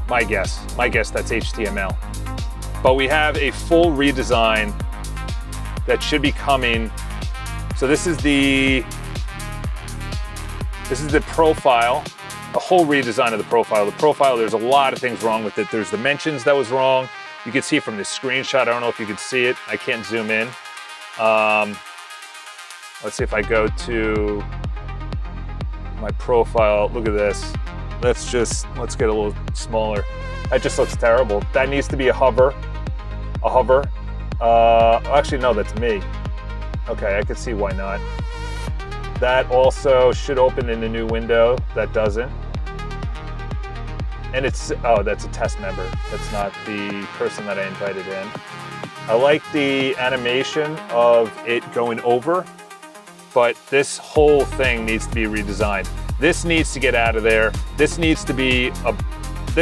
My guess that's HTML. But we have a full redesign that should be coming. So this is the profile, a whole redesign of the profile. The profile, there's a lot of things wrong with it. There's the mentions that was wrong. You can see it from this screenshot. I don't know if you can see it. I can't zoom in. Let's see if I go to my profile. Look at this. Let's get a little smaller. That just looks terrible. That needs to be a hover. Actually, no, that's me. Okay, I can see why not. That also should open in a new window. That doesn't. And that's a test member. That's not the person that I invited in. I like the animation of it going over, but this whole thing needs to be redesigned. This needs to get out of there. This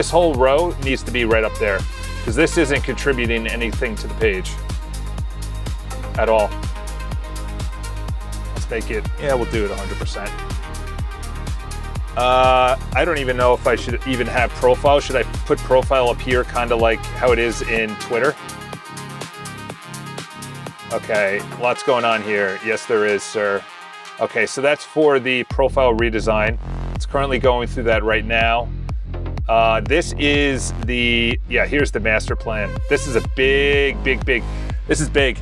whole row needs to be right up there, because this isn't contributing anything to the page at all. Let's make it, we'll do it 100%. I don't even know if I should even have profile. Should I put profile up here, kind of like how it is in Twitter? Okay, lots going on here. Yes, there is, sir. Okay, so that's for the profile redesign. It's currently going through that right now. This is here's the master plan. This is a big. This is big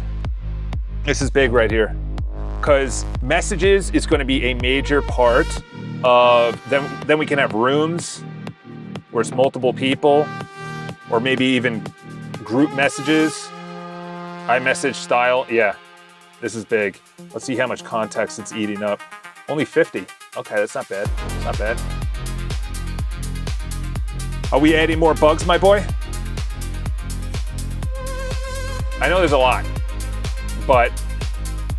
right here. Because messages is going to be a major part of, then we can have rooms where it's multiple people, or maybe even group messages, iMessage style. Yeah, this is big. Let's see how much context it's eating up. Only 50. Okay, that's not bad. It's not bad. Are we adding more bugs, my boy? I know there's a lot,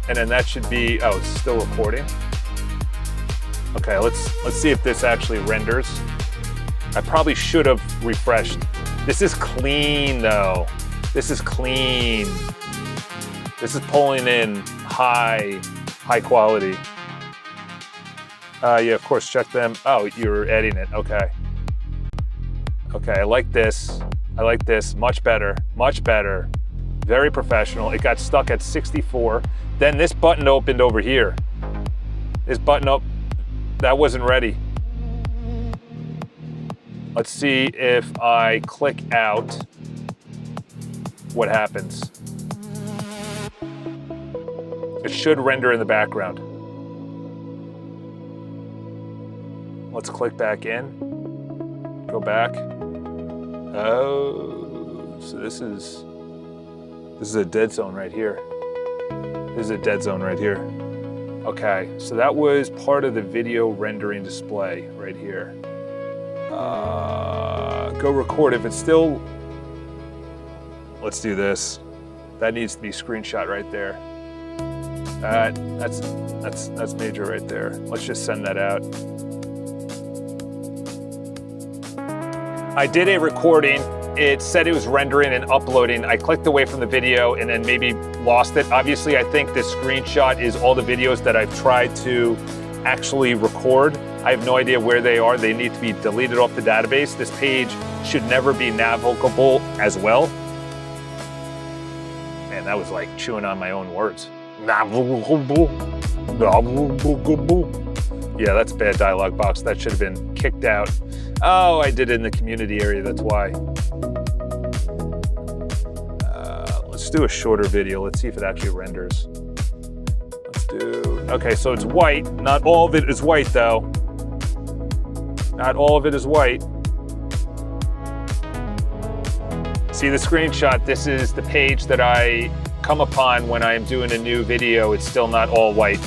and then that should be, it's still recording. Okay, let's see if this actually renders. I probably should have refreshed. This is clean though. This is clean. This is pulling in high quality. Yeah, of course, check them. Oh, you're adding it, okay. Okay, I like this. Much better. Very professional. It got stuck at 64. Then this button opened over here. This button up, that wasn't ready. Let's see if I click out, what happens. It should render in the background. Let's click back in. Go back. Oh, so this is a dead zone right here. Okay, so that was part of the video rendering display right here. Go record if it's still, let's do this. That needs to be screenshot right there. That's major right there. Let's just send that out. I did a recording. It said it was rendering and uploading. I clicked away from the video and then maybe lost it. Obviously, I think this screenshot is all the videos that I've tried to actually record. I have no idea where they are. They need to be deleted off the database. This page should never be navigable as well. Man, that was like chewing on my own words. Navigable. Yeah, that's a bad dialogue box. That should have been kicked out. Oh, I did it in the community area, that's why. Let's do a shorter video. Let's see if it actually renders. Okay, so it's white. Not all of it is white though. Not all of it is white. See the screenshot? This is the page that I come upon when I'm doing a new video. It's still not all white.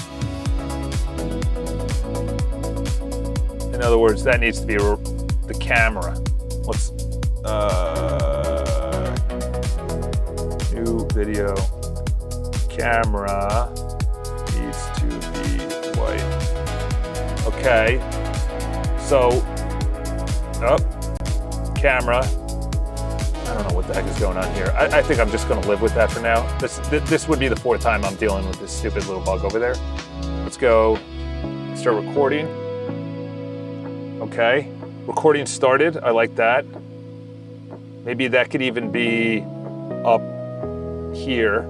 In other words, that needs to be the camera. Let's new video camera needs to be white. Okay, so camera. I don't know what the heck is going on here. I think I'm just gonna live with that for now. This would be the 4th time I'm dealing with this stupid little bug over there. Let's go start recording. Okay, recording started, I like that. Maybe that could even be up here.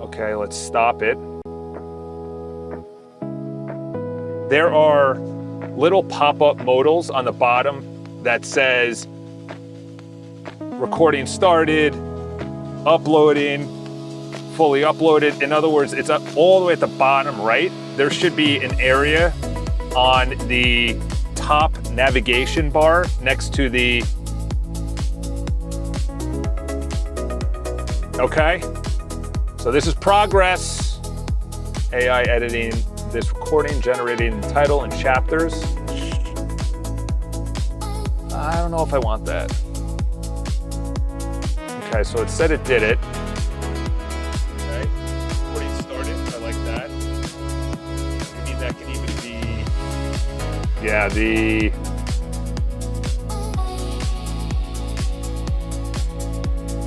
Okay, let's stop it. There are little pop-up modals on the bottom that says recording started, uploading, fully uploaded. In other words, it's up all the way at the bottom right. There should be an area on the top navigation bar next to the, okay? So this is progress. AI editing this recording, generating the title and chapters. I don't know if I want that. Okay, so it said it did it. Okay, recording started, I like that. Maybe that can even be, yeah,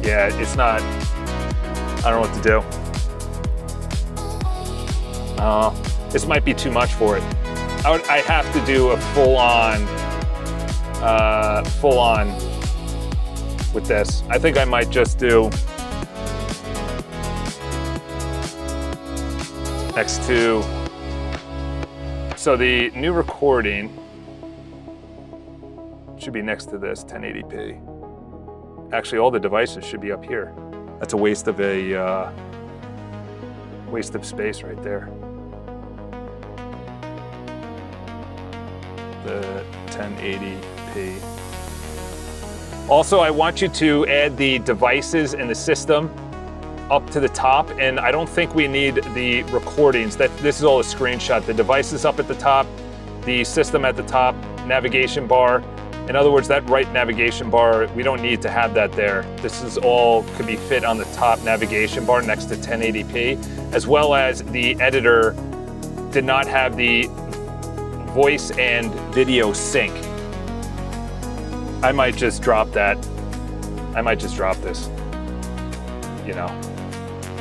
yeah, it's not, I don't know what to do. This might be too much for it. I have to do a full on with this. I think I might just do next to, so the new recording should be next to this 1080p. Actually, all the devices should be up here. That's a waste of space right there. The 1080p. Also, I want you to add the devices in the system up to the top, and I don't think we need the recordings. This is all a screenshot. The devices up at the top, the system at the top, navigation bar. In other words, that right navigation bar, we don't need to have that there. This is all could be fit on the top navigation bar next to 1080p, as well as the editor did not have the voice and video sync. I might just drop that. I might just drop this. You know.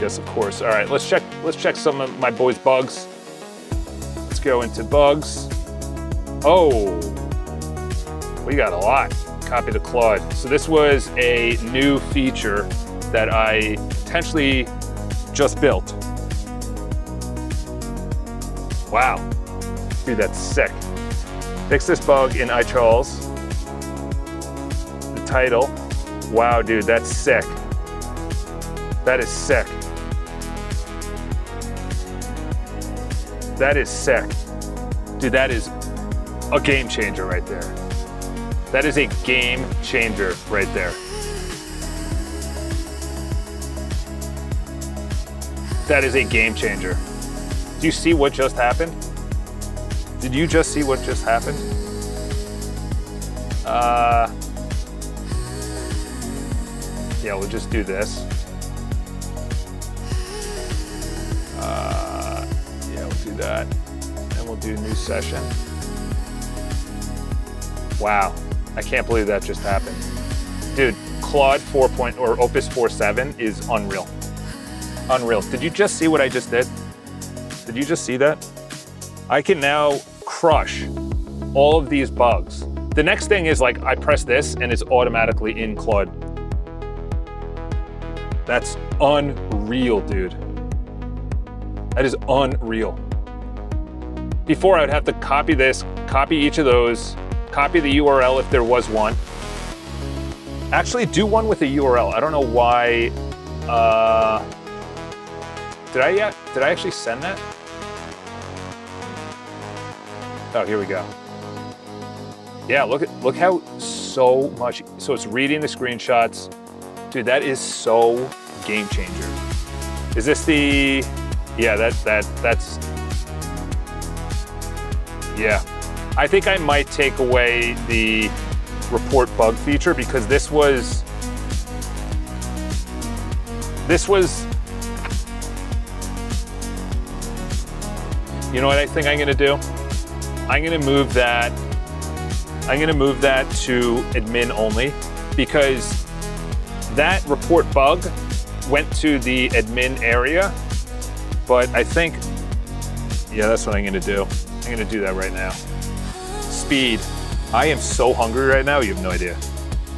Yes, of course. All right, let's check some of my boys' bugs. Let's go into bugs. Oh, we got a lot. Copy to Claude. So this was a new feature that I potentially just built. Wow. Dude, that's sick. Fix this bug in iCharles. The title. Wow, dude, that's sick. That is sick. That is sick. Dude, that is a game changer right there. That is a game changer right there. That is a game changer. Do you see what just happened? Did you just see what just happened? Yeah, we'll just do this. Yeah, we'll do that. And we'll do new session. Wow, I can't believe that just happened. Dude, Claude 4. Or Opus 4.7 is unreal. Unreal. Did you just see what I just did? Did you just see that? I can now crush all of these bugs. The next thing is like I press this and it's automatically in Claude. That's unreal, dude. That is unreal. Before I'd have to copy this, copy each of those, copy the URL if there was one. Actually do one with a URL. I don't know why, did I actually send that? Oh, here we go. Yeah, look how so much, so it's reading the screenshots. Dude, that is so game changer. Is this the, yeah, that's, yeah. I think I might take away the report bug feature because this was, you know what I think I'm gonna do? I'm gonna move that to admin only because that report bug went to the admin area, but I think, yeah, that's what I'm gonna do. I'm gonna do that right now. speed. I am so hungry right now, you have no idea.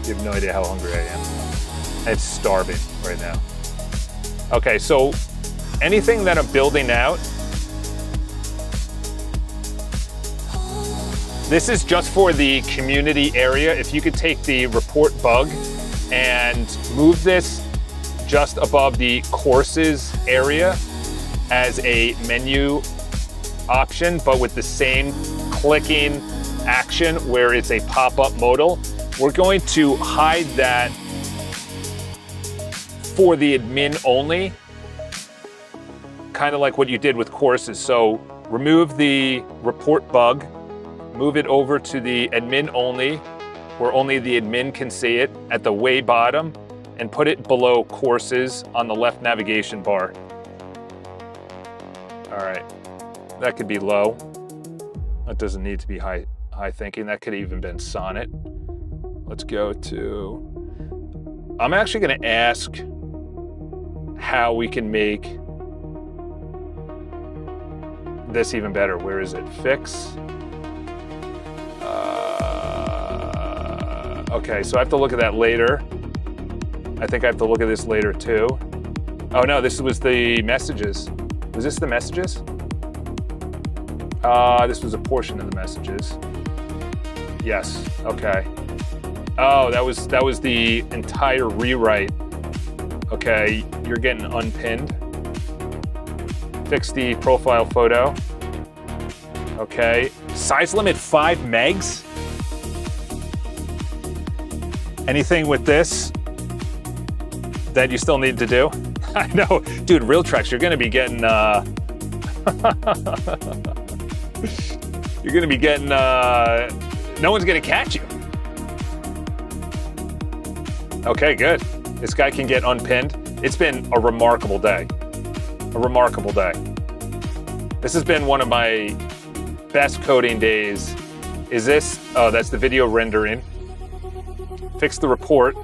You have no idea how hungry I am. I'm starving right now. Okay, so anything that I'm building out, this is just for the community area. If you could take the report bug and move this just above the courses area as a menu option, but with the same clicking action where it's a pop-up modal, we're going to hide that for the admin only, kind of like what you did with courses. So remove the report bug, move it over to the admin only, where only the admin can see it at the way bottom, and put it below courses on the left navigation bar. All right, that could be low. That doesn't need to be high thinking. That could have even been Sonnet. Let's go to, I'm actually gonna ask how we can make this even better. Where is it? Fix. Okay, so I have to look at that later. I think I have to look at this later too. Oh no, this was the messages. Was this the messages? This was a portion of the messages. Yes, okay. Oh, that was the entire rewrite. Okay, you're getting unpinned. Fix the profile photo. Okay, size limit 5 megs. Anything with this that you still need to do? I know, dude, Realtrex, you're gonna be getting, you're gonna be getting, no one's gonna catch you. Okay, good. This guy can get unpinned. It's been a remarkable day. A remarkable day. This has been one of my best coding days. Is this, oh, that's the video rendering. Fix the report.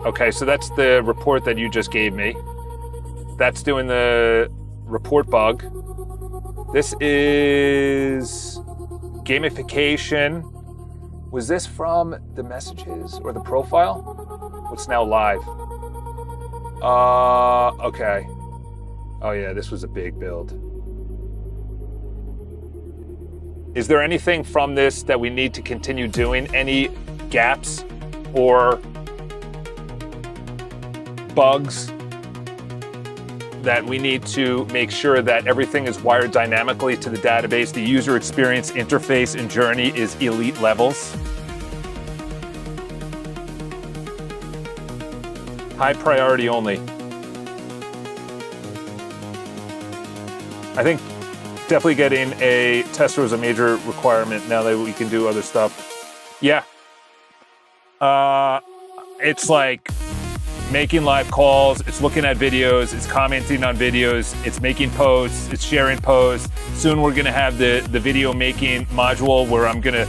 Okay, so that's the report that you just gave me. That's doing the report bug. This is gamification. Was this from the messages or the profile? What's now live? Okay. Oh yeah, this was a big build. Is there anything from this that we need to continue doing? Any gaps or bugs that we need to make sure that everything is wired dynamically to the database? The user experience interface and journey is elite levels. High priority only. I think definitely getting a tester is a major requirement now that we can do other stuff. Yeah. It's like making live calls, it's looking at videos, it's commenting on videos, it's making posts, it's sharing posts. Soon we're gonna have the video making module where I'm gonna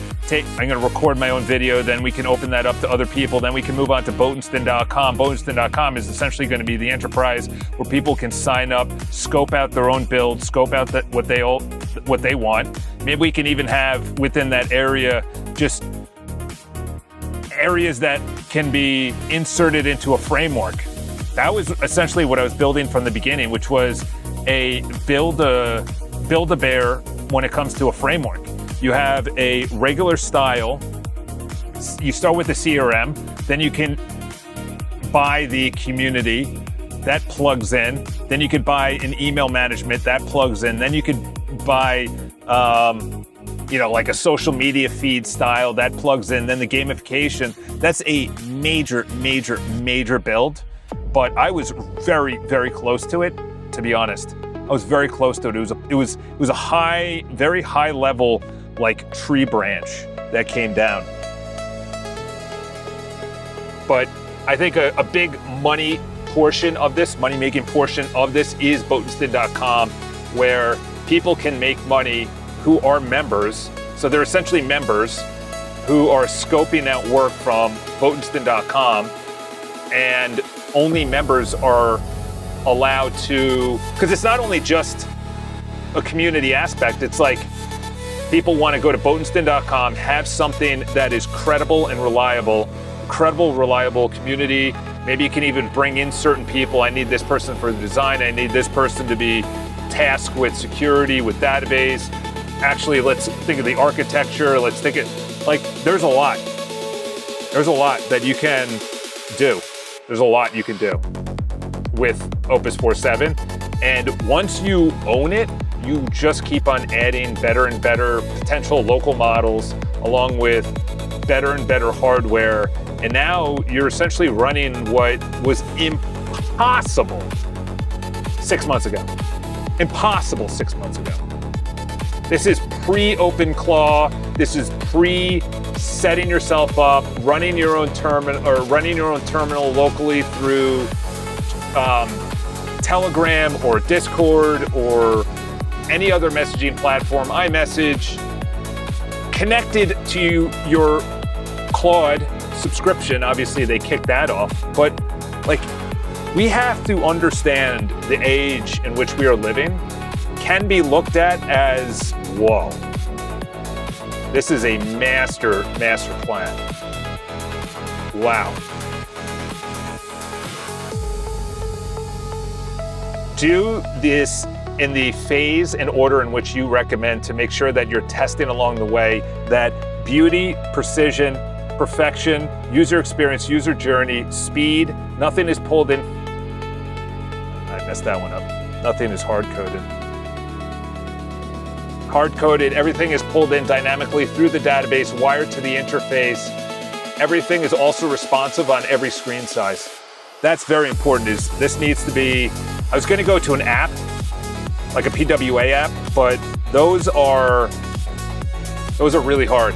record my own video, then we can open that up to other people, then we can move on to Botensten.com. Botensten.com is essentially gonna be the enterprise where people can sign up, scope out their own build, scope out what they want. Maybe we can even have within that area just areas that can be inserted into a framework. That was essentially what I was building from the beginning, which was a Build-A-Bear when it comes to a framework. You have a regular style, you start with the CRM, then you can buy the community, that plugs in, then you could buy an email management, that plugs in, then you could buy like a social media feed style, that plugs in, then the gamification. That's a major, major, major build, but I was very, very close to it, to be honest. I was very close to it. It was a high, very high level, like tree branch that came down. But I think a big money portion of this, money-making portion of this is Botensten.com, where people can make money who are members. So they're essentially members who are scoping out work from Botensten.com, and only members are allowed to, because it's not only just a community aspect, it's like People want to go to Botensten.com, have something that is credible and reliable community. Maybe you can even bring in certain people. I need this person for the design. I need this person to be tasked with security, with database. Actually, let's think of the architecture. Let's think it, like, there's a lot. There's a lot that you can do. There's a lot you can do with Opus 4.7. And once you own it, you just keep on adding better and better potential local models along with better and better hardware. And now you're essentially running what was impossible 6 months ago. Impossible 6 months ago. This is pre-OpenClaw. This is pre-setting yourself up, running your own terminal locally through Telegram or Discord or any other messaging platform, iMessage, connected to your Claude subscription. Obviously, they kicked that off, but like, we have to understand the age in which we are living can be looked at as, whoa, this is a master plan. Wow. Do this in the phase and order in which you recommend to make sure that you're testing along the way that beauty, precision, perfection, user experience, user journey, speed, nothing is pulled in. I messed that one up. Nothing is hard-coded. Hard-coded, everything is pulled in dynamically through the database, wired to the interface. Everything is also responsive on every screen size. That's very important. This needs to be, I was gonna go to an app, like a PWA app, but those are really hard.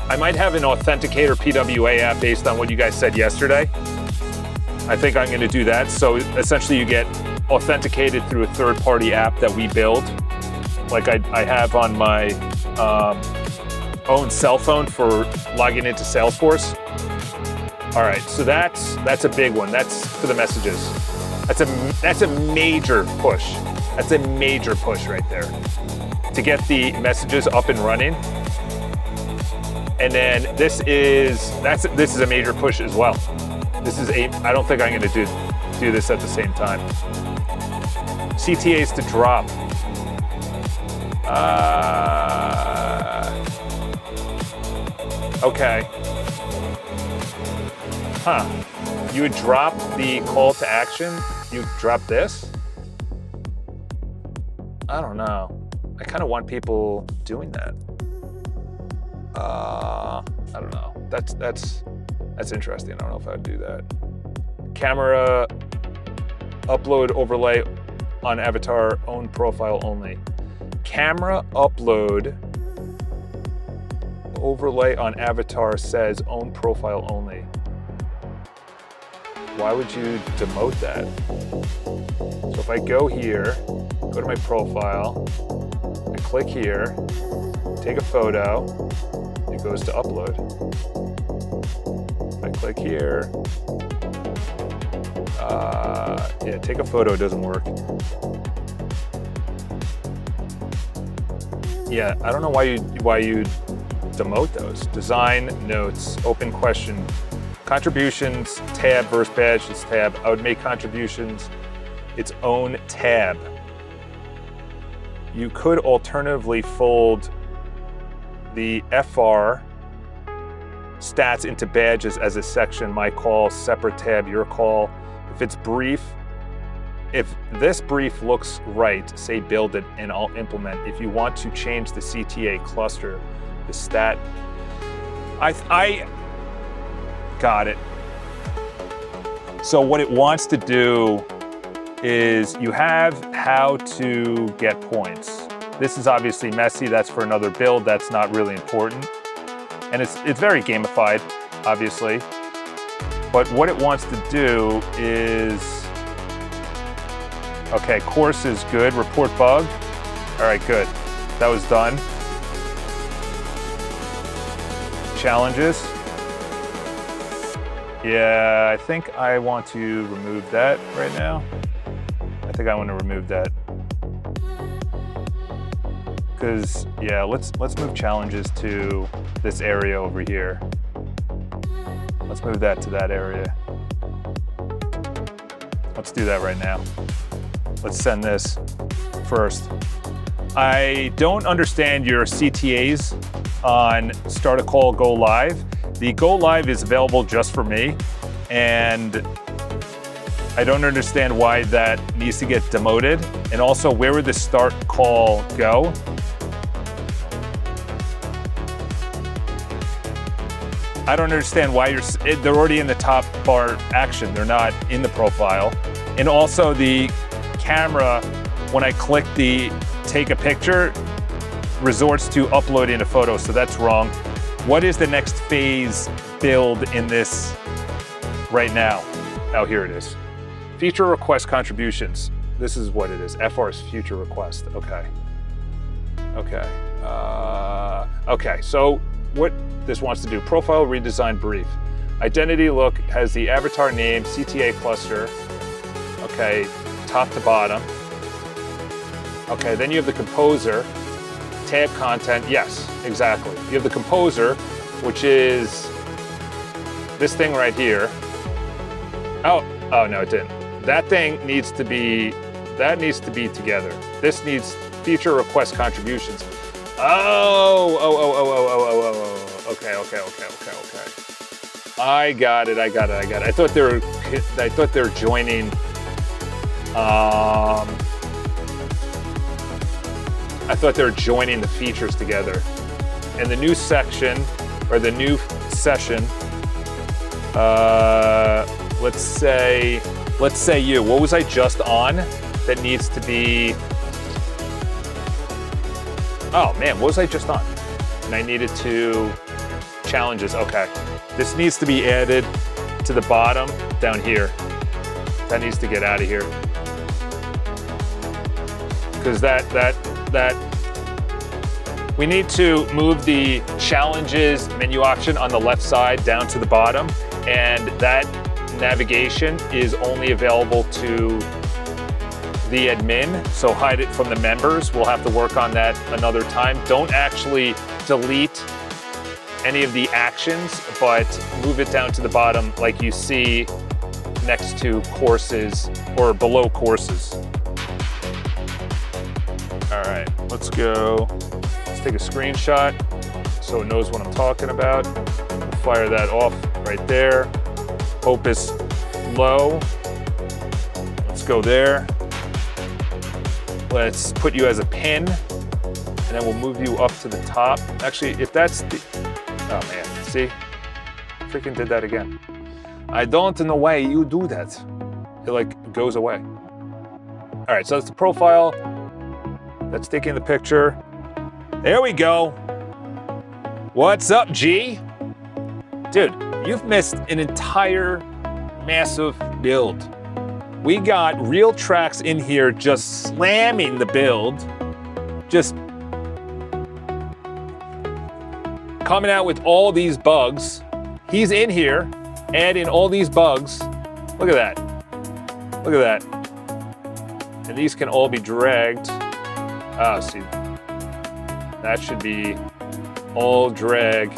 I might have an Authenticator PWA app based on what you guys said yesterday. I think I'm going to do that. So essentially you get authenticated through a third-party app that we build, like I have on my own cell phone for logging into Salesforce. All right, so that's a big one. That's for the messages. That's a major push. That's a major push right there to get the messages up and running. And then this is a major push as well. I don't think I'm going to do this at the same time. CTAs to drop. Okay. Huh. You would drop the call to action? You drop this? I don't know. I kind of want people doing that. I don't know. That's interesting. I don't know if I'd do that. Camera upload overlay on avatar own profile only. Camera upload overlay on avatar says own profile only. Why would you demote that? So if I go here, go to my profile, I click here, take a photo, it goes to upload. If I click here, yeah, take a photo doesn't work. Yeah, I don't know why you demote those. Design, notes, open question, contributions, tab versus badges tab. I would make contributions its own tab. You could alternatively fold the FR stats into badges as a section, my call, separate tab, your call. If it's brief, if this brief looks right, say build it and I'll implement. If you want to change the CTA cluster, the stat, I got it. So what it wants to do is you have how to get points. This is obviously messy. That's for another build. That's not really important. And it's very gamified, obviously. But what it wants to do is, okay, course is good. Report bug. All right, good. That was done. Challenges. Yeah, I think I want to remove that right now. I think I want to remove that. Because yeah, let's move challenges to this area over here. Let's move that to that area. Let's do that right now. Let's send this first. I don't understand your CTAs on start a call, go live. The go live is available just for me, and I don't understand why that needs to get demoted. And also, where would the start call go? I don't understand why they're already in the top bar action. They're not in the profile. And also the camera, when I click the take a picture, resorts to uploading a photo, so that's wrong. What is the next phase build in this right now? Oh, here it is. Feature request contributions. This is what it is, FR's feature request, okay. Okay, okay, so what this wants to do, profile redesign brief. Identity look has the avatar name, CTA cluster, okay, top to bottom. Okay, then you have the composer, tab content, yes, exactly. You have the composer, which is this thing right here. Oh no, it didn't. That thing needs to be, that needs to be together. This needs feature request contributions. Oh, okay. I got it. I thought they were joining. I thought they were joining the features together. And the new section, or the new session, let's say you. What was I just on that needs to be? Oh man, what was I just on? And I needed to challenges. Okay, this needs to be added to the bottom down here. That needs to get out of here because that we need to move the challenges menu option on the left side down to the bottom, and that navigation is only available to the admin, so hide it from the members. We'll have to work on that another time. Don't actually delete any of the actions, but move it down to the bottom like you see next to courses or below courses. All right, let's go. Let's take a screenshot so it knows what I'm talking about. We'll fire that off right there. Opus low. Let's go there. Let's put you as a pin, and then we'll move you up to the top. Actually, if that's the, oh man, see? Freaking did that again. I don't know why you do that. It like goes away. All right, so that's the profile. That's taking the picture. There we go. What's up, G? Dude, you've missed an entire massive build. We got real tracks in here just slamming the build. Just coming out with all these bugs. He's in here adding all these bugs. Look at that. Look at that. And these can all be dragged. Ah, see. That should be all drag.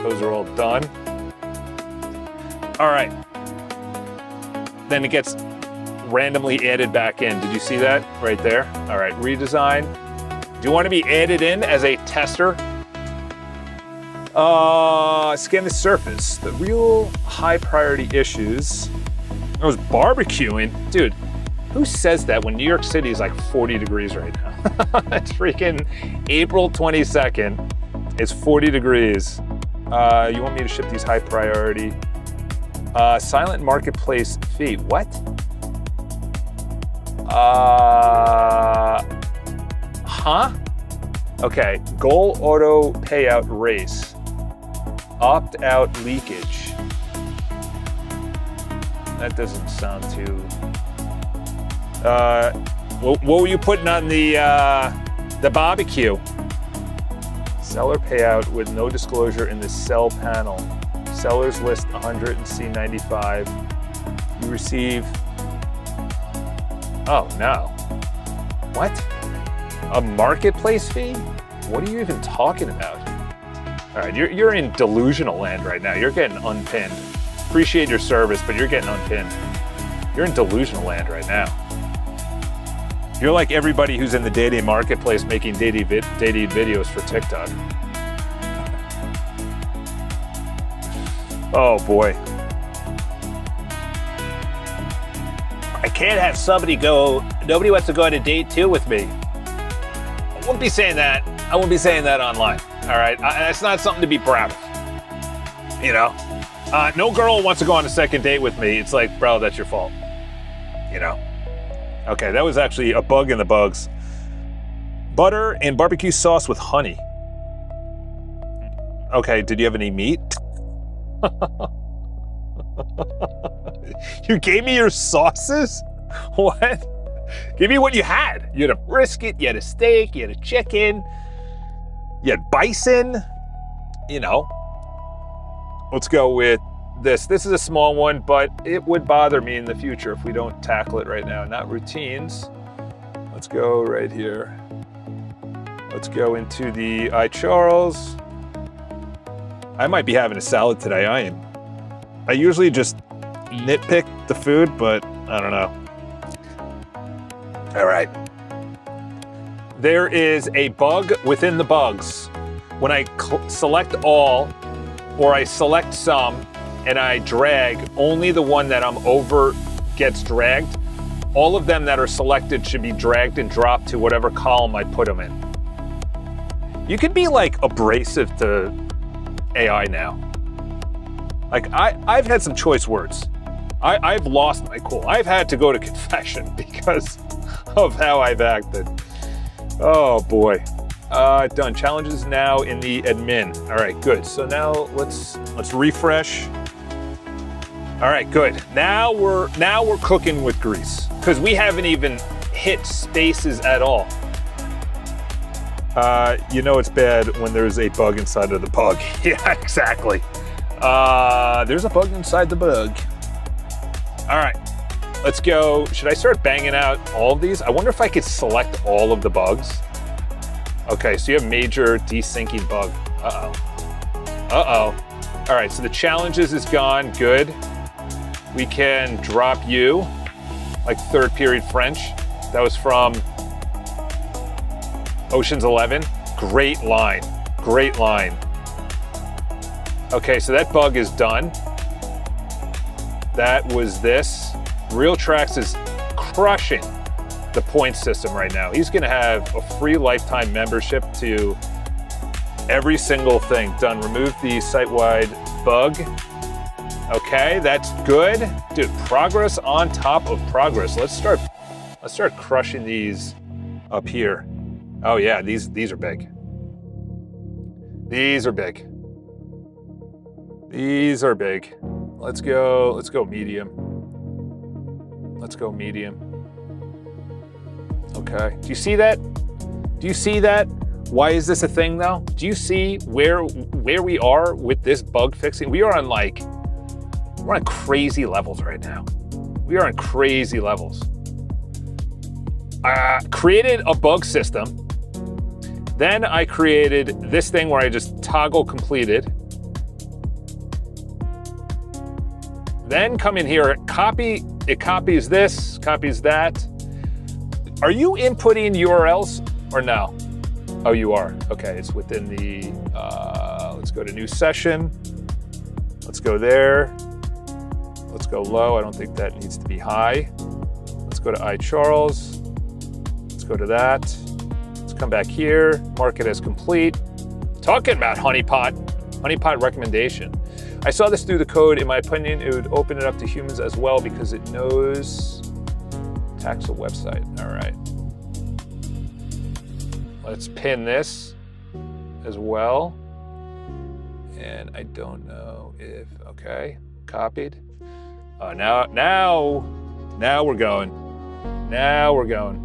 Those are all done. All right. Then it gets randomly added back in. Did you see that right there? All right, redesign. Do you want to be added in as a tester? Scan the surface. The real high priority issues. I was barbecuing. Dude, who says that when New York City is like 40 degrees right now? It's freaking April 22nd. It's 40 degrees. You want me to ship these high priority? Silent marketplace fee. What? Huh? Okay. Goal auto payout race. Opt out leakage. That doesn't sound too. What were you putting on the barbecue? Seller payout with no disclosure in the sell panel. Sellers list 100 and C95. You receive. Oh no. What? A marketplace fee? What are you even talking about? All right, you're in delusional land right now. You're getting unpinned. Appreciate your service, but you're getting unpinned. You're in delusional land right now. You're like everybody who's in the dating marketplace making dating videos for TikTok. Oh boy. I can't have nobody wants to go on a date too with me. I wouldn't be saying that. I won't be saying that online. All right, that's not something to be proud of. You know, no girl wants to go on a second date with me. It's like, bro, that's your fault. You know. Okay, that was actually a bug in the bugs. Butter and barbecue sauce with honey. Okay, did you have any meat? You gave me your sauces? What? Give me what you had. You had a brisket, you had a steak, you had a chicken, you had bison. You know. Let's go with this. This is a small one, but it would bother me in the future if we don't tackle it right now. Not routines. Let's go right here. Let's go into the iCharles. I might be having a salad today. I usually just nitpick the food, but I don't know. All right. There is a bug within the bugs. When I select all, or I select some, and I drag, only the one that I'm over gets dragged. All of them that are selected should be dragged and dropped to whatever column I put them in. You can be like abrasive to AI now. Like I've had some choice words. I've lost my cool. I've had to go to confession because of how I've acted. Oh boy. Done. Challenges now in the admin. All right, good. So now let's refresh. All right, good. Now we're cooking with grease because we haven't even hit spaces at all. You know it's bad when there's a bug inside of the bug. Yeah, exactly. There's a bug inside the bug. All right, let's go. Should I start banging out all of these? I wonder if I could select all of the bugs. Okay, so you have major desyncing bug. Uh-oh. All right, so the challenges is gone. Good. We can drop you, like third period French. That was from Ocean's 11. Great line. Great line. Okay, so that bug is done. That was this. Real Tracks is crushing the point system right now. He's gonna have a free lifetime membership to every single thing. Done. Remove the site-wide bug. Okay, that's good. Dude, progress on top of progress. Let's start crushing these up here. Oh yeah, these are big. These are big. These are big. Let's go medium. Let's go medium. Okay. Do you see that? Do you see that? Why is this a thing though? Do you see where we are with this bug fixing? We're on crazy levels right now. We are on crazy levels. Created a bug system. Then I created this thing where I just toggle completed. Then come in here, copy, it copies this, copies that. Are you inputting URLs or no? Oh, you are. Okay, it's within the, let's go to new session. Let's go there. Let's go low. I don't think that needs to be high. Let's go to iCharles. Let's go to that. Let's come back here. Mark it as complete. Talking about honeypot recommendation. I saw this through the code. In my opinion, it would open it up to humans as well because it knows tax a website. All right. Let's pin this as well. And I don't know if, okay, copied. Now we're going. Now we're going.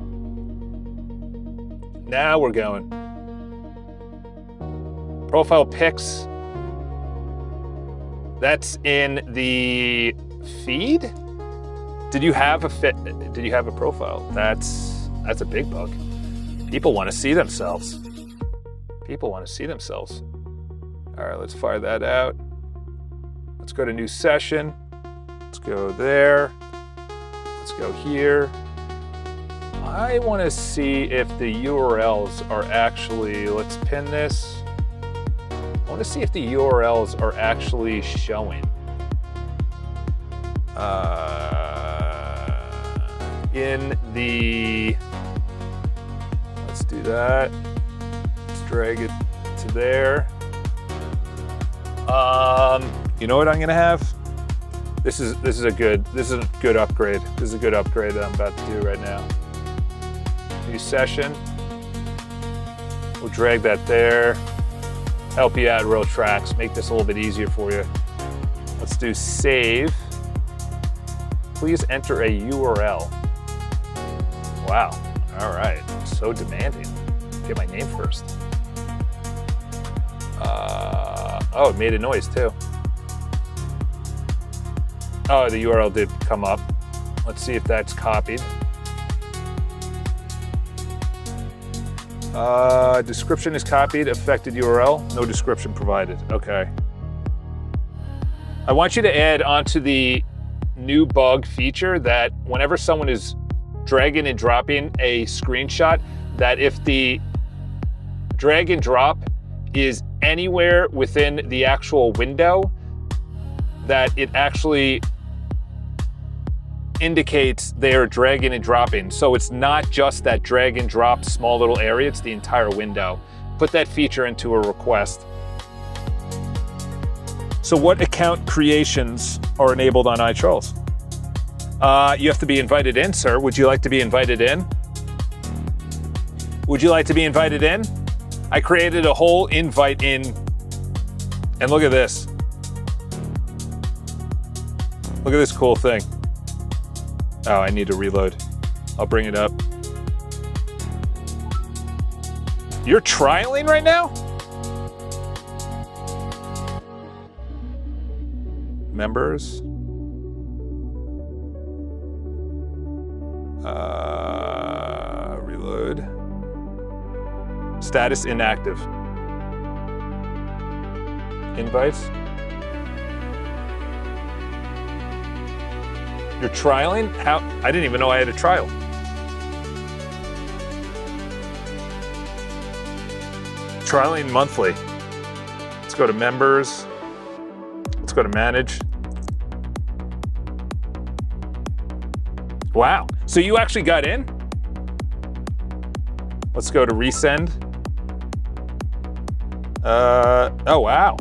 Now we're going. Profile pics. That's in the feed? Did you have a profile? That's a big bug. People want to see themselves. People want to see themselves. All right, let's fire that out. Let's go to new session. Let's go there. Let's go here. I want to see if the URLs are actually, let's pin this. I want to see if the URLs are actually showing. In the, let's do that. Let's drag it to there. You know what I'm gonna have? This is a good upgrade. This is a good upgrade that I'm about to do right now. New session. We'll drag that there. Help you out, Real Tracks. Make this a little bit easier for you. Let's do save. Please enter a URL. Wow. All right. So demanding. Get my name first. Oh, it made a noise too. Oh, the URL did come up. Let's see if that's copied. Description is copied. Affected URL. No description provided. Okay. I want you to add onto the new bug feature that whenever someone is dragging and dropping a screenshot, that if the drag and drop is anywhere within the actual window, that it actually indicates they're dragging and dropping. So it's not just that drag and drop small little area, it's the entire window. Put that feature into a request. So what account creations are enabled on iTrolls? You have to be invited in, sir. Would you like to be invited in? Would you like to be invited in? I created a whole invite in, and look at this. Look at this cool thing. Oh, I need to reload. I'll bring it up. You're trialing right now? Members. Reload. Status inactive. Invites. You're trialing? How? I didn't even know I had a trial. Trialing monthly. Let's go to members. Let's go to manage. Wow. So you actually got in? Let's go to resend. Oh, wow.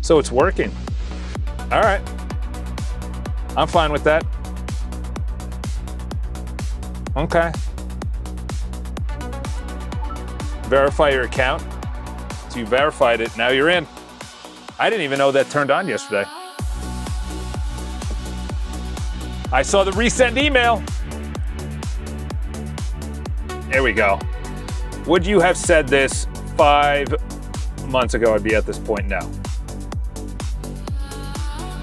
So it's working. All right. I'm fine with that. Okay. Verify your account. So you verified it, now you're in. I didn't even know that turned on yesterday. I saw the resend email. There we go. Would you have said this 5 months ago? I'd be at this point now.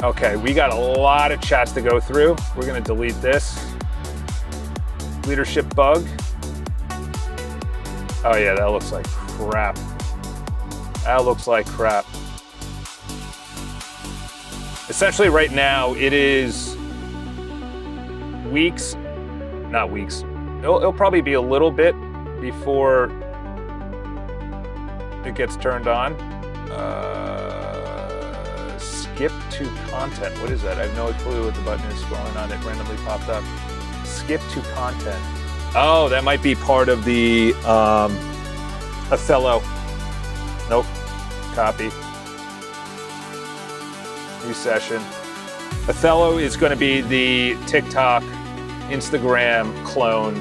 Okay, we got a lot of chats to go through. We're gonna delete this. Leadership bug. Oh yeah, that looks like crap. That looks like crap. Essentially right now, it is weeks, not weeks. It'll probably be a little bit before it gets turned on. Skip to content. What is that? I have no clue what the button is. Scrolling on it, randomly popped up. Skip to content. Oh, that might be part of the Othello. Nope. Copy. New session. Othello is going to be the TikTok, Instagram clone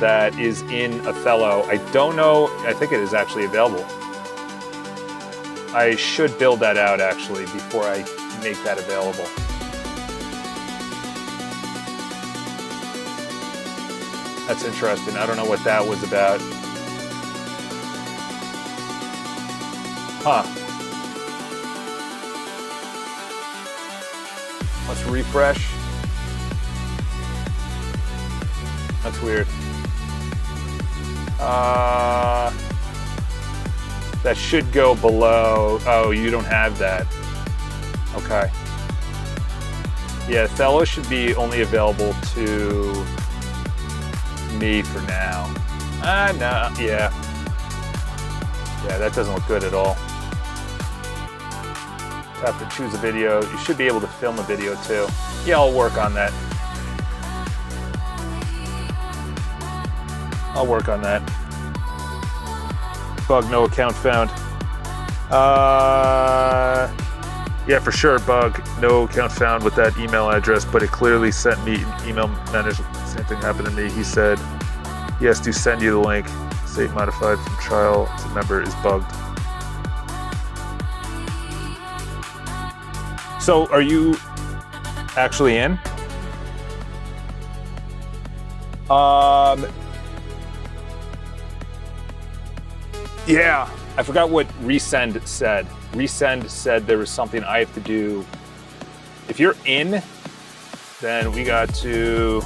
that is in Othello. I don't know. I think it is actually available. I should build that out actually before I make that available. That's interesting. I don't know what that was about. Huh. Let's refresh. That's weird. That should go below. Oh, you don't have that. Okay. Yeah, Othello should be only available to me for now. No, yeah. Yeah, that doesn't look good at all. Tap to choose a video. You should be able to film a video too. Yeah, I'll work on that. I'll work on that. Bug, no account found. Yeah, for sure, bug, no account found with that email address, but it clearly sent me an email message. Same thing happened to me. He said, yes, to send you the link. State modified from trial to member is bugged. So are you actually in? Yeah, I forgot what resend said. Resend said there was something I have to do. If you're in, then we got to...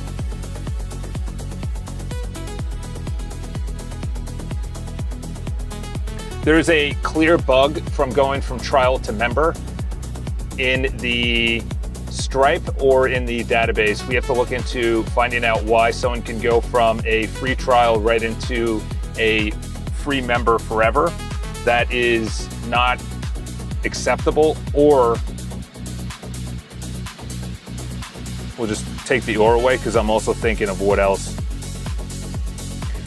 There's a clear bug from going from trial to member in the Stripe or in the database. We have to look into finding out why someone can go from a free trial right into a free member forever. That is not acceptable, or we'll just take the or away because I'm also thinking of what else.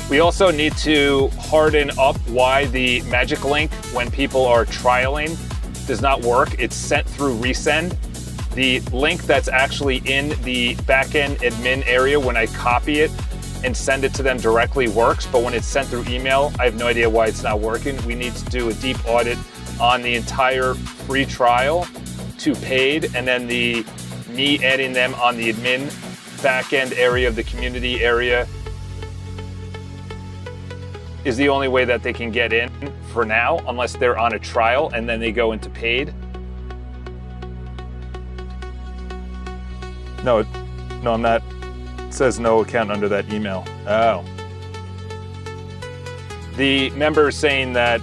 We also need to harden up why the magic link when people are trialing does not work. It's sent through resend. The link that's actually in the backend admin area, when I copy it and send it to them directly, works, but when it's sent through email, I have no idea why it's not working. We need to do a deep audit on the entire free trial to paid, and then me adding them on the admin backend area of the community area is the only way that they can get in for now, unless they're on a trial and then they go into paid. No, I'm not. It says no account under that email. Oh. The member is saying that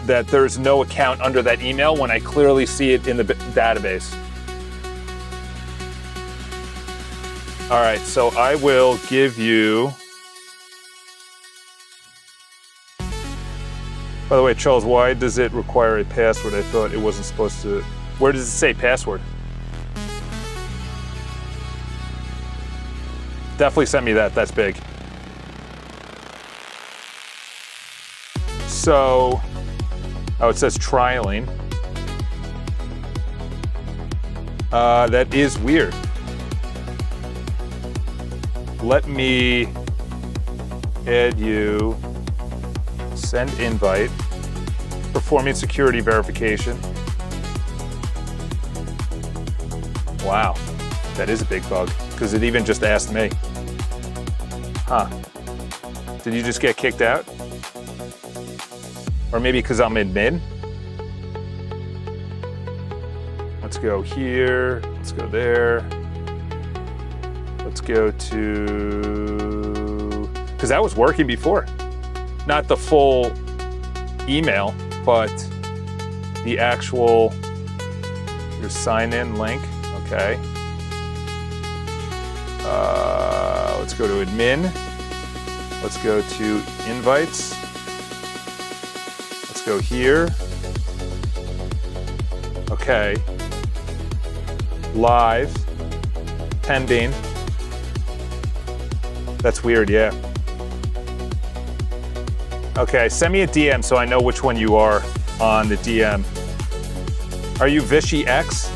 there's no account under that email when I clearly see it in the database. All right, so I will give you... By the way, Charles, why does it require a password? I thought it wasn't supposed to... Where does it say password? Definitely send me that. That's big. So, oh, it says trialing. That is weird. Let me add you. Send invite. Performing security verification. Wow, that is a big bug because it even just asked me. Huh. Did you just get kicked out? Or maybe because I'm admin? Let's go here. Let's go there. Let's go to... Because that was working before. Not the full email, but the actual your sign-in link. Okay. Let's go to admin. Let's go to invites. Let's go here. Okay. Live. Pending. That's weird, yeah. Okay, send me a DM so I know which one you are on the DM. Are you Vishy X?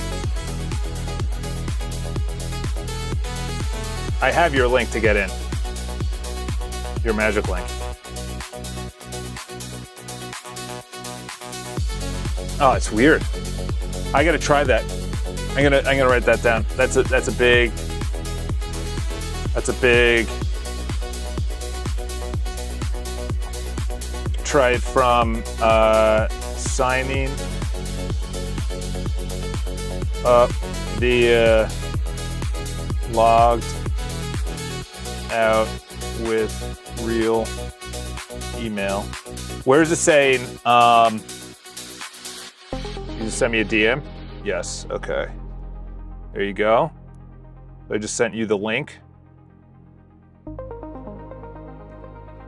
I have your link to get in. Your magic link. Oh, it's weird. I gotta try that. I'm gonna write that down. That's a big. Try it from signing up the logged out with real email. Where is it saying? You just send me a DM? Yes, okay. There you go. I just sent you the link.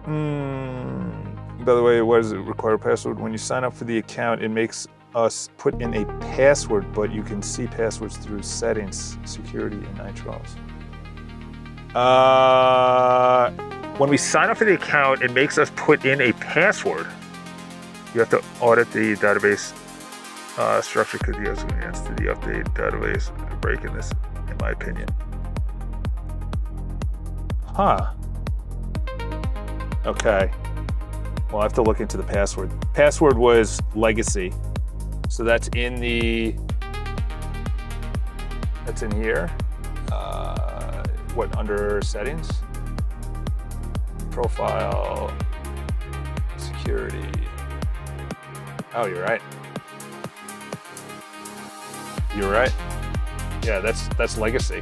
By the way, what does it require a password? When you sign up for the account, it makes us put in a password, but you can see passwords through settings, security, and iTrust. When we sign up for the account, it makes us put in a password. You have to audit the database structure because you have to answer the update database. I'm breaking this, in my opinion. Huh. Okay. Well, I have to look into the password. Password was legacy. So that's in the, that's in here. What, under settings? Profile, security. Oh, you're right. You're right. Yeah, that's legacy.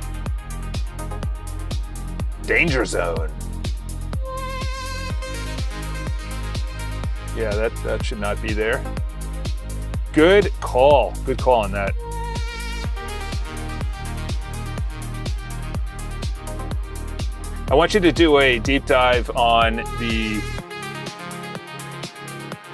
Danger zone. Yeah, that should not be there. Good call. Good call on that. I want you to do a deep dive on the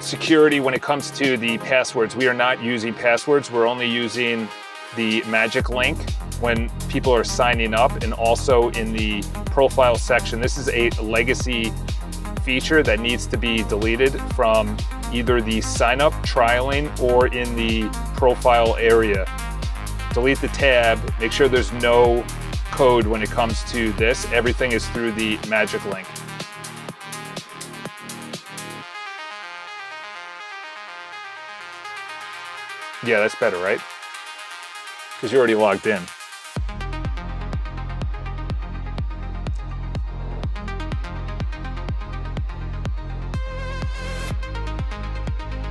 security when it comes to the passwords. We are not using passwords. We're only using the magic link when people are signing up, and also in the profile section. This is a legacy feature that needs to be deleted from either the sign up, trialing, or in the profile area. Delete the tab, make sure there's no code when it comes to this. Everything is through the magic link. Yeah, that's better, right? Because you're already logged in.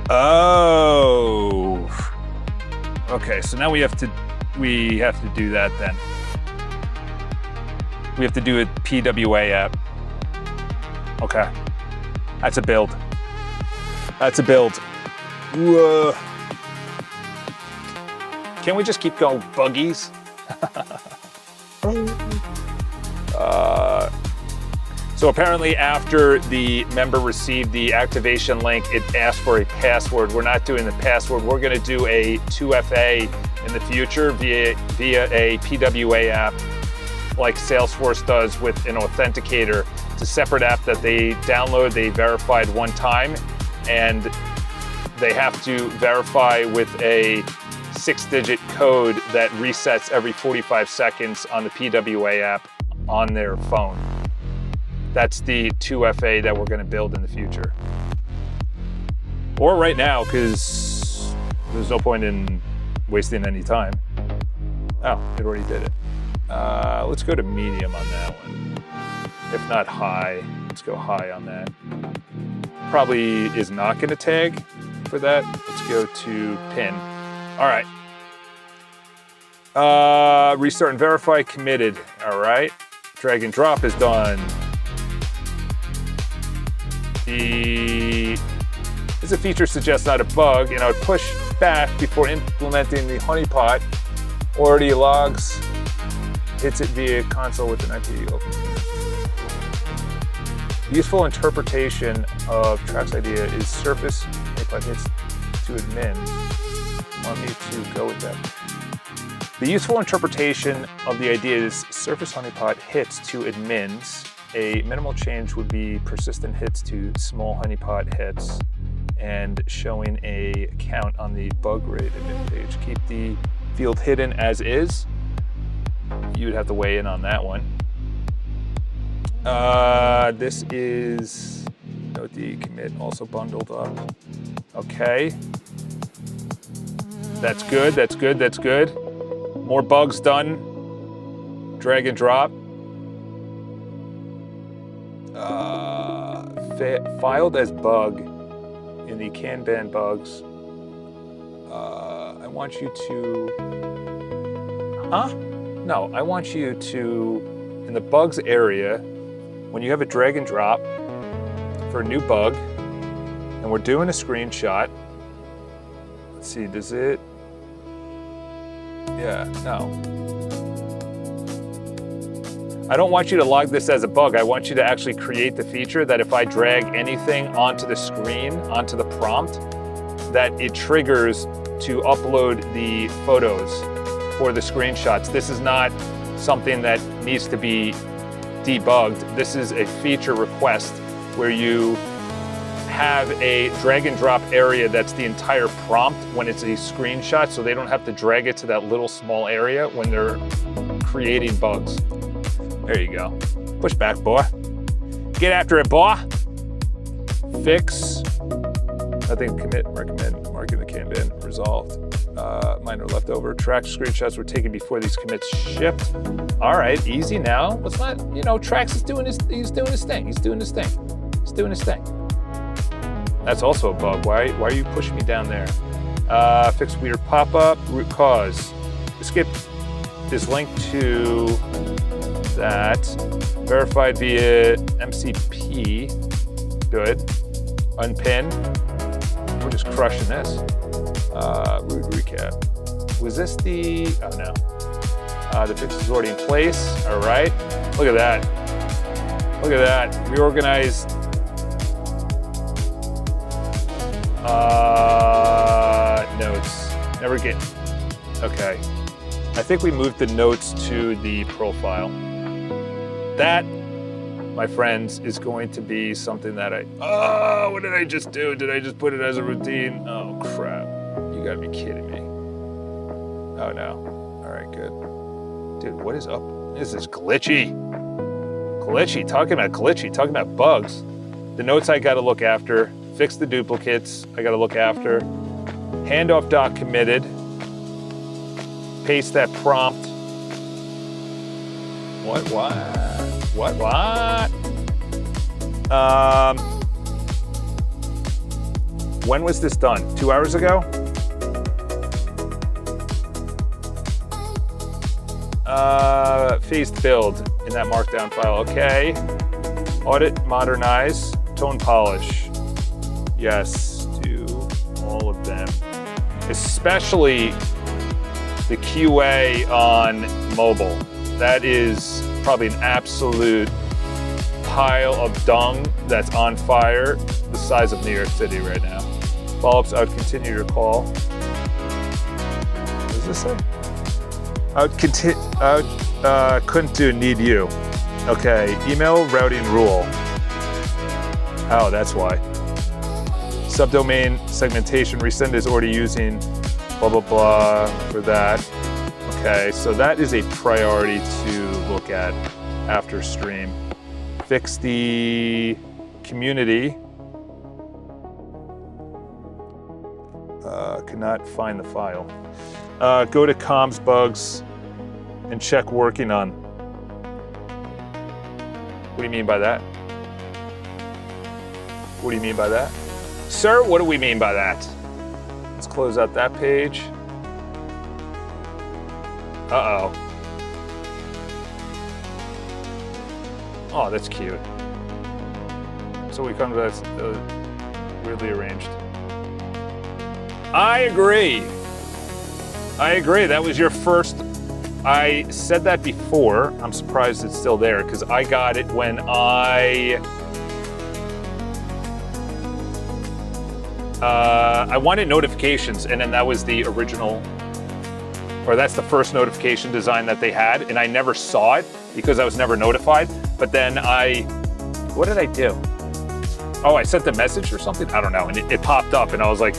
Oh. Okay, so now we have to do that then. We have to do a PWA app. Okay. That's a build. That's a build. Whoa. Can't we just keep going buggies? So apparently after the member received the activation link, it asked for a password. We're not doing the password. We're gonna do a 2FA in the future via a PWA app like Salesforce does with an authenticator. It's a separate app that they download, they verified one time, and they have to verify with a 6-digit code that resets every 45 seconds on the PWA app on their phone. That's the 2FA that we're going to build in the future. Or right now, because there's no point in wasting any time. Oh, it already did it. Let's go to medium on that one. If not high, let's go high on that. Probably is not going to tag for that. Let's go to pin. All right. Restart and verify, committed. All right. Drag and drop is done. This feature suggests not a bug, and I would push back before implementing the honeypot. Already logs, hits it via console with an IP open. The useful interpretation of Trax idea is surface honeypot hits to admin. Want me to go with that? The useful interpretation of the idea is surface honeypot hits to admins. A minimal change would be persistent hits to small honeypot hits and showing a count on the bug rate admin page. Keep the field hidden as is. You'd have to weigh in on that one. This is note the commit also bundled up. Okay. That's good, that's good, that's good. More bugs done. Drag and drop. Filed as bug in the Kanban bugs. I want you to, No, I want you to, in the bugs area, when you have a drag and drop for a new bug, and we're doing a screenshot, let's see, does it? Yeah, no. I don't want you to log this as a bug. I want you to actually create the feature that if I drag anything onto the screen, onto the prompt, that it triggers to upload the photos or the screenshots. This is not something that needs to be debugged. This is a feature request where you have a drag and drop area that's the entire prompt when it's a screenshot, so they don't have to drag it to that little small area when they're creating bugs. There you go. Push back, boy. Get after it, boy. Fix. Nothing commit, recommend, marking the Kanban, resolved. Minor leftover. Track screenshots were taken before these commits shipped. All right, easy now. Let's not, you know, Trax is doing his thing. He's doing his thing. He's doing his thing. That's also a bug. Why are you pushing me down there? Fix weird pop-up, root cause. Escape is linked to that. Verified via MCP. Good. Unpin. We're just crushing this. Root recap. Was this the, oh no. The fix is already in place. All right. Look at that. Look at that. Reorganized. Notes. Never get, okay. I think we moved the notes to the profile. That, my friends, is going to be something that oh, what did I just do? Did I just put it as a routine? Oh, crap. You gotta be kidding me. Oh, no. All right, good. Dude, what is up? This is glitchy. Glitchy, talking about bugs. The notes I gotta look after. Fix the duplicates, I gotta look after. Handoff doc committed. Paste that prompt. What? When was this done? 2 hours ago? Phased build in that markdown file, okay. Audit, modernize, tone polish. Yes, to all of them. Especially the QA on mobile. That is probably an absolute pile of dung that's on fire, the size of New York City right now. Follow-ups, I would continue your call. What does this say? Couldn't do need you. Okay, email routing rule. Oh, that's why. Subdomain segmentation, resend is already using blah, blah, blah for that. Okay, so that is a priority to look at after stream. Fix the community. Cannot find the file. Go to comms bugs and check working on. What do you mean by that? What do you mean by that? Sir, what do we mean by that? Let's close out that page. Uh-oh. Oh, that's cute. So we come to that weirdly arranged. I agree. That was your first. I said that before. I'm surprised it's still there because I got it when I wanted notifications, and then that was the original, or that's the first notification design that they had, and I never saw it because I was never notified. But then what did I do? Oh, I sent the message or something? I don't know, and it popped up, and I was like,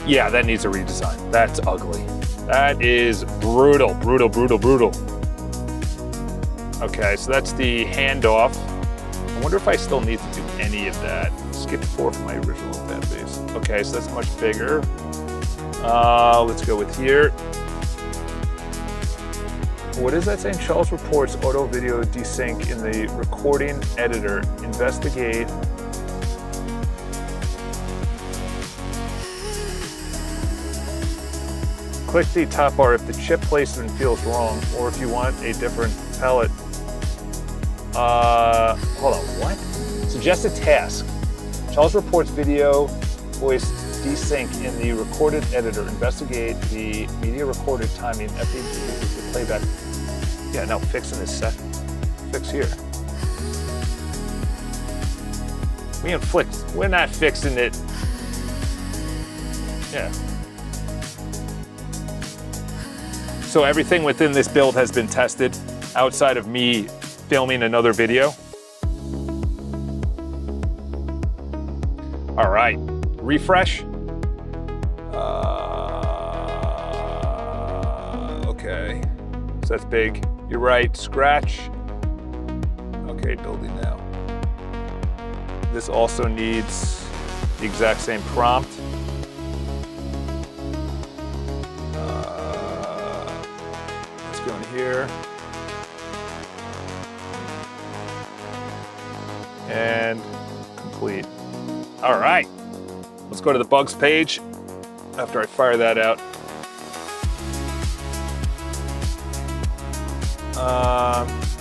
yeah, that needs a redesign. That's ugly. That is brutal. Okay, so that's the handoff. I wonder if I still need to do any of that. Skip 4 from my original event base. Okay, so that's much bigger. Let's go with here. What is that saying? Charles reports auto video desync in the recording editor. Investigate. Click the top bar if the chip placement feels wrong, or if you want a different palette. Hold on, what? Suggest a task. Charles reports video voice desync in the recorded editor. Investigate the media recorded timing. FED is the playback. Yeah, no, fixing this set. Fix here. We're not fixing it. Yeah. So everything within this build has been tested outside of me filming another video. All right, refresh. Okay, so that's big. You're right, scratch. Okay, building now. This also needs the exact same prompt. Let's go in here. And complete. All right, let's go to the bugs page after I fire that out.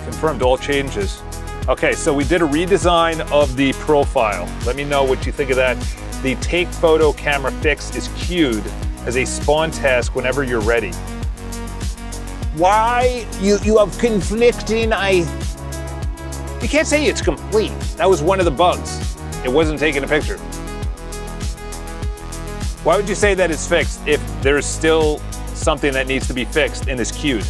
Confirmed all changes. Okay, so we did a redesign of the profile. Let me know what you think of that. The take photo camera fix is queued as a spawn task whenever you're ready. Why? You have conflicting, You can't say it's complete. That was one of the bugs. It wasn't taking a picture. Why would you say that it's fixed if there's still something that needs to be fixed and is queued?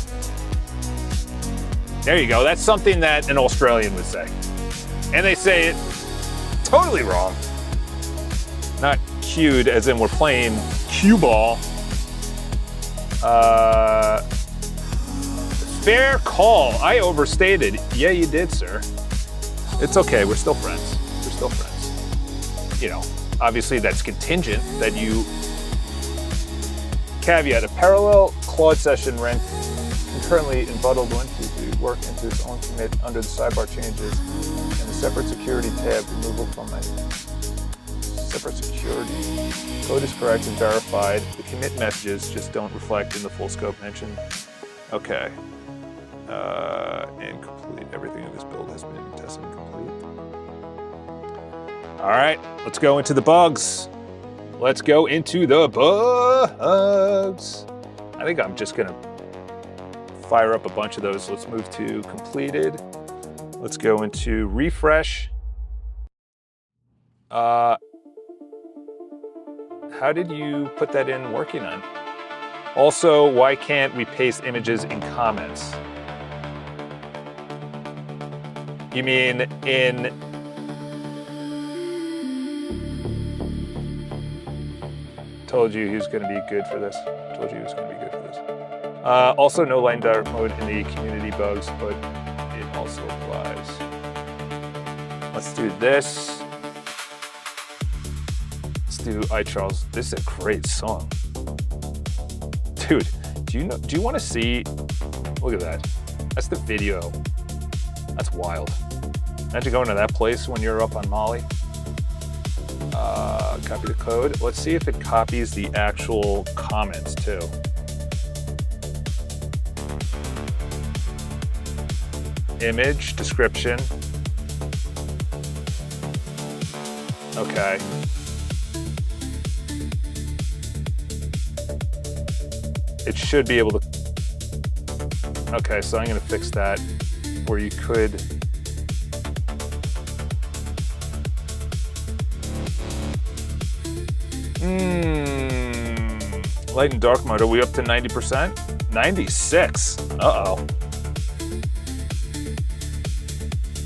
There you go. That's something that an Australian would say. And they say it totally wrong. Not queued as in we're playing cue ball. Fair call. I overstated. Yeah, you did, sir. It's okay. We're still friends. We're still friends. You know, obviously that's contingent that you caveat. A parallel Claude session ran concurrently in Bundled One to work into its own commit under the sidebar changes and the separate security tab removal from my separate security. Code is correct and verified. The commit messages just don't reflect in the full scope mentioned. Okay. And complete. Everything in this build has been tested and complete. All right, let's go into the bugs. Let's go into the bugs. I think I'm just gonna fire up a bunch of those. Let's move to completed. Let's go into refresh. How did you put that in working on? Also, why can't we paste images in comments? You mean in... Told you he was gonna be good for this. Told you he was gonna be good for this. Also, no line dark mode in the community bugs, but it also applies. Let's do this. Let's do iCharles. This is a great song. Dude, do you want to see? Look at that. That's the video. That's wild. Imagine going to that place when you're up on Molly. Copy the code. Let's see if it copies the actual comments too. Image, description. Okay. It should be able to. Okay, so I'm gonna fix that where you could. Light and dark mode, are we up to 90%? 96, uh-oh.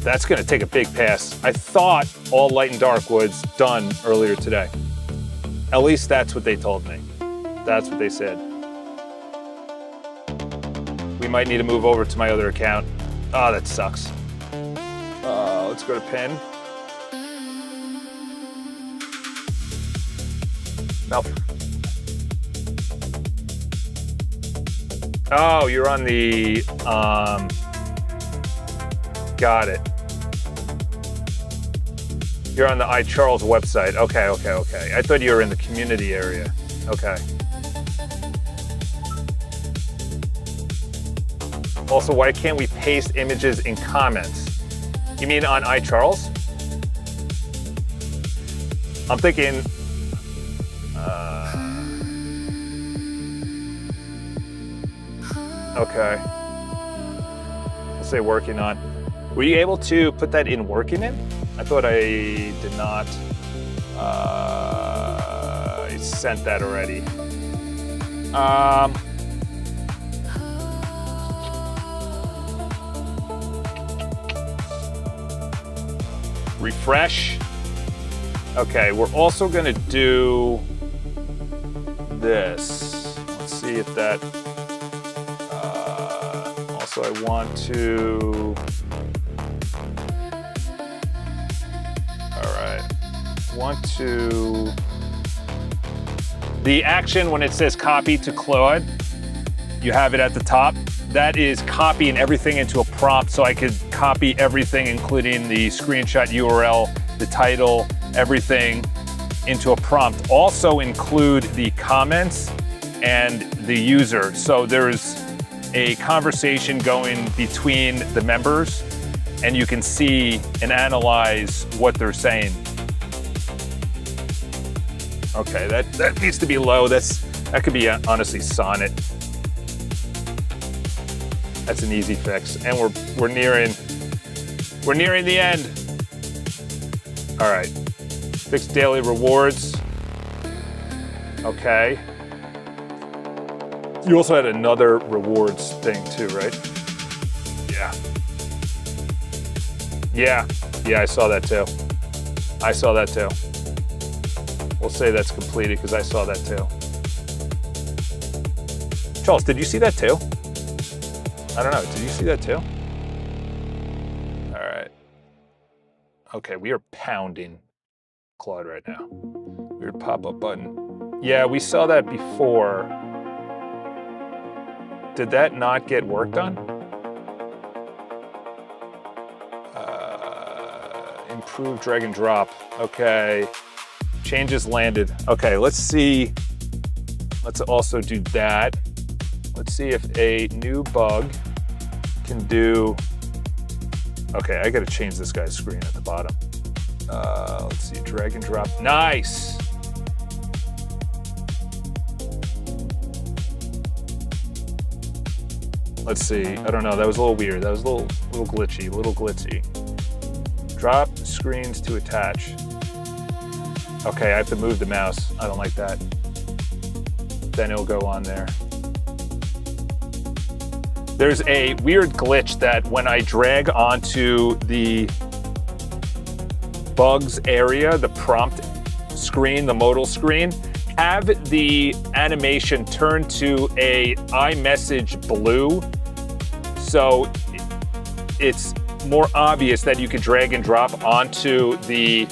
That's gonna take a big pass. I thought all light and dark was done earlier today. At least that's what they told me. That's what they said. We might need to move over to my other account. Oh, that sucks. Let's go to pin. No. Oh, you're on the, got it. You're on the iCharles website. Okay. I thought you were in the community area. Okay. Also, why can't we paste images in comments? You mean on iCharles? I'm thinking, okay. We'll say working on. Were you able to put that in working in? I thought I did not. I sent that already. Refresh. Okay, we're also gonna do this. Let's see if that, also I want to, all right, want to, the action when it says copy to Claude, you have it at the top. That is copying everything into a prompt, so I could copy everything, including the screenshot URL, the title, everything into a prompt. Also include the comments and the user. So there's a conversation going between the members, and you can see and analyze what they're saying. Okay, that needs to be low. That could be honestly Sonnet. That's an easy fix, and we're nearing the end. All right, fix daily rewards. Okay. You also had another rewards thing too, right? Yeah. Yeah, I saw that too. We'll say that's completed because I saw that too. Charles, did you see that too? I don't know, did you see that too? All right. Okay, we are pounding Claude right now. Weird pop-up button. Yeah, we saw that before. Did that not get worked on? Improve drag and drop. Okay. Changes landed. Okay, let's see. Let's also do that. Let's see if a new bug can do. Okay, I gotta change this guy's screen at the bottom. Let's see, drag and drop. Nice. Let's see, I don't know, that was a little weird. That was a little glitchy. Drop screens to attach. Okay, I have to move the mouse. I don't like that. Then it'll go on there. There's a weird glitch that when I drag onto the bugs area, the prompt screen, the modal screen, have the animation turn to a iMessage blue. So it's more obvious that you can drag and drop onto the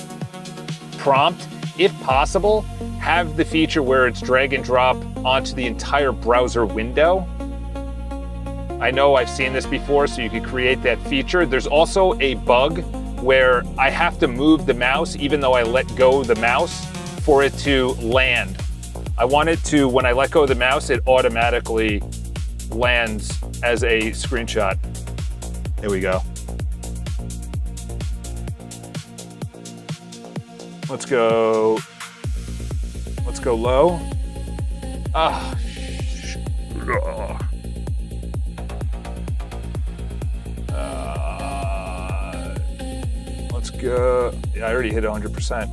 prompt. If possible, have the feature where it's drag and drop onto the entire browser window. I know I've seen this before, so you could create that feature. There's also a bug where I have to move the mouse, even though I let go of the mouse, for it to land. I want it to, when I let go of the mouse, it automatically lands as a screenshot. Here we go. Let's go low. Let's go. Yeah, I already hit 100%.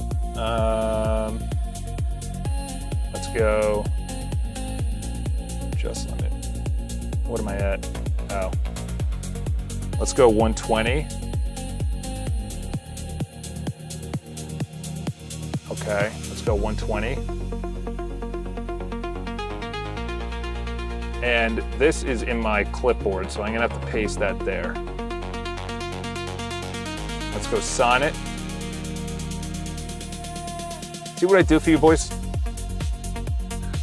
Let's go. Just limit. What am I at? Oh. Let's go 120. Okay, let's go 120. And this is in my clipboard, so I'm gonna have to paste that there. Let's go Sonnet. See what I do for you, boys?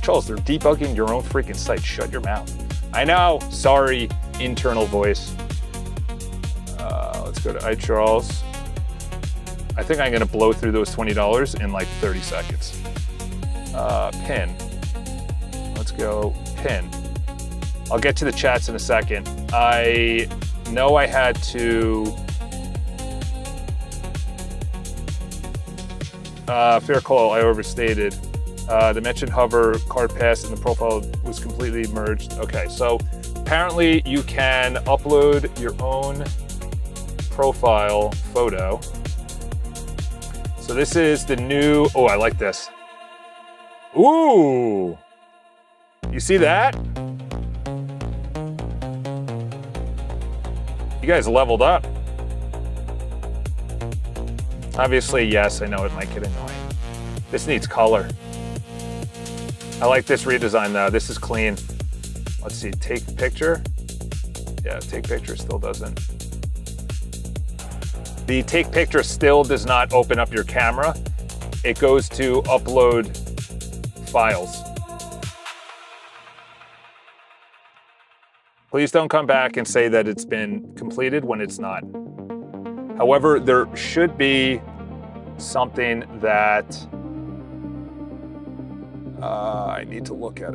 Charles, they're debugging your own freaking site. Shut your mouth. I know, sorry, internal voice. Let's go to iCharles. I think I'm gonna blow through those $20 in like 30 seconds. Pin. Let's go pin. I'll get to the chats in a second. I know I had to. Fair call, I overstated. The mentioned hover card pass in the profile was completely merged. Okay, so apparently you can upload your own profile photo. So this is the new, oh, I like this. Ooh, you see that? You guys leveled up. Obviously, yes, I know it might get annoying. This needs color. I like this redesign though. This is clean. Let's see, take picture. Yeah, take picture still doesn't. The take picture still does not open up your camera. It goes to upload files. Please don't come back and say that it's been completed when it's not. However, there should be something that I need to look at.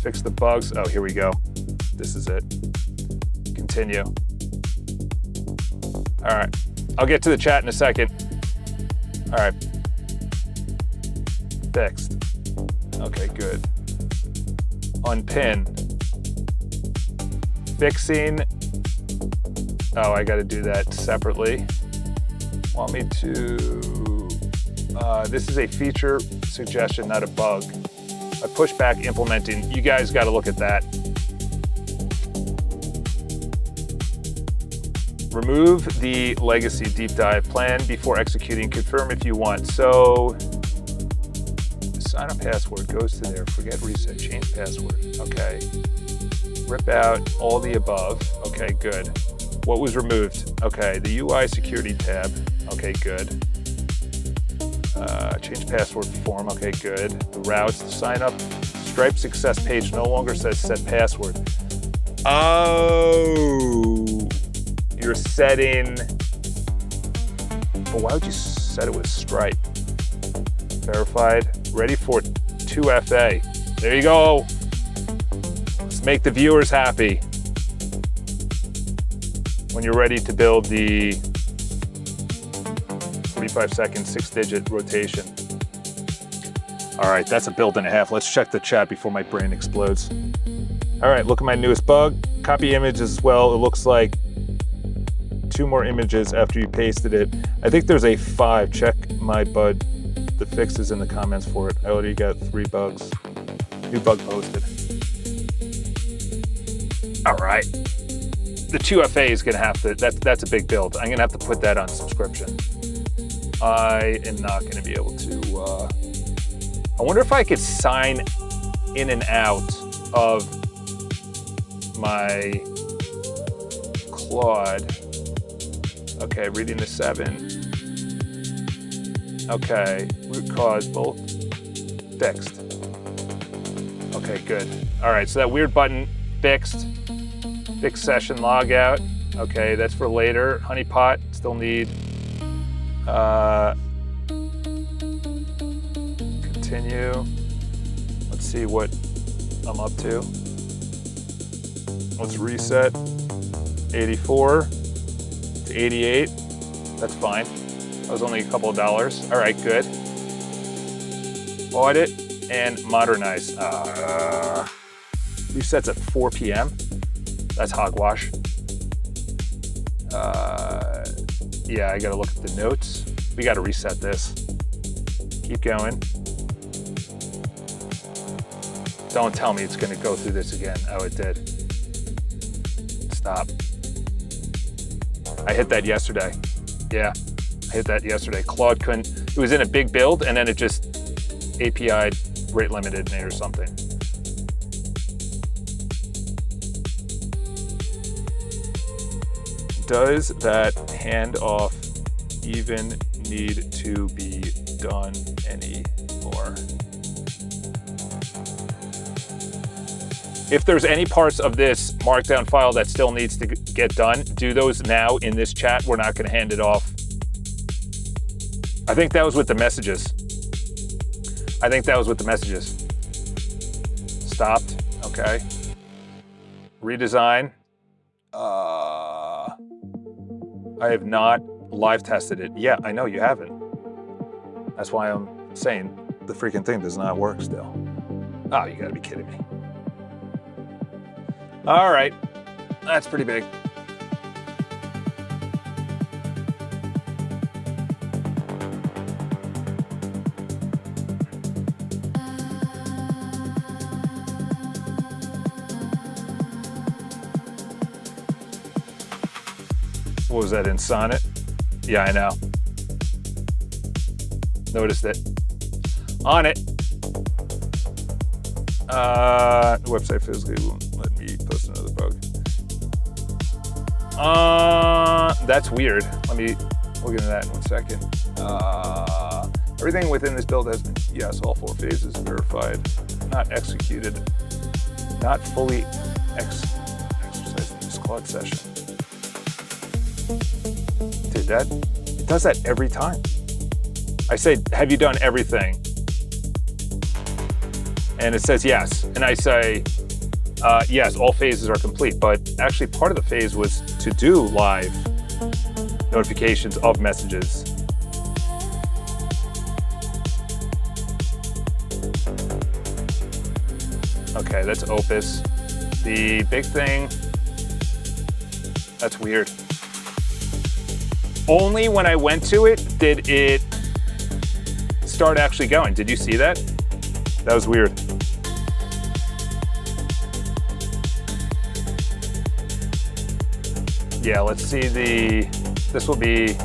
Fix the bugs. Oh, here we go. This is it. Continue. All right. I'll get to the chat in a second. All right. Fixed. Okay, good. Unpin. Fixing. Oh, I got to do that separately. Want me to, this is a feature suggestion, not a bug. A pushback implementing, you guys got to look at that. Remove the legacy deep dive plan before executing. Confirm if you want. So, sign up password goes to there. Forget reset, change password. Okay. Rip out all the above. Okay, good. What was removed? Okay, the UI security tab. Okay, good. Change password form. Okay, good. The routes, the sign up. Stripe success page no longer says set password. Oh, you're setting. But why would you set it with Stripe? Verified. Ready for 2FA. There you go. Let's make the viewers happy. When you're ready to build the 45-second 6-digit rotation. All right, that's a build and a half. Let's check the chat before my brain explodes. All right, look at my newest bug. Copy image as well. It looks like 2 more images after you pasted it. I think there's a 5. Check my bud. The fix is in the comments for it. I already got 3 bugs. New bug posted. All right. The 2FA is gonna have to, that's a big build. I'm gonna have to put that on subscription. I am not gonna be able to, I wonder if I could sign in and out of my Claude. Okay, reading the 7. Okay, root cause both fixed. Okay, good. All right, so that weird button fixed. Fix session logout. Okay, that's for later. Honeypot, still need. Continue. Let's see what I'm up to. Let's reset. 84 to 88. That's fine. That was only a couple of dollars. All right, good. Audit and modernize. Resets at 4 p.m. That's hogwash. Yeah, I gotta look at the notes. We gotta reset this. Keep going. Don't tell me it's gonna go through this again. Oh, it did. Stop. I hit that yesterday. Yeah, I hit that yesterday. Claude couldn't, it was in a big build and then it just API rate limited me or something. Does that handoff even need to be done anymore? If there's any parts of this markdown file that still needs to get done, do those now in this chat. We're not gonna hand it off. I think that was with the messages. Stopped, okay. Redesign. I have not live tested it. Yeah, I know you haven't. That's why I'm saying the freaking thing does not work still. Oh, you gotta be kidding me. All right, that's pretty big. What was that in Sonnet? Yeah, I know. Noticed it. On it. The website physically won't let me post another bug. That's weird. Let me look into that in 1 second. Everything within this build has been, yes, all 4 phases verified, not executed, not fully exercised in this Claude session. Dude, it does that every time. I say, have you done everything? And it says yes. And I say, yes, all phases are complete. But actually part of the phase was to do live notifications of messages. Okay, that's Opus. The big thing, that's weird. Only when I went to it did it start actually going. Did you see that? That was weird. Yeah, let's see this will be,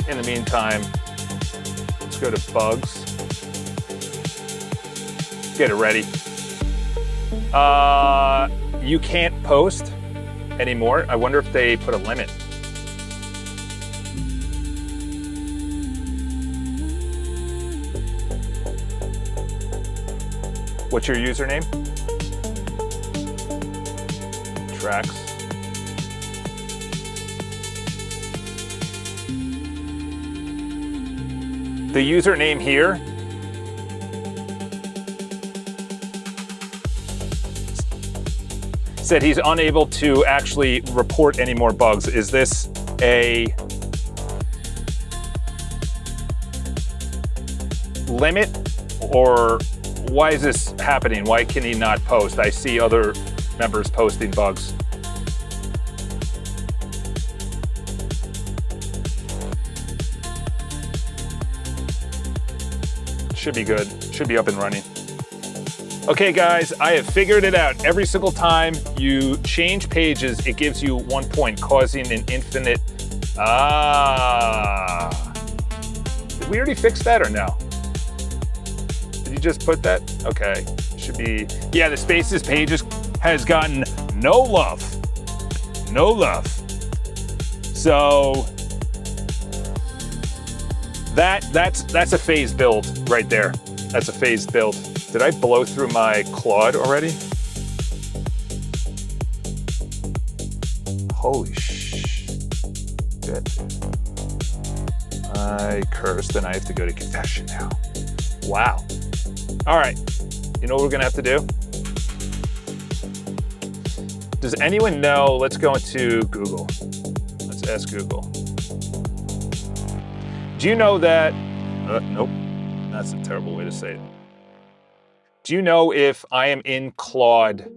in the meantime, let's go to bugs. Get it ready. You can't post anymore. I wonder if they put a limit. What's your username? Tracks. The username here said he's unable to actually report any more bugs. Is this a limit, or why is this happening? Why can he not post? I see other members posting bugs. Should be good, should be up and running. Okay guys, I have figured it out. Every single time you change pages, it gives you 1 point, causing an infinite, Did we already fix that or no? Did you just put that? Okay, should be, yeah, the Spaces pages has gotten no love. No love. So, that's a phase build right there. That's a phase build. Did I blow through my Claude already? Holy shit. I cursed and I have to go to confession now. Wow. All right, you know what we're gonna have to do? Does anyone know, let's go into Google. Let's ask Google. Do you know that, nope, that's a terrible way to say it. Do you know if I am in Claude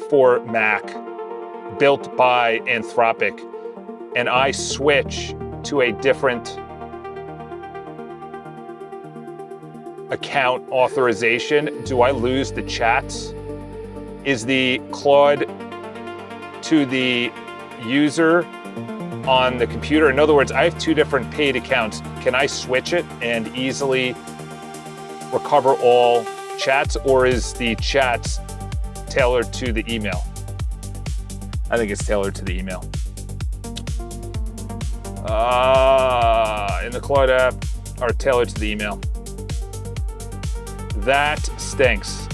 for Mac, built by Anthropic, and I switch to a different account authorization, do I lose the chats? Is the Claude to the user on the computer? In other words, I have 2 different paid accounts. Can I switch it and easily recover all chats, or is the chats tailored to the email? I think it's tailored to the email. In the Claude app, are tailored to the email. That stinks.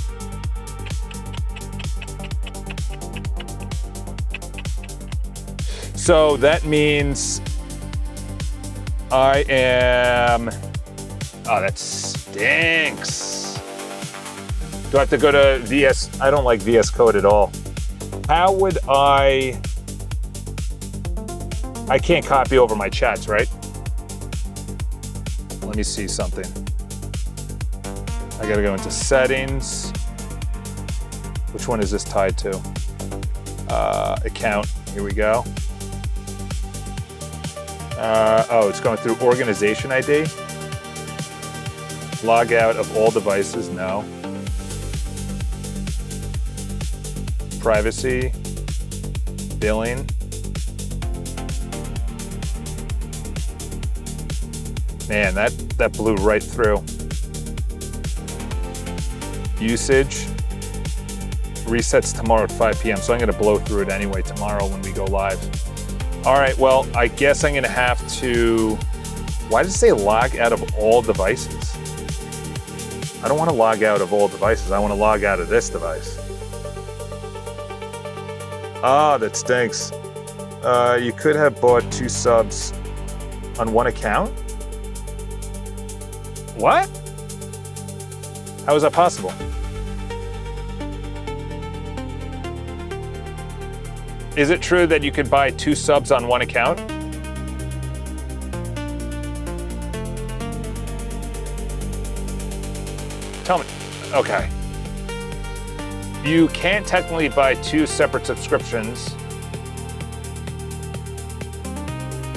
So that means I am, oh, that stinks. Do I have to go to VS? I don't like VS Code at all. How would I can't copy over my chats, right? Let me see something. I gotta go into settings. Which one is this tied to? Account, here we go. Oh, it's going through organization ID. Log out of all devices, no. Privacy, billing. Man, that blew right through. Usage, resets tomorrow at 5 p.m. So I'm gonna blow through it anyway tomorrow when we go live. All right, well, I guess I'm gonna have to, why does it say log out of all devices? I don't wanna log out of all devices. I wanna log out of this device. Ah, that stinks. You could have bought 2 subs on 1 account? What? How is that possible? Is it true that you could buy 2 subs on 1 account? Tell me. Okay. You can't technically buy 2 separate subscriptions.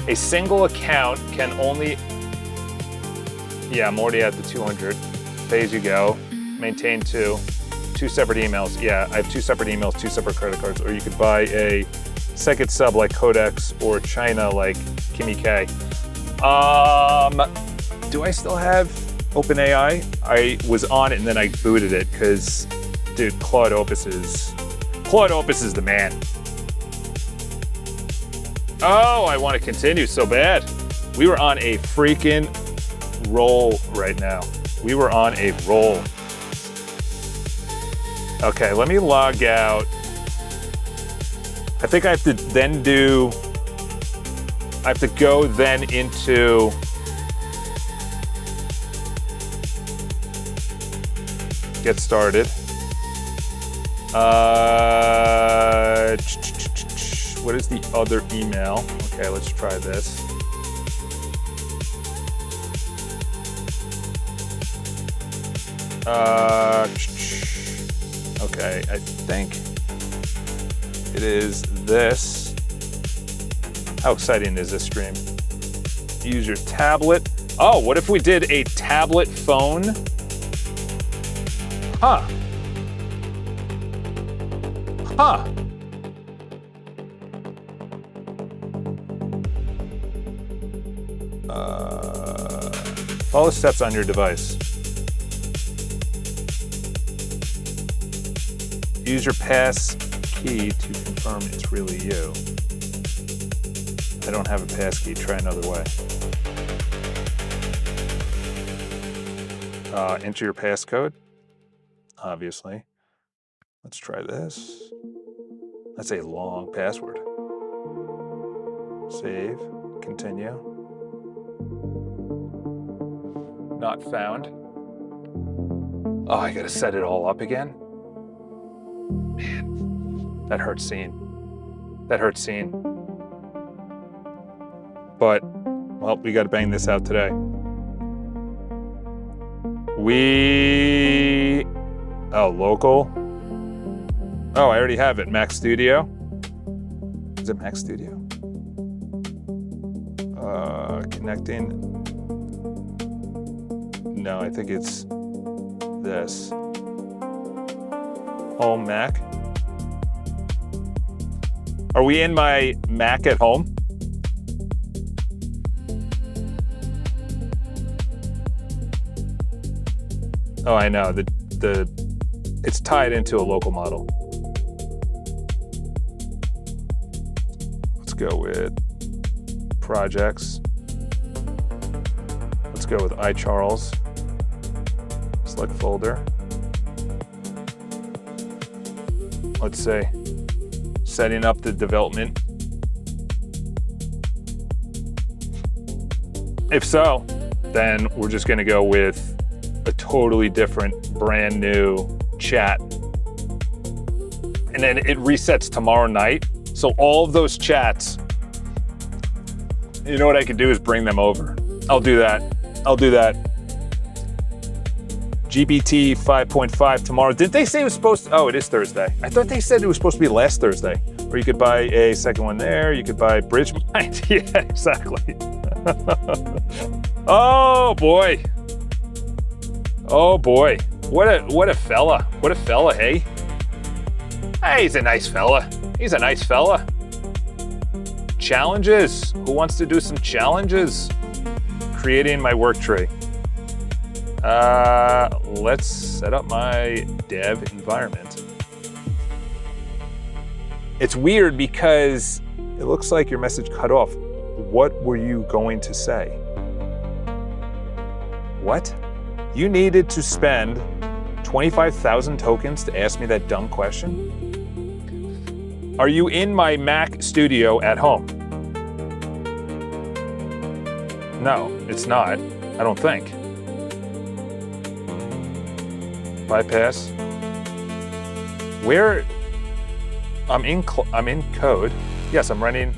A single account can only... Yeah, I'm already at the 200. Pay as you go. Maintain 2 separate emails. Yeah, I have 2 separate emails, 2 separate credit cards. Or you could buy a second sub like Codex or China like Kimmy K. Do I still have OpenAI? I was on it and then I booted it because, dude, Claude Opus is the man. Oh, I want to continue so bad. We were on a freaking roll right now. We were on a roll. Okay, let me log out. I think I have to then I have to go then into get started. What is the other email? Okay, let's try this. Okay, I think it is this. How exciting is this stream? Use your tablet. Oh, what if we did a tablet phone? Huh. Huh. Follow steps on your device. Use your pass key to confirm it's really you. I don't have a pass key. Try another way. Enter your passcode, obviously. Let's try this. That's a long password. Save, continue. Not found. Oh, I gotta set it all up again? Man, that hurts seeing. That hurts seeing. But, well, we gotta bang this out today. Oh, local? Oh, I already have it. Mac Studio. Is it Mac Studio? Connecting. No, I think it's this. Home Mac. Are we in my Mac at home? Oh, I know. It's tied into a local model. Let's go with projects. Let's go with iCharles. Select folder. Let's say setting up the development. If so, then we're just going to go with a totally different, brand new chat. And then it resets tomorrow night. So all of those chats, you know what I could do is bring them over. I'll do that. GPT 5.5 tomorrow. Did they say it was supposed to? Oh, it is Thursday. I thought they said it was supposed to be last Thursday. Or you could buy a second one there. You could buy BridgeMind. Yeah, exactly. Oh boy. Oh boy. What a fella. What a fella, hey? Hey, he's a nice fella. He's a nice fella. Challenges. Who wants to do some challenges? Creating my work tree. Let's set up my dev environment. It's weird because it looks like your message cut off. What were you going to say? What? You needed to spend 25,000 tokens to ask me that dumb question? Are you in my Mac studio at home? No, it's not. I don't think. Bypass. Where? I'm in code. Yes, I'm running.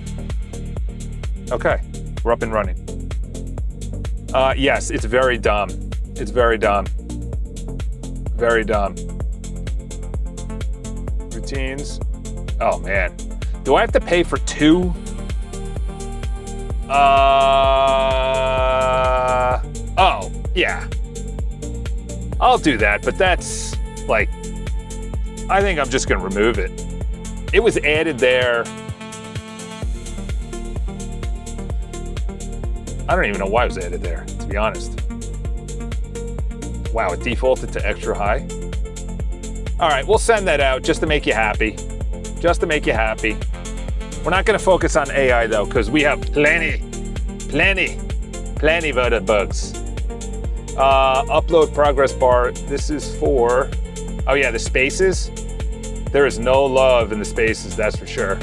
Okay, we're up and running. Yes, it's very dumb. It's very dumb. Very dumb. Routines. Oh man, do I have to pay for 2? Oh yeah. I'll do that, but that's like, I think I'm just gonna remove it. It was added there. I don't even know why it was added there, to be honest. Wow, it defaulted to extra high. All right, we'll send that out just to make you happy. Just to make you happy. We're not gonna focus on AI though, because we have plenty of other bugs. Upload progress bar. This is for, oh yeah, the spaces. There is no love in the spaces, that's for sure.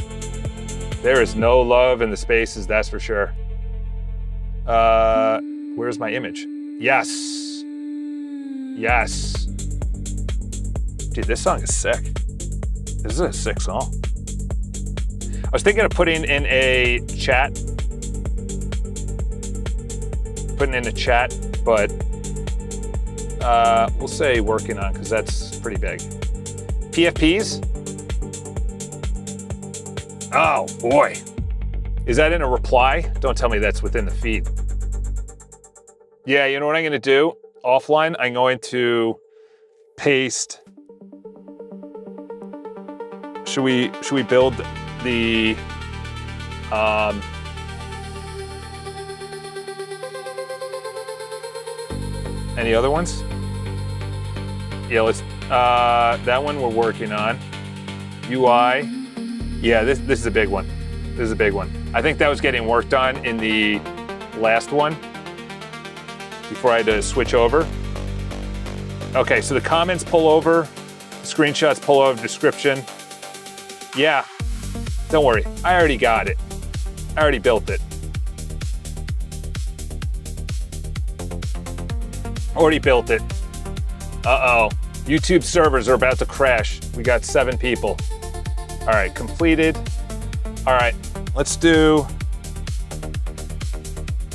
There is no love in the spaces, that's for sure. Where's my image? Yes. Yes. Dude, this song is sick. This is a sick song. I was thinking of putting in a chat. But we'll say working on, because that's pretty big. PFPs? Oh boy. Is that in a reply? Don't tell me that's within the feed. Yeah, you know what I'm gonna do? Offline, I'm going to paste. Should we build the any other ones? Yeah, let's that one we're working on. UI. Yeah, this is a big one. This is a big one. I think that was getting worked on in the last one before I had to switch over. Okay, so the comments pull over, the screenshots pull over, description. Yeah, don't worry, I already got it. I already built it. Already built it. Uh-oh, YouTube servers are about to crash. We got 7 people. All right, completed. All right, let's do,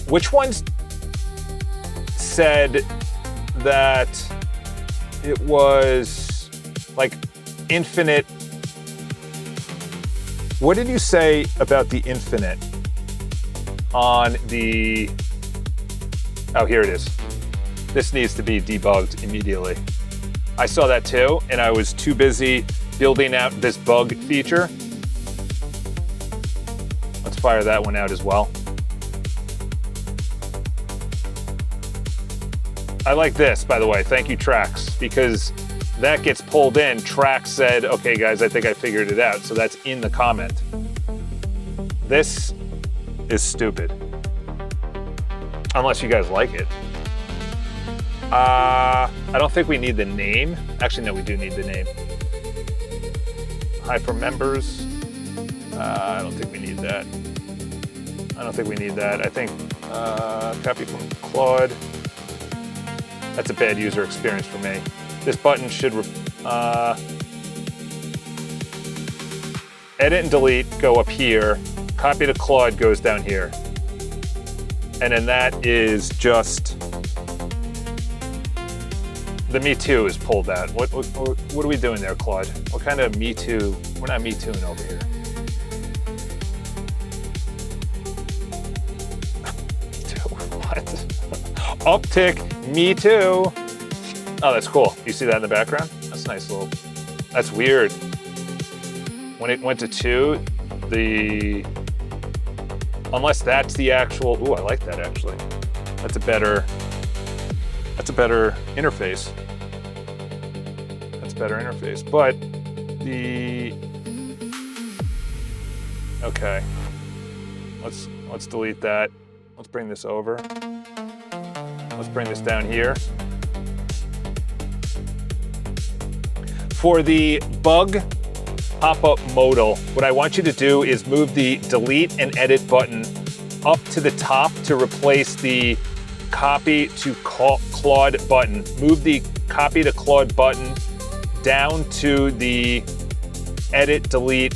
which ones said that it was like infinite? What did you say about the infinite on the, oh, here it is. This needs to be debugged immediately. I saw that too, and I was too busy building out this bug feature. Let's fire that one out as well. I like this, by the way. Thank you, Trax, because that gets pulled in. Trax said, okay, guys, I think I figured it out. So that's in the comment. This is stupid. Unless you guys like it. I don't think we need the name. Actually, no, we do need the name. Hyper members. I don't think we need that. I don't think we need that. I think copy from Claude. That's a bad user experience for me. This button should Edit and delete go up here. Copy to Claude goes down here. And then that is just the Me Too is pulled out. What are we doing there, Claude? What kind of Me Too? We're not Me Tooing over here. What? Uptick, Me Too. Oh, that's cool. You see that in the background? That's a nice little. That's weird. When it went to 2, unless that's the actual. Ooh, I like that actually. That's a better interface. That's a better interface. But okay. Let's delete that. Let's bring this over. Let's bring this down here. For the bug pop-up modal, what I want you to do is move the delete and edit button up to the top to replace the copy to Claude button. Move the copy to Claude button down to the edit delete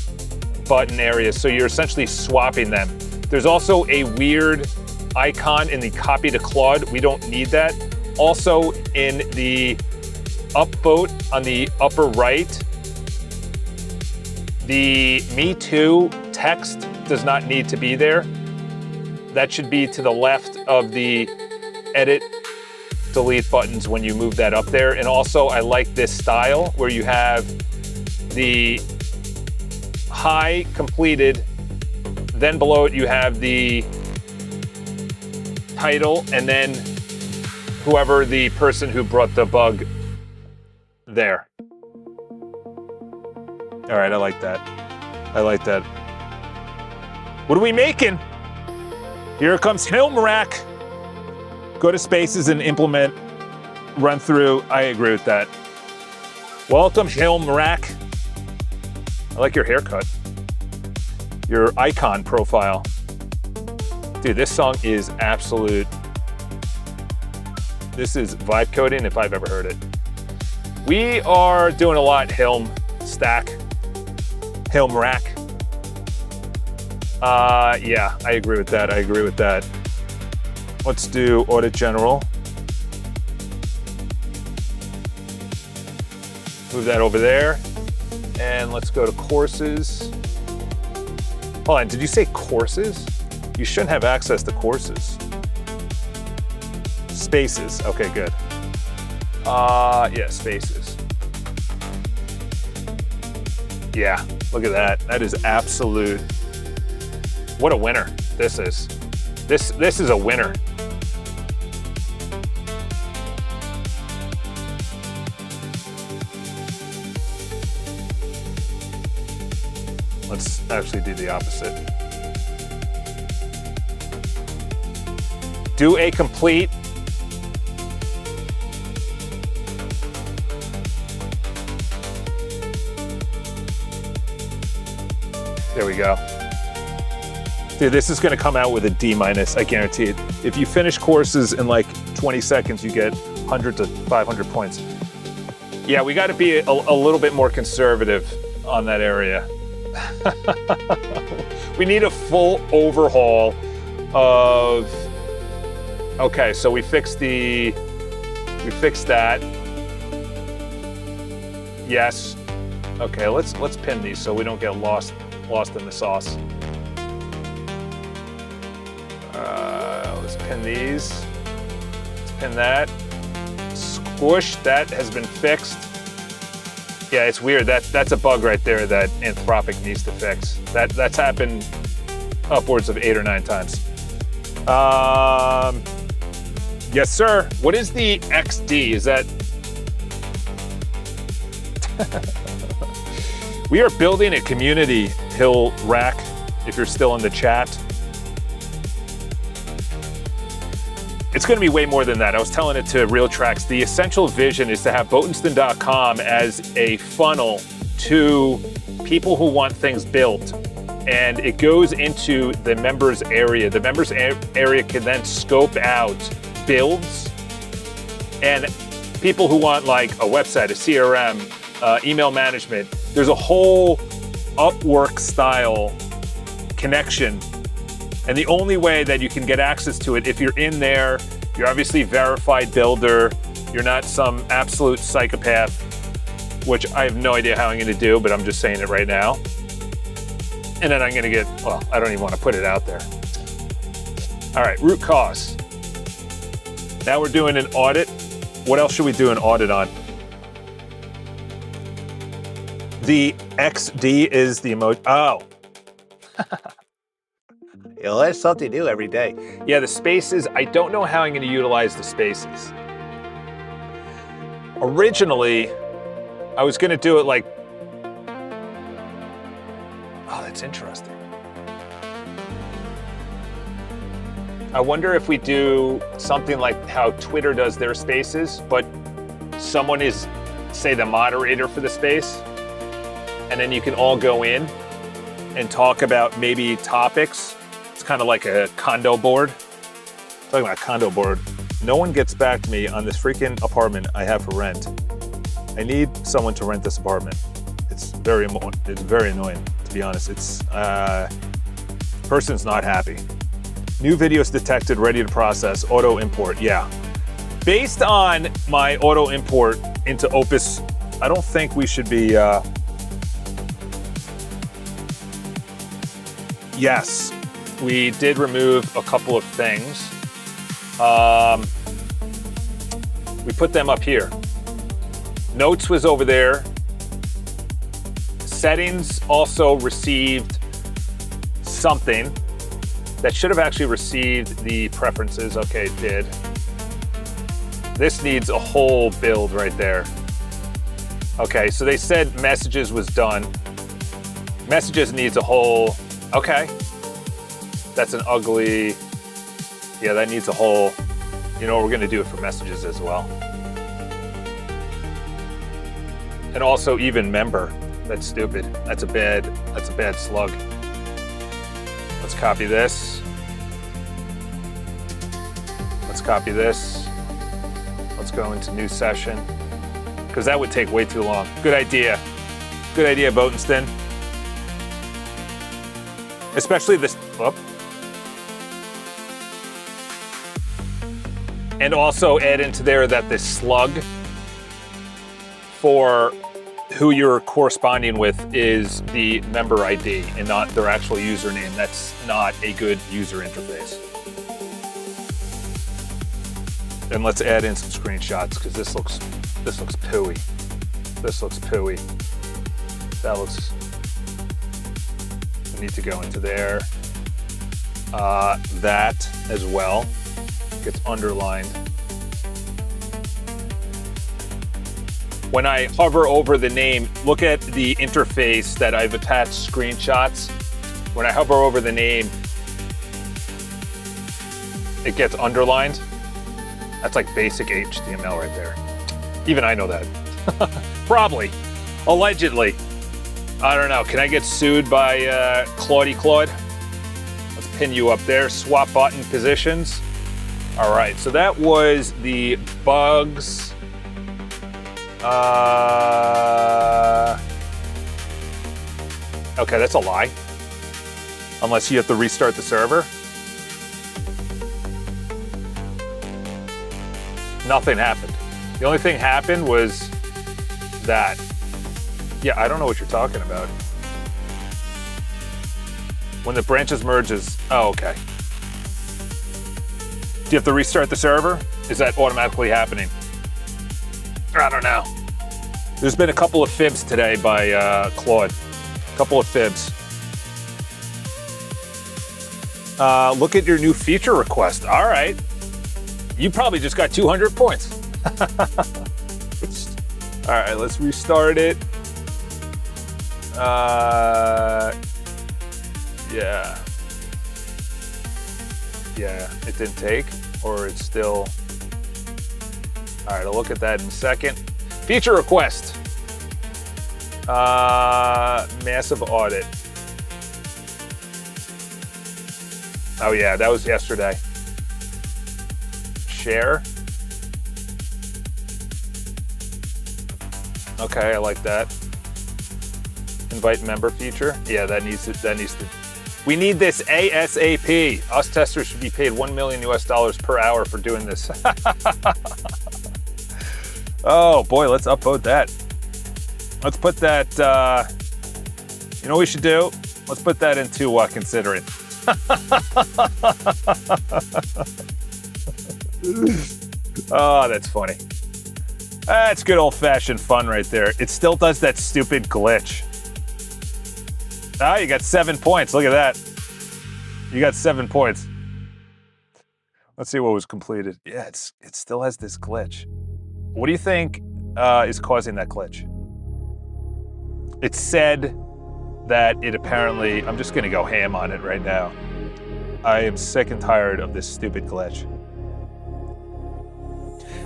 button area. So you're essentially swapping them. There's also a weird icon in the copy to Claude. We don't need that. Also in the upvote on the upper right, the Me Too text does not need to be there. That should be to the left of the edit delete buttons when you move that up there. And also I like this style where you have the hi completed, then below it you have the title, and then whoever the person who brought the bug there. All right, I like that. I like that. What are we making? Here comes Hilmrak. Go to Spaces and implement run through. I agree with that. Welcome, Hilmrak. I like your haircut. Your icon profile. Dude, this song is absolute. This is vibe coding if I've ever heard it. We are doing a lot, Hilm Stack. Hilmrak. Yeah, I agree with that. I agree with that. Let's do Audit General. Move that over there. And let's go to Courses. Hold on, did you say Courses? You shouldn't have access to Courses. Spaces, okay, good. Yeah, Spaces. Yeah, look at that. That is absolute. What a winner this is. This is a winner. Let's actually do the opposite. Do a complete. There we go. Dude, this is gonna come out with a D-, I guarantee it. If you finish Courses in like 20 seconds, you get 100 to 500 points. Yeah, we gotta be a little bit more conservative on that area. We need a full overhaul of, okay, so we fixed that. Yes. Okay, let's pin these so we don't get lost in the sauce. Let's pin these. Let's pin that. Squish, that has been fixed. Yeah, it's weird. That's a bug right there that Anthropic needs to fix. That's happened upwards of 8 or 9 times. Yes, sir. What is the XD? Is that? We are building a community, Hilmrak, if you're still in the chat. It's going to be way more than that. I was telling it to Real Tracks. The essential vision is to have Botenstein.com as a funnel to people who want things built. And it goes into the members area. The members area can then scope out builds. And people who want like a website, a CRM, email management. There's a whole Upwork style connection. And the only way that you can get access to it, if you're in there, you're obviously verified builder, you're not some absolute psychopath, which I have no idea how I'm gonna do, but I'm just saying it right now. And then I'm gonna get, well, I don't even wanna put it out there. All right, root cause. Now we're doing an audit. What else should we do an audit on? The XD is the emoji. Oh. You'll learn something new every day. Yeah, the spaces, I don't know how I'm gonna utilize the spaces. Originally, I was gonna do it like, oh, that's interesting. I wonder if we do something like how Twitter does their spaces, but someone is, say, the moderator for the space, and then you can all go in and talk about maybe topics. It's kind of like a condo board. Talking about condo board. No one gets back to me on this freaking apartment I have for rent. I need someone to rent this apartment. It's very annoying, to be honest. It's, person's not happy. New videos detected, ready to process, auto import, yeah. Based on my auto import into Opus, I don't think we should be, yes, we did remove a couple of things. We put them up here. Notes was over there. Settings also received something that should have actually received the preferences. Okay, it did. This needs a whole build right there. Okay, so they said messages was done. Messages needs a whole, okay. That's an ugly, yeah, that needs a whole, you know, we're gonna do it for messages as well. And also even member, that's stupid. That's a bad slug. Let's copy this. Let's copy this. Let's go into new session, because that would take way too long. Good idea. Good idea, Botenston. Especially this, oh. And also add into there that this slug for who you're corresponding with is the member ID and not their actual username. That's not a good user interface. And let's add in some screenshots, because this looks pooey. This looks pooey. That looks, we need to go into there. That as well gets underlined. When I hover over the name, look at the interface that I've attached screenshots. When I hover over the name, it gets underlined. That's like basic HTML right there. Even I know that. Probably. Allegedly. I don't know. Can I get sued by Claude? Let's pin you up there. Swap button positions. All right, so that was the bugs. Okay, that's a lie. Unless you have to restart the server. Nothing happened. The only thing happened was that. Yeah, I don't know what you're talking about. When the branches merges, oh, okay. Do you have to restart the server? Is that automatically happening? I don't know. There's been a couple of fibs today by Claude. A couple of fibs. Look at your new feature request. All right. You probably just got 200 points. All right, let's restart it. Yeah. Yeah, it didn't take, or it's still. All right, I'll look at that in a second. Feature request. Massive audit. Oh yeah, that was yesterday. Share. Okay, I like that. Invite member feature. Yeah, that needs to. We need this ASAP. Us testers should be paid $1 million per hour for doing this. Oh boy, let's upvote that. Let's put that, you know what we should do? Let's put that into considering. Oh, that's funny. That's good old-fashioned fun right there. It still does that stupid glitch. Ah, you got 7 points. Look at that. You got 7 points. Let's see what was completed. Yeah, it still has this glitch. What do you think is causing that glitch? It said that it apparently, I'm just gonna go ham on it right now. I am sick and tired of this stupid glitch.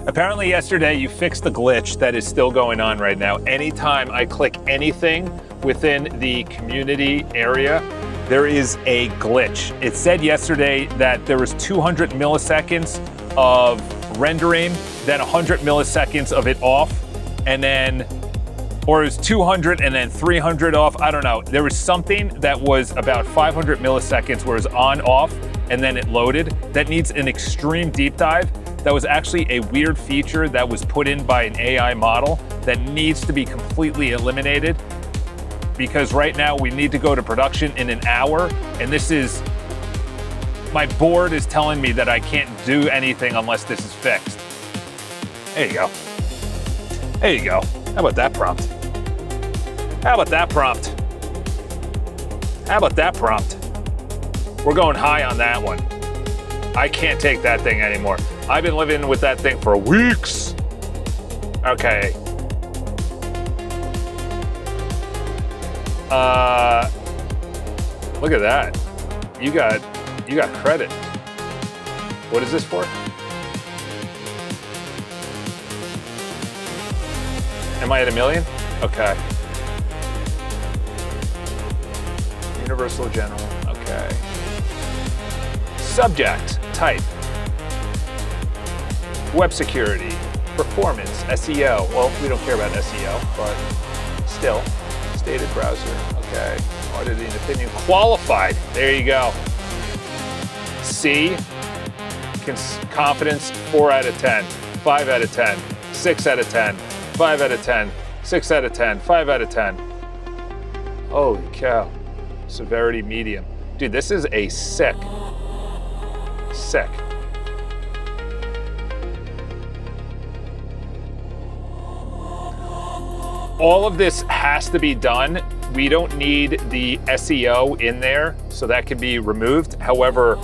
Apparently yesterday you fixed the glitch that is still going on right now. Anytime I click anything within the community area, there is a glitch. It said yesterday that there was 200 milliseconds of rendering, then 100 milliseconds of it off, and then, or it was 200 and then 300 off. I don't know. There was something that was about 500 milliseconds where it was on, off, and then it loaded. That needs an extreme deep dive. That was actually a weird feature that was put in by an AI model that needs to be completely eliminated, because right now we need to go to production in an hour, and this is, my board is telling me that I can't do anything unless this is fixed. There you go. There you go. How about that prompt? How about that prompt? How about that prompt? We're going high on that one. I can't take that thing anymore. I've been living with that thing for weeks. Okay. Look at that. You got credit. What is this for? Am I at 1 million? Okay. Universal General. Okay. Subject type. Web security, performance, SEO. Well, we don't care about SEO, but still. Stated browser. Okay. Auditing opinion. Qualified. There you go. C. Confidence 4 out of 10. 5 out of 10. 6 out of 10. 5 out of 10. 6 out of 10. 5 out of 10. Holy cow. Severity medium. Dude, this is a sick. All of this has to be done. We don't need the SEO in there, so that can be removed. However,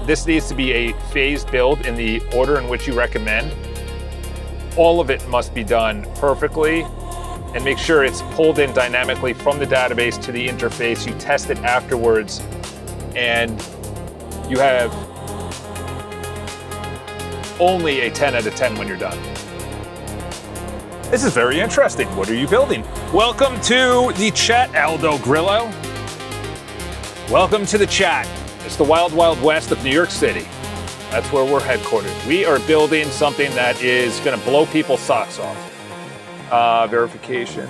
this needs to be a phased build in the order in which you recommend. All of it must be done perfectly, and make sure it's pulled in dynamically from the database to the interface. You test it afterwards, and you have only a 10 out of 10 when you're done. This is very interesting. What are you building? Welcome to the chat, Aldo Grillo. Welcome to the chat. It's the wild, wild west of New York City. That's where we're headquartered. We are building something that is going to blow people's socks off. Verification.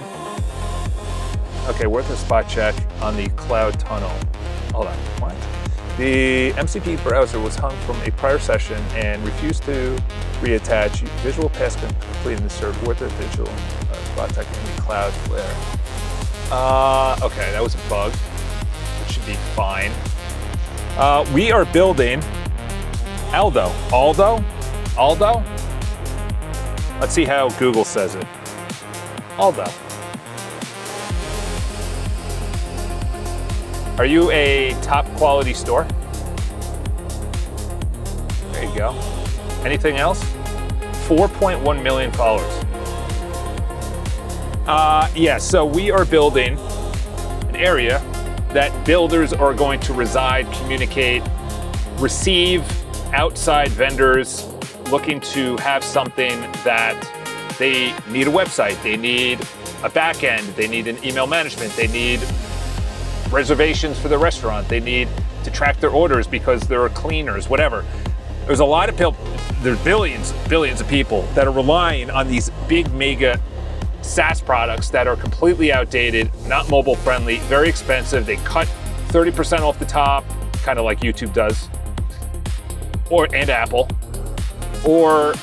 Okay, worth a spot check on the cloud tunnel. Hold on, what? The MCP browser was hung from a prior session and refused to reattach. Visual pass completed the serve. Worth a digital spot check in the cloud flare. Okay, that was a bug. It should be fine. We are building Aldo. Let's see how Google says it. Aldo. Are you a top quality store? There you go. Anything else? 4.1 million followers. Yeah, so we are building an area that builders are going to reside, communicate, receive outside vendors looking to have something that they need a website, they need a back end, they need an email management, they need reservations for the restaurant, they need to track their orders because there are cleaners, whatever. There's a lot of people, there's billions of people that are relying on these big mega SaaS products that are completely outdated, not mobile friendly, very expensive. They cut 30% off the top, kind of like YouTube does, and Apple. Or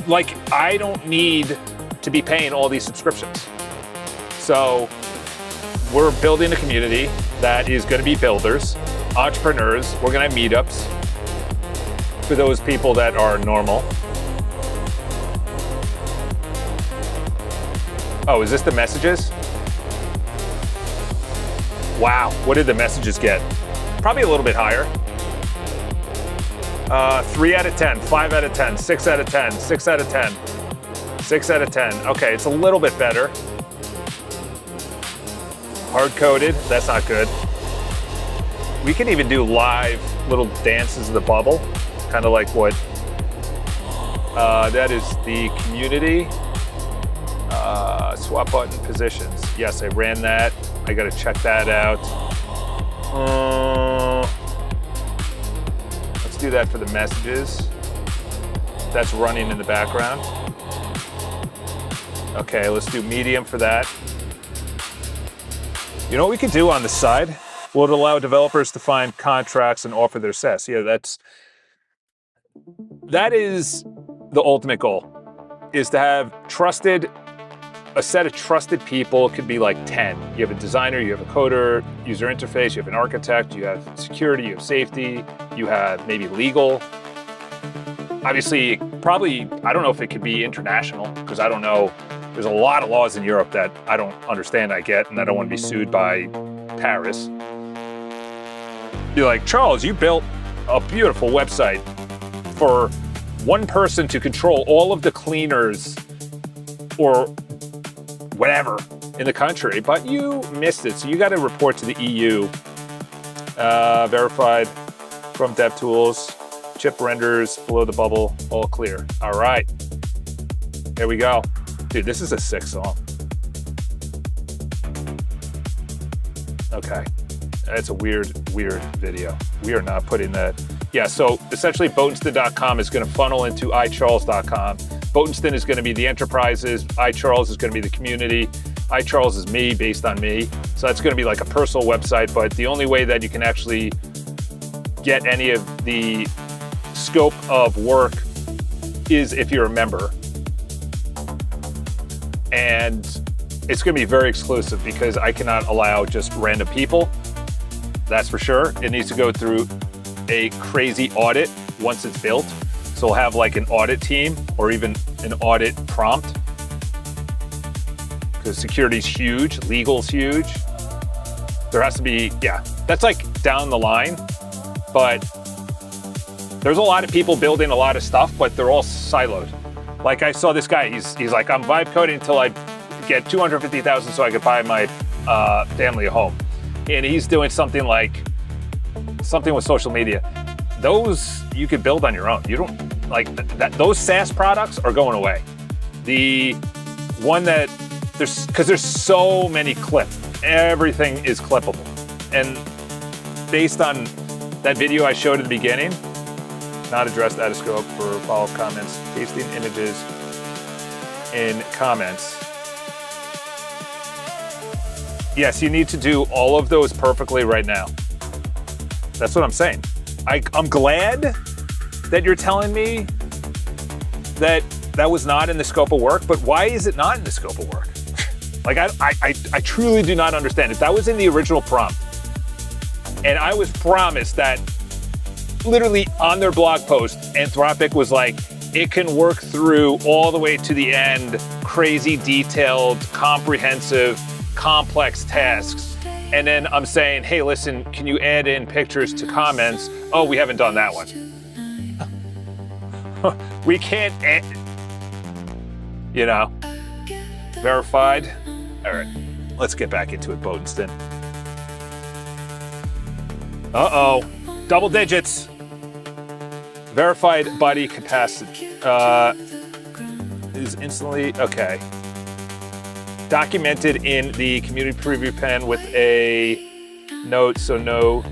like, I don't need to be paying all these subscriptions. So we're building a community that is going to be builders, entrepreneurs. We're going to have meetups for those people that are normal. Oh, is this the messages? Wow, what did the messages get? Probably a little bit higher. 3 out of 10, 5 out of 10, 6 out of 10, 6 out of 10, 6 out of 10. Okay, it's a little bit better. Hard-coded, that's not good. We can even do live little dances of the bubble, kind of like what, that is the community. Swap button positions. Yes, I ran that. I gotta check that out. Let's do that for the messages. That's running in the background. Okay, let's do medium for that. You know what we could do on the side? Will it allow developers to find contracts and offer their SaaS? Yeah, that is the ultimate goal, is to have a set of trusted people. It could be like 10. You have a designer, you have a coder, user interface, you have an architect, you have security, you have safety, you have maybe legal. Obviously, probably, I don't know if it could be international, because I don't know. There's a lot of laws in Europe that I don't understand, I get, and I don't want to be sued by Paris. You're like, Charles, you built a beautiful website for one person to control all of the cleaners or whatever in the country, but you missed it. So you got to report to the EU. Verified from DevTools. Chip renders below the bubble, all clear. All right, here we go. Dude, this is a sick song. Okay, that's a weird video. We are not putting that. Yeah, so essentially Botensten.com is going to funnel into iCharles.com. Botensten is going to be the enterprises. iCharles is going to be the community. iCharles is me, based on me. So that's going to be like a personal website, but the only way that you can actually get any of the scope of work is if you're a member. And it's going to be very exclusive because I cannot allow just random people. That's for sure. It needs to go through a crazy audit once it's built. So we'll have like an audit team or even an audit prompt, because security's huge, legal's huge. There has to be, yeah, that's like down the line, but there's a lot of people building a lot of stuff, but they're all siloed. Like I saw this guy, he's like, I'm vibe coding until I get 250,000 so I could buy my family a home. And he's doing something with social media. Those you could build on your own. You don't like that. Those SaaS products are going away. The one that there's so many clips. Everything is clippable. And based on that video I showed at the beginning, not addressed out of scope for follow-up comments, pasting images in comments. Yes, you need to do all of those perfectly right now. That's what I'm saying. I'm glad that you're telling me that was not in the scope of work, but why is it not in the scope of work? Like, I truly do not understand. If that was in the original prompt, and I was promised that literally on their blog post, Anthropic was like, it can work through all the way to the end, crazy detailed, comprehensive, complex tasks. And then I'm saying, hey, listen, can you add in pictures to comments? Oh, we haven't done that one. We can't add, verified. All right, let's get back into it, Botensten. Uh-oh, double digits. Verified body capacity is instantly, okay. Documented in the community preview pen with a note, so no.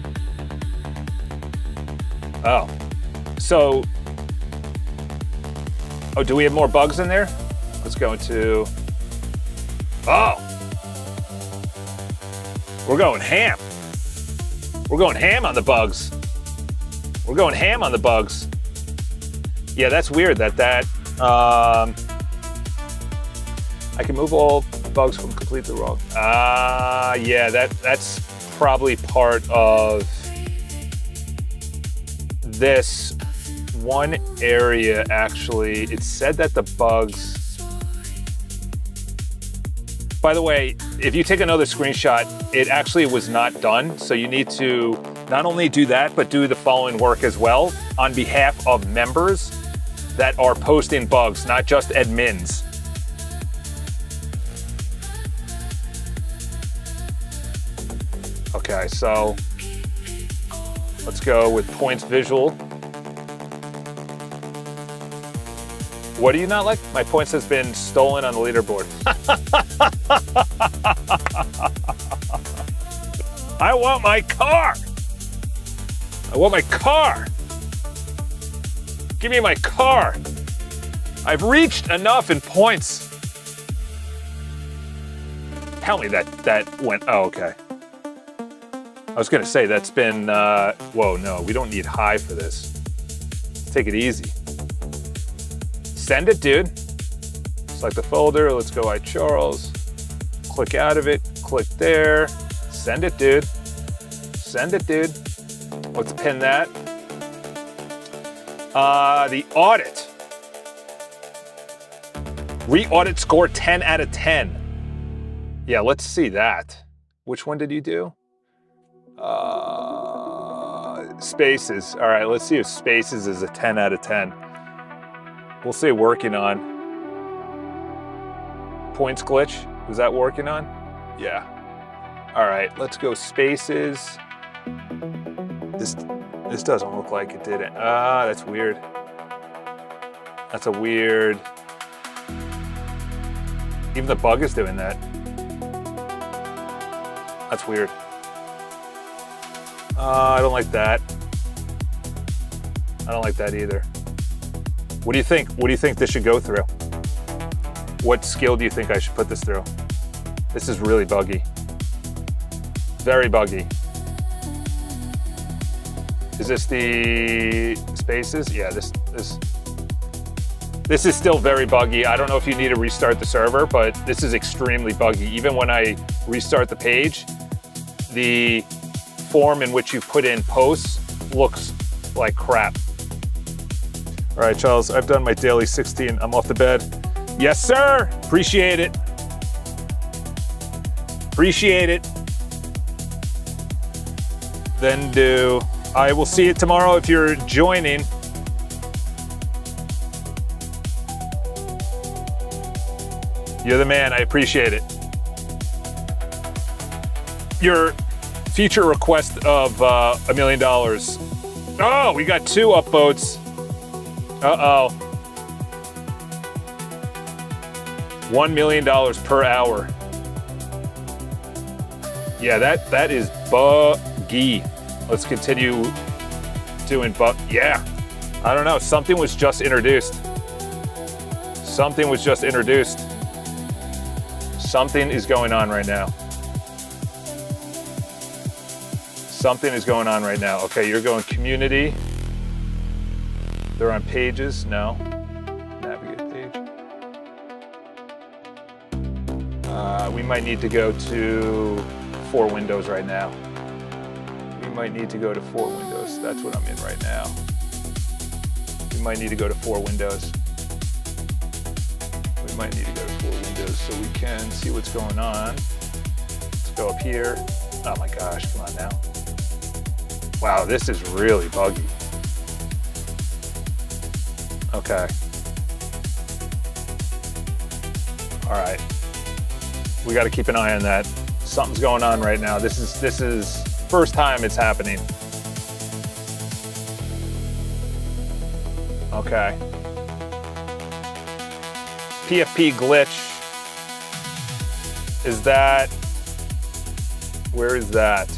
Oh, so, do we have more bugs in there? Let's go into, oh, we're going ham. We're going ham on the bugs. We're going ham on the bugs. Yeah, that's weird that I can move all bugs from completely wrong. Yeah, that's probably part of this one area. Actually, it said that the bugs, by the way, if you take another screenshot, it actually was not done. So you need to not only do that, but do the following work as well on behalf of members that are posting bugs, not just admins. Okay, so let's go with points visual. What do you not like? My points has been stolen on the leaderboard. I want my car. I want my car. Give me my car. I've reached enough in points. Tell me that went, oh, okay. I was gonna say that's been, whoa, no, we don't need high for this. Let's take it easy. Send it, dude. Select the folder, let's go iCharles. Click out of it, click there. Send it, dude. Send it, dude. Let's pin that. The audit. Re-audit score 10 out of 10. Yeah, let's see that. Which one did you do? Spaces. All right, let's see if Spaces is a 10 out of 10. We'll say working on. Points glitch. Was that working on? Yeah. All right, let's go Spaces. This doesn't look like it did it. That's weird. That's a weird. Even the bug is doing that. That's weird. I don't like that. I don't like that either. What do you think? What do you think this should go through? What skill do you think I should put this through? This is really buggy. Very buggy. Is this the Spaces? Yeah, this is still very buggy. I don't know if you need to restart the server, but this is extremely buggy. Even when I restart the page, the form in which you put in posts looks like crap. All right, Charles, I've done my daily 16. I'm off the bed. Yes, sir. Appreciate it. Appreciate it. Then do. I will see you tomorrow if you're joining. You're the man. I appreciate it. Your feature request of $1 million. Oh, we got 2 upvotes. Uh-oh. $1 million per hour. Yeah, that is buggy. Let's continue doing yeah. I don't know. Something was just introduced. Something was just introduced. Something is going on right now. Something is going on right now. Okay, you're going community. They're on pages. No. Navigate page. We might need to go to 4 windows right now. We might need to go to 4 windows. That's what I'm in right now. We might need to go to 4 windows. We might need to go to 4 windows so we can see what's going on. Let's go up here. Oh my gosh, come on now. Wow, this is really buggy. Okay. All right. We got to keep an eye on that. Something's going on right now. This is first time it's happening. Okay. PFP glitch. Is that? Where is that?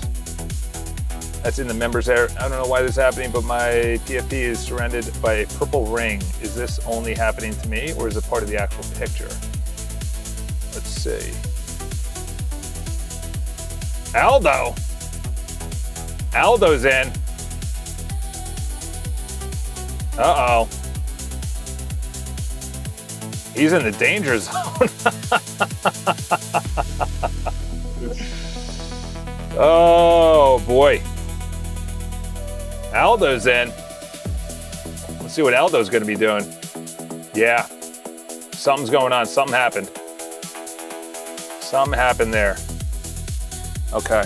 That's in the members area. I don't know why this is happening, but my PFP is surrounded by a purple ring. Is this only happening to me, or is it part of the actual picture? Let's see. Aldo. Aldo's in. Uh-oh. He's in the danger zone. Oh, boy. Aldo's in. Let's see what Aldo's going to be doing. Yeah. Something's going on. Something happened. Something happened there. Okay.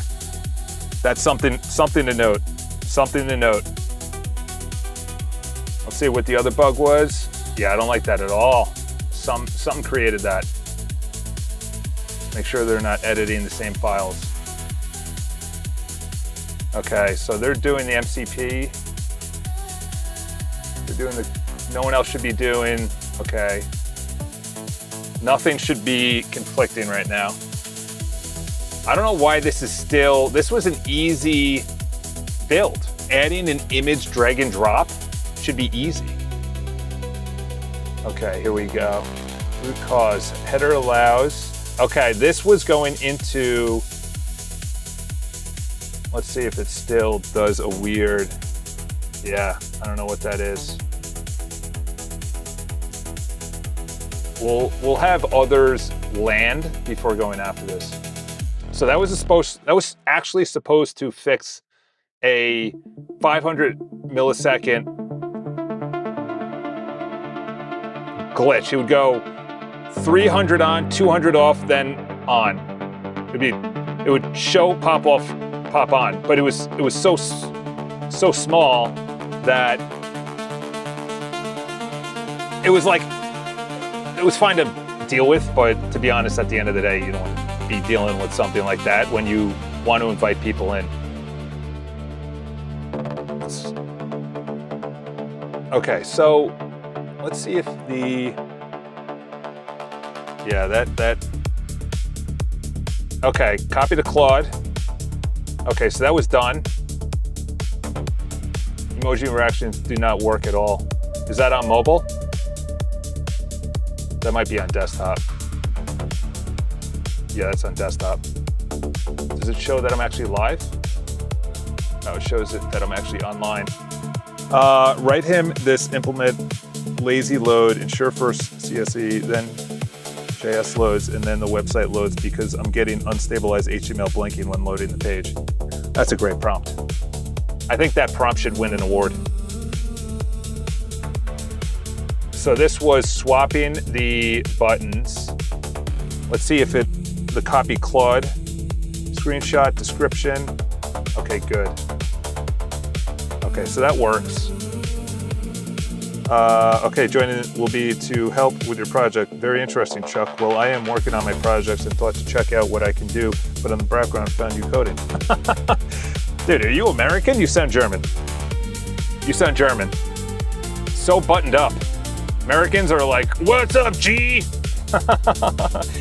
That's something to note. Something to note. Let's see what the other bug was. Yeah, I don't like that at all. Something created that. Make sure they're not editing the same files. Okay, so they're doing the MCP. They're doing no one else should be doing, okay. Nothing should be conflicting right now. I don't know why this was an easy build. Adding an image drag and drop should be easy. Okay, here we go. Root cause, header allows. Okay, this was going into, let's see if it still does a weird, yeah, I don't know what that is. We'll have others land before going after this. So that was actually supposed to fix a 500 millisecond glitch. It would go 300 on, 200 off, then on. It would show pop off, pop on, but it was so small that it was fine to deal with. But to be honest, at the end of the day, you don't want to be dealing with something like that when you want to invite people in. Okay, so let's see if okay, copy to Claude. Okay, so that was done. Emoji interactions do not work at all. Is that on mobile? That might be on desktop. Yeah, that's on desktop. Does it show that I'm actually live? No, it shows it that I'm actually online. Write him this implement lazy load, ensure first CSE, then JS loads, and then the website loads because I'm getting unstabilized HTML blinking when loading the page. That's a great prompt. I think that prompt should win an award. So this was swapping the buttons. Let's see if the copy Claude, screenshot, description. Okay, good. Okay, so that works. Okay, joining will be to help with your project. Very interesting, Chuck. Well, I am working on my projects and thought to check out what I can do, but in the background found you coding. Dude, are you American? You sound German. You sound German. So buttoned up. Americans are like, what's up, G?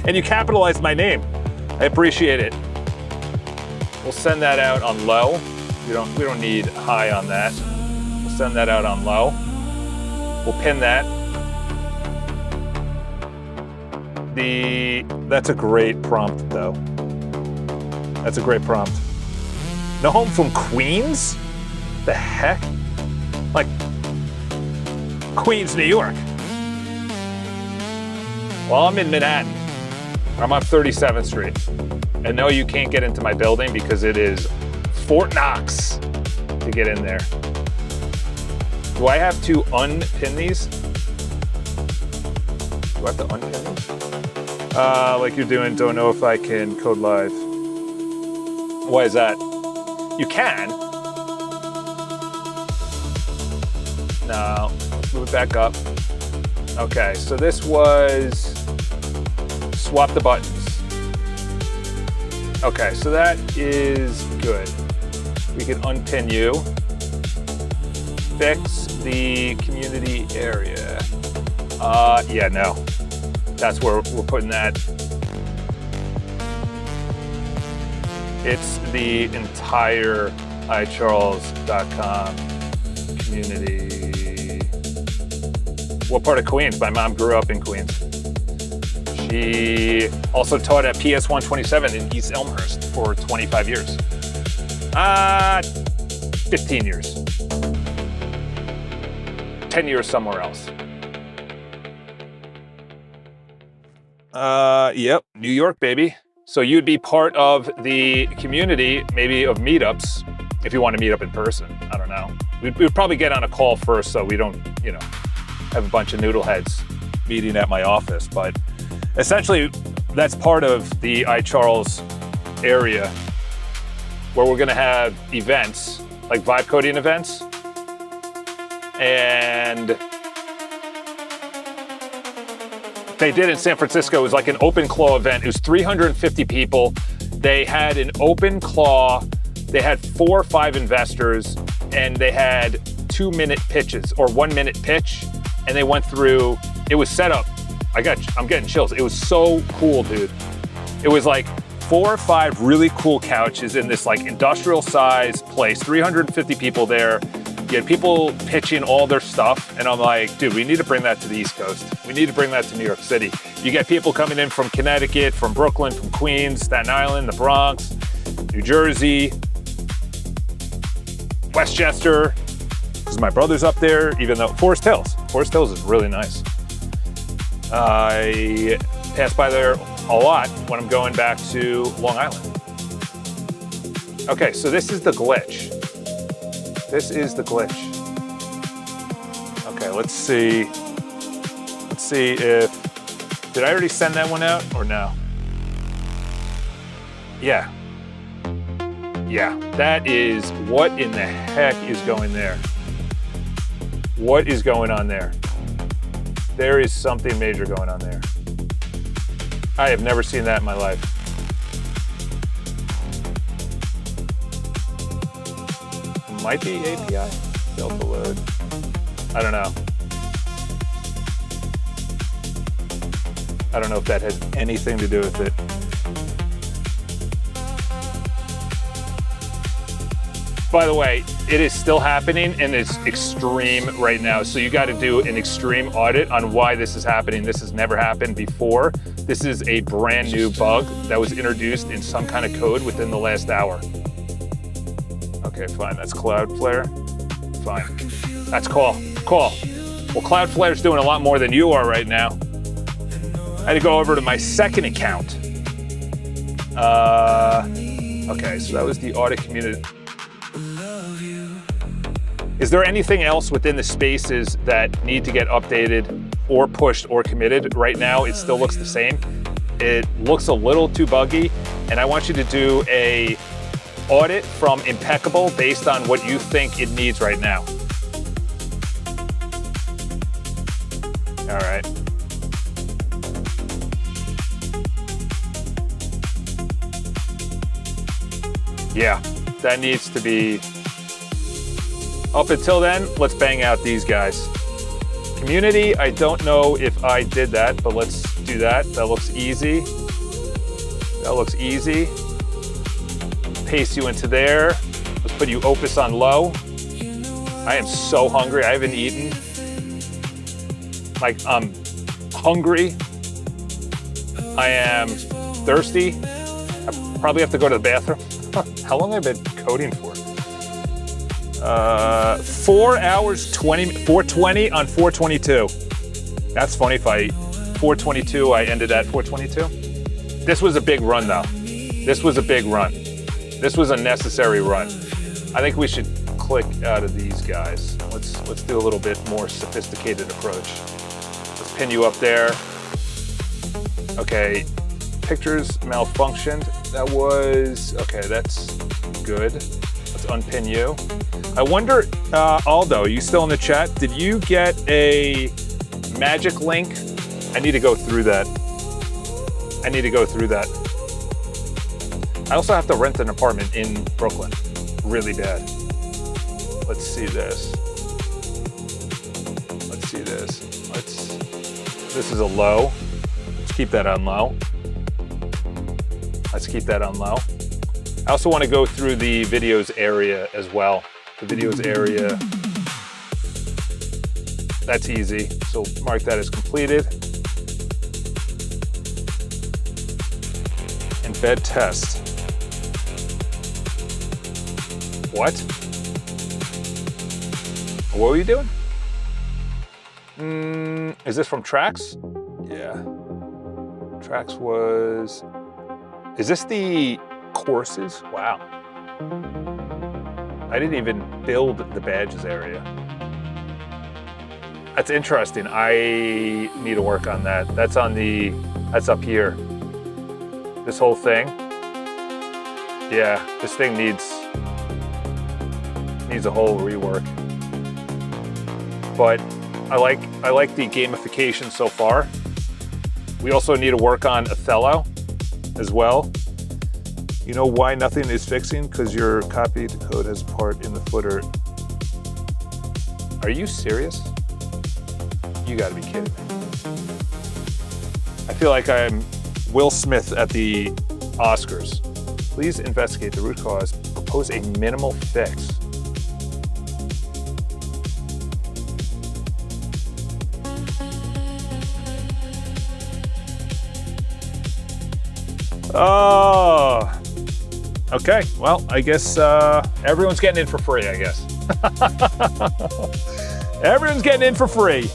And you capitalized my name. I appreciate it. We'll send that out on low. We don't need high on that. We'll send that out on low. We'll pin that. That's a great prompt, though. That's a great prompt. No home from Queens? The heck? Like, Queens, New York. Well, I'm in Manhattan. I'm on 37th Street. And no, you can't get into my building because it is Fort Knox to get in there. Do I have to unpin these? Do I have to unpin these? Like you're doing, don't know if I can code live. Why is that? You can. No, move it back up. Okay, so this was swap the buttons. Okay, so that is good. We can unpin you. Fix the community area. Yeah, no. That's where we're putting that. It's the entire iCharles.com community. What part of Queens? My mom grew up in Queens. She also taught at PS 127 in East Elmhurst for 25 years. 15 years. 10 years somewhere else. Yep, New York, baby. So you'd be part of the community, maybe of meetups, if you want to meet up in person. I don't know. We'd probably get on a call first so we don't, have a bunch of noodleheads meeting at my office. But essentially, that's part of the iCharles area where we're going to have events, like vibe coding events. And they did in San Francisco. It was like an open claw event. It was 350 people. They had an open claw. They had 4 or 5 investors, and they had 2-minute pitches or 1-minute pitch. And they went through, it was set up. I'm getting chills. It was so cool, dude. It was like 4 or 5 really cool couches in this like industrial size place, 350 people there. You had people pitching all their stuff. And I'm like, dude, we need to bring that to the East Coast. We need to bring that to New York City. You get people coming in from Connecticut, from Brooklyn, from Queens, Staten Island, the Bronx, New Jersey, Westchester, because my brother's up there, even though Forest Hills is really nice. I pass by there a lot when I'm going back to Long Island. Okay, so this is the glitch. Okay, let's see if, did I already send that one out or no? Yeah, that is, what in the heck is going there? What is going on there? There is something major going on there. I have never seen that in my life. It might be API, Delta load. I don't know. I don't know if that has anything to do with it. By the way, it is still happening and it's extreme right now. So you got to do an extreme audit on why this is happening. This has never happened before. This is a brand new bug that was introduced in some kind of code within the last hour. Okay, fine. That's Cloudflare. Fine. That's cool. Well, Cloudflare's doing a lot more than you are right now. I had to go over to my second account. Okay, so that was the audit community. Is there anything else within the spaces that need to get updated or pushed or committed? Right now, it still looks the same. It looks a little too buggy, and I want you to do a audit from Impeccable based on what you think it needs right now. All right. Yeah, that needs to be. Up until then, let's bang out these guys. Community, I don't know if I did that, but let's do that. That looks easy. Paste you into there. Let's put you Opus on low. I am so hungry. I haven't eaten. Like, I'm hungry. I am thirsty. I probably have to go to the bathroom. How long have I been coding for? 4 hours, 420 on 422. That's funny. If 422, I ended at 422. This was a big run though. This was a big run. This was a necessary run. I think we should click out of these guys. Let's do a little bit more sophisticated approach. Let's pin you up there. Okay, pictures malfunctioned. That was, okay, that's good. Let's unpin you. I wonder, Aldo, are you still in the chat? Did you get a magic link? I need to go through that. I also have to rent an apartment in Brooklyn. Really bad. Let's see this. This is a low. Let's keep that on low. I also want to go through the videos area as well. The videos area, that's easy. So mark that as completed. Embed test. What? What were you doing? Is this from Trax? Yeah. Trax was... Is this the courses? Wow. I didn't even build the badges area. That's interesting. I need to work on that. That's on the... That's up here. This whole thing. Yeah, this thing needs a whole rework. But I like the gamification so far. We also need to work on Othello as well. You know why nothing is fixing? Because your copied code has a part in the footer. Are you serious? You gotta be kidding me. I feel like I'm Will Smith at the Oscars. Please investigate the root cause. Propose a minimal fix. Oh, okay. Well, I guess everyone's getting in for free, I guess. Everyone's getting in for free.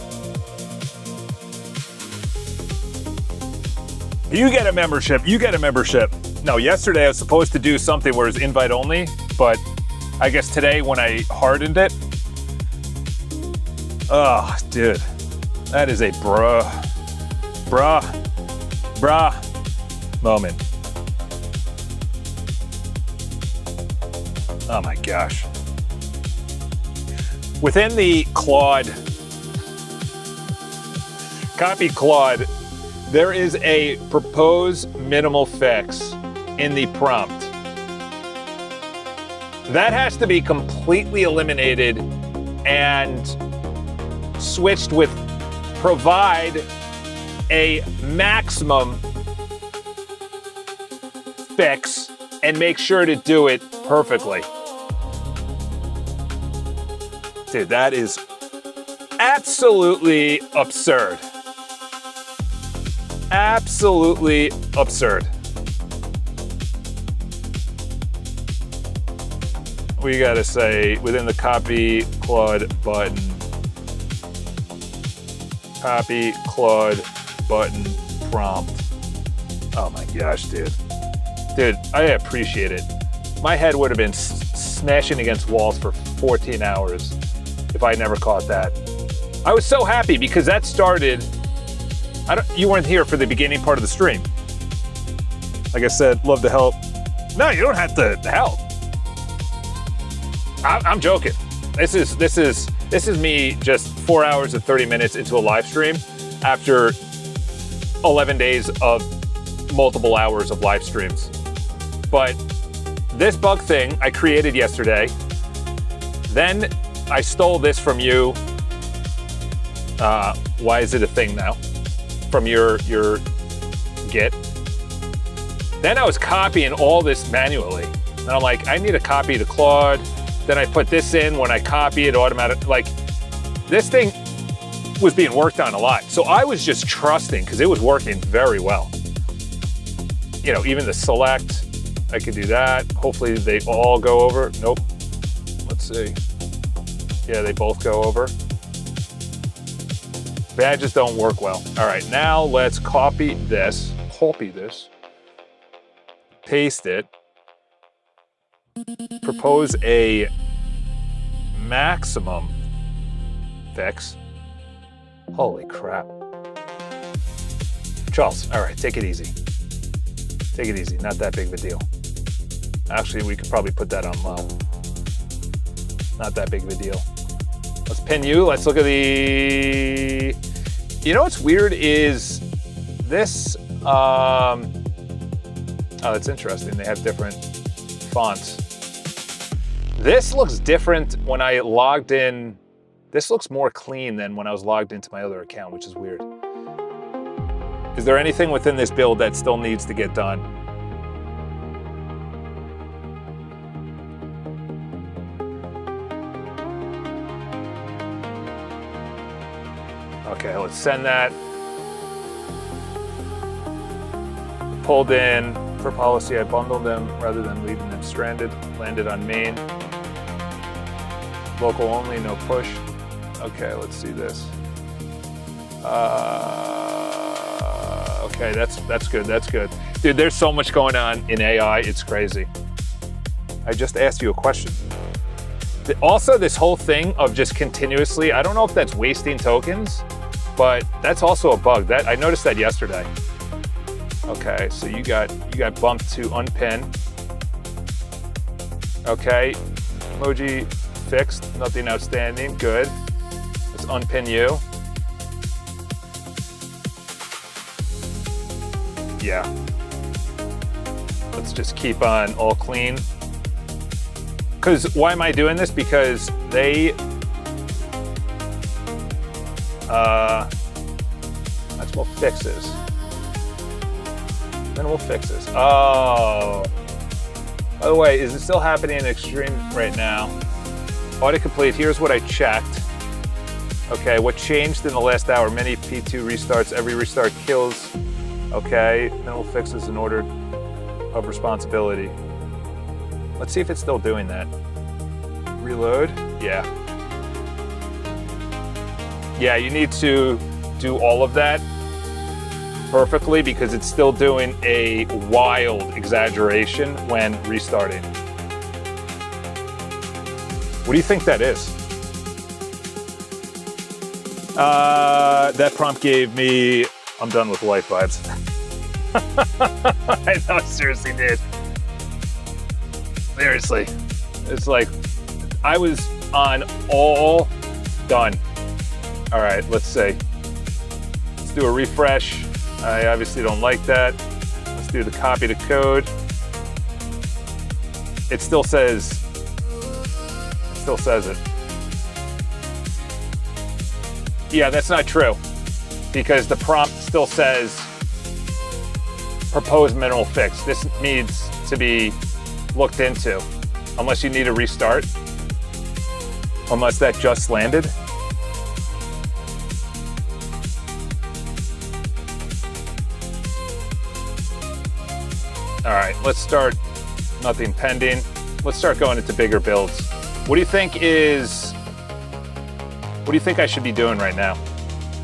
You get a membership. You get a membership. No, yesterday I was supposed to do something where it's invite only, but I guess today when I hardened it, oh, dude, that is a bruh moment. Oh my gosh. Within the Claude, copy Claude, there is a propose minimal fix in the prompt. That has to be completely eliminated and switched with provide a maximum fix and make sure to do it perfectly. Dude, that is absolutely absurd. Absolutely absurd. We gotta say within the copy Claude button. Copy Claude button prompt. Oh my gosh, dude. Dude, I appreciate it. My head would have been smashing against walls for 14 hours if I never caught that. I was so happy because that started, you weren't here for the beginning part of the stream. Like I said, love to help. No, you don't have to help. I'm joking. This is me just 4 hours and 30 minutes into a live stream after 11 days of multiple hours of live streams. But this bug thing I created yesterday, then I stole this from you. Why is it a thing now? From your Git. Then I was copying all this manually. And I'm like, I need a copy to Claude. Then I put this in. When I copy it automatically, like this thing was being worked on a lot. So I was just trusting because it was working very well. You know, even the select, I could do that. Hopefully they all go over. Nope. Let's see. Yeah, they both go over. Badges don't work well. All right, now let's copy this, paste it, propose a maximum fix. Holy crap. Charles, all right, take it easy. Take it easy, not that big of a deal. Actually, we could probably put that on low. Not that big of a deal. Let's pin you. Let's look at the... You know what's weird is this... Oh, that's interesting. They have different fonts. This looks different when I logged in. This looks more clean than when I was logged into my other account, which is weird. Is there anything within this build that still needs to get done? Okay, let's send that. Pulled in. For policy, I bundled them rather than leaving them stranded. Landed on main. Local only, no push. Okay, let's see this. Okay, that's good, that's good. Dude, there's so much going on in AI, it's crazy. I just asked you a question. Also, this whole thing of just continuously, I don't know if that's wasting tokens, but that's also a bug. That I noticed that yesterday. Okay, so you got bumped to unpin. Okay, emoji fixed, nothing outstanding, good. Let's unpin you. Yeah. Let's just keep on all clean. Because why am I doing this? Because they, that's what fixes. Then we'll fix this. Oh. By the way, is it still happening in Extreme right now? Audit complete. Here's what I checked. Okay, what changed in the last hour? Many P2 restarts. Every restart kills. Okay, then we'll fix this in order of responsibility. Let's see if it's still doing that. Reload. Yeah. Yeah, you need to do all of that perfectly because it's still doing a wild exaggeration when restarting. What do you think that is? That prompt gave me, I'm done with life vibes. I know, seriously did. Seriously. It's like, I was on all done. All right, let's see. Let's do a refresh. I obviously don't like that. Let's do the copy to code. It still says it. Yeah, that's not true because the prompt still says proposed minimal fix. This needs to be looked into unless you need a restart, unless that just landed. All right, let's start nothing pending. Let's start going into bigger builds. What do you think I should be doing right now?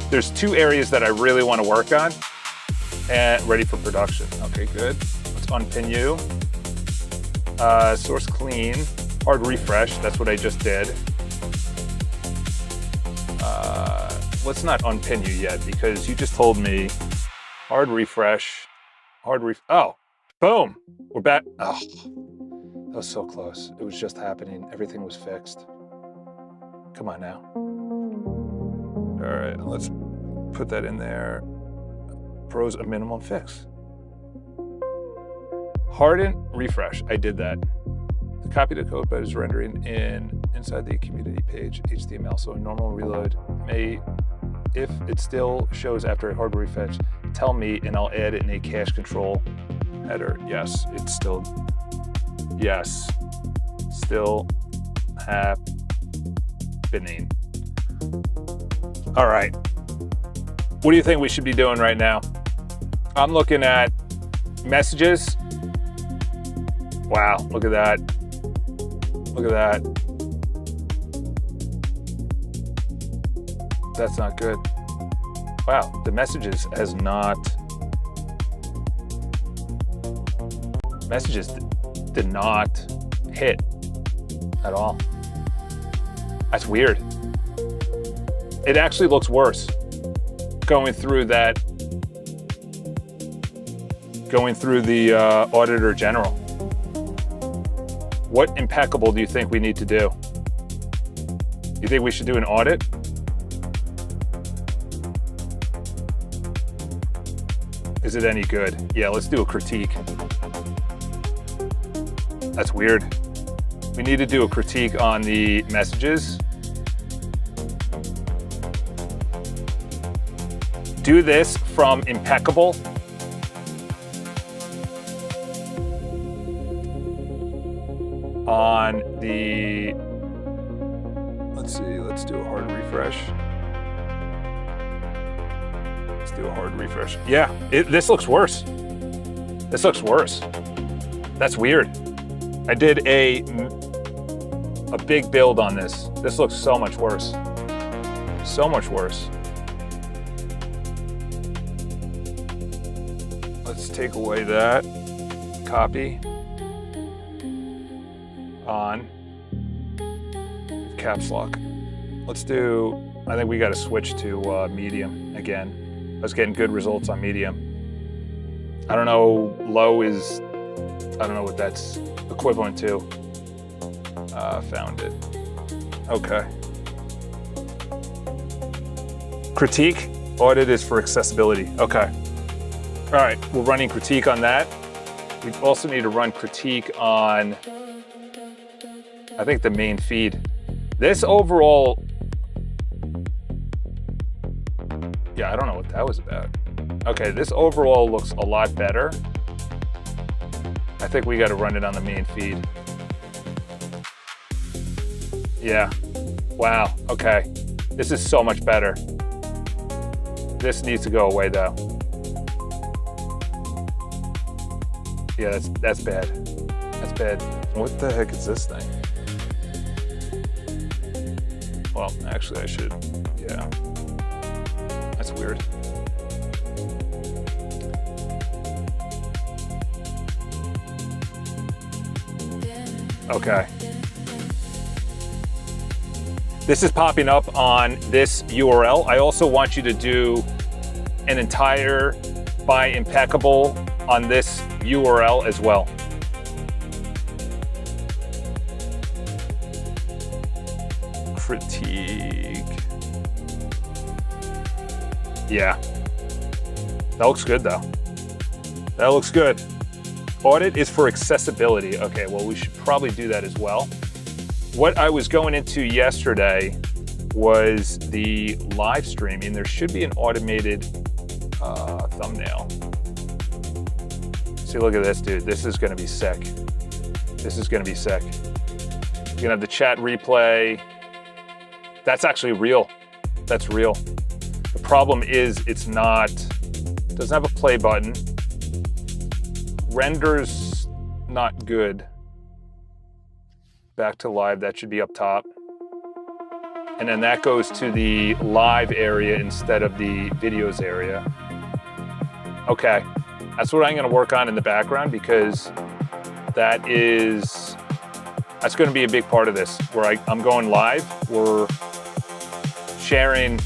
There's two areas that I really want to work on and ready for production. Okay, good. Let's unpin you. Source clean, hard refresh. That's what I just did. Let's not unpin you yet because you just told me hard refresh, oh, boom, we're back. Oh, that was so close. It was just happening. Everything was fixed. Come on now. All right, let's put that in there. Pros a minimum fix. Harden, refresh. I did that. The copy to code but is rendering inside the community page HTML. So a normal reload may, if it still shows after a hard refresh, tell me and I'll add it in a cache control header. Yes, it's still, yes, still happening. All right. What do you think we should be doing right now? I'm looking at messages. Wow, look at that. Look at that. That's not good. Wow, the messages has not, messages did not hit at all. That's weird. It actually looks worse going through that, going through the Auditor General. What impeccable do you think we need to do? You think we should do an audit? Is it any good? Yeah, let's do a critique. That's weird. We need to do a critique on the messages. Do this from impeccable. On the, let's see, let's do a hard refresh. do a hard refresh. Yeah, this looks worse. This looks worse. That's weird. I did a big build on this. This looks so much worse. So much worse. Let's take away that. Copy. On. Caps lock. Let's do, I think we got to switch to medium again. I was getting good results on medium. I don't know, low is, I don't know what that's equivalent to. Found it. Okay. Critique, audit is for accessibility. Okay. All right, we're running critique on that. We also need to run critique on, I think, the main feed. This overall, yeah, I don't know what that was about. Okay, this overall looks a lot better. I think we got to run it on the main feed. Yeah, wow, okay. This is so much better. This needs to go away though. Yeah, that's bad. That's bad. What the heck is this thing? Well, actually I should, yeah. That's weird. Okay. This is popping up on this URL. I also want you to do an entire by Impeccable on this URL as well. Critique. Yeah. That looks good though. That looks good. Audit is for accessibility. Okay, well, we should probably do that as well. What I was going into yesterday was the live streaming. There should be an automated thumbnail. See, look at this, dude. This is gonna be sick. This is gonna be sick. You're gonna have the chat replay. That's actually real. That's real. The problem is it's not, doesn't have a play button. Render's not good. Back to live, that should be up top. And then that goes to the live area instead of the videos area. Okay, that's what I'm gonna work on in the background because that's gonna be a big part of this, where I'm going live. We're sharing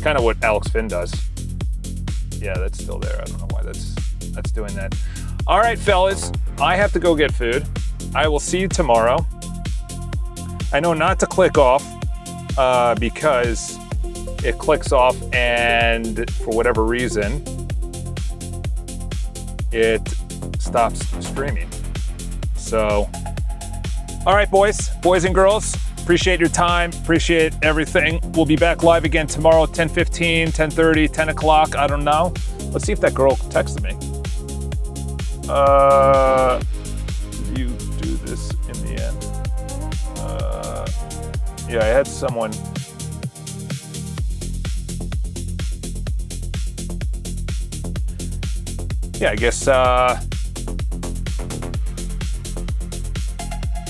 kind of what Alex Finn does. Yeah, that's still there. I don't know why that's doing that. All right, fellas, I have to go get food. I will see you tomorrow. I know not to click off because it clicks off and for whatever reason, it stops streaming. So, all right, boys and girls, appreciate your time, appreciate everything. We'll be back live again tomorrow, 10:15, 10:30, 10 o'clock, I don't know. Let's see if that girl texted me. You do this in the end. Yeah, I had someone. Yeah, I guess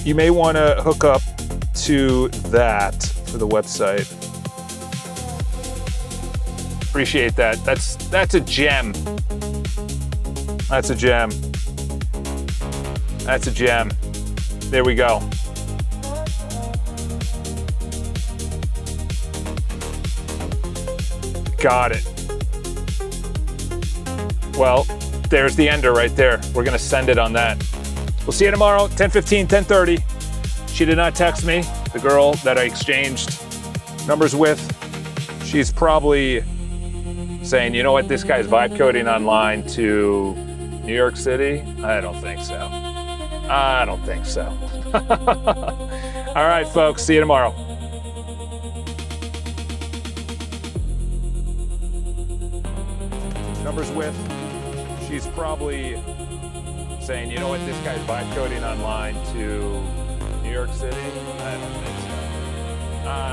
you may want to hook up to that for the website. Appreciate that. That's a gem. That's a gem. That's a gem. There we go. Got it. Well, there's the ender right there. We're gonna send it on that. We'll see you tomorrow, 10:15, 10:30. She did not text me. The girl that I exchanged numbers with, she's probably saying, you know what, this guy's vibe coding online to New York City? I don't think so. I don't think so. All right, folks, see you tomorrow. Numbers with, she's probably saying, you know what, this guy's vibe coding online to New York City? I don't think so.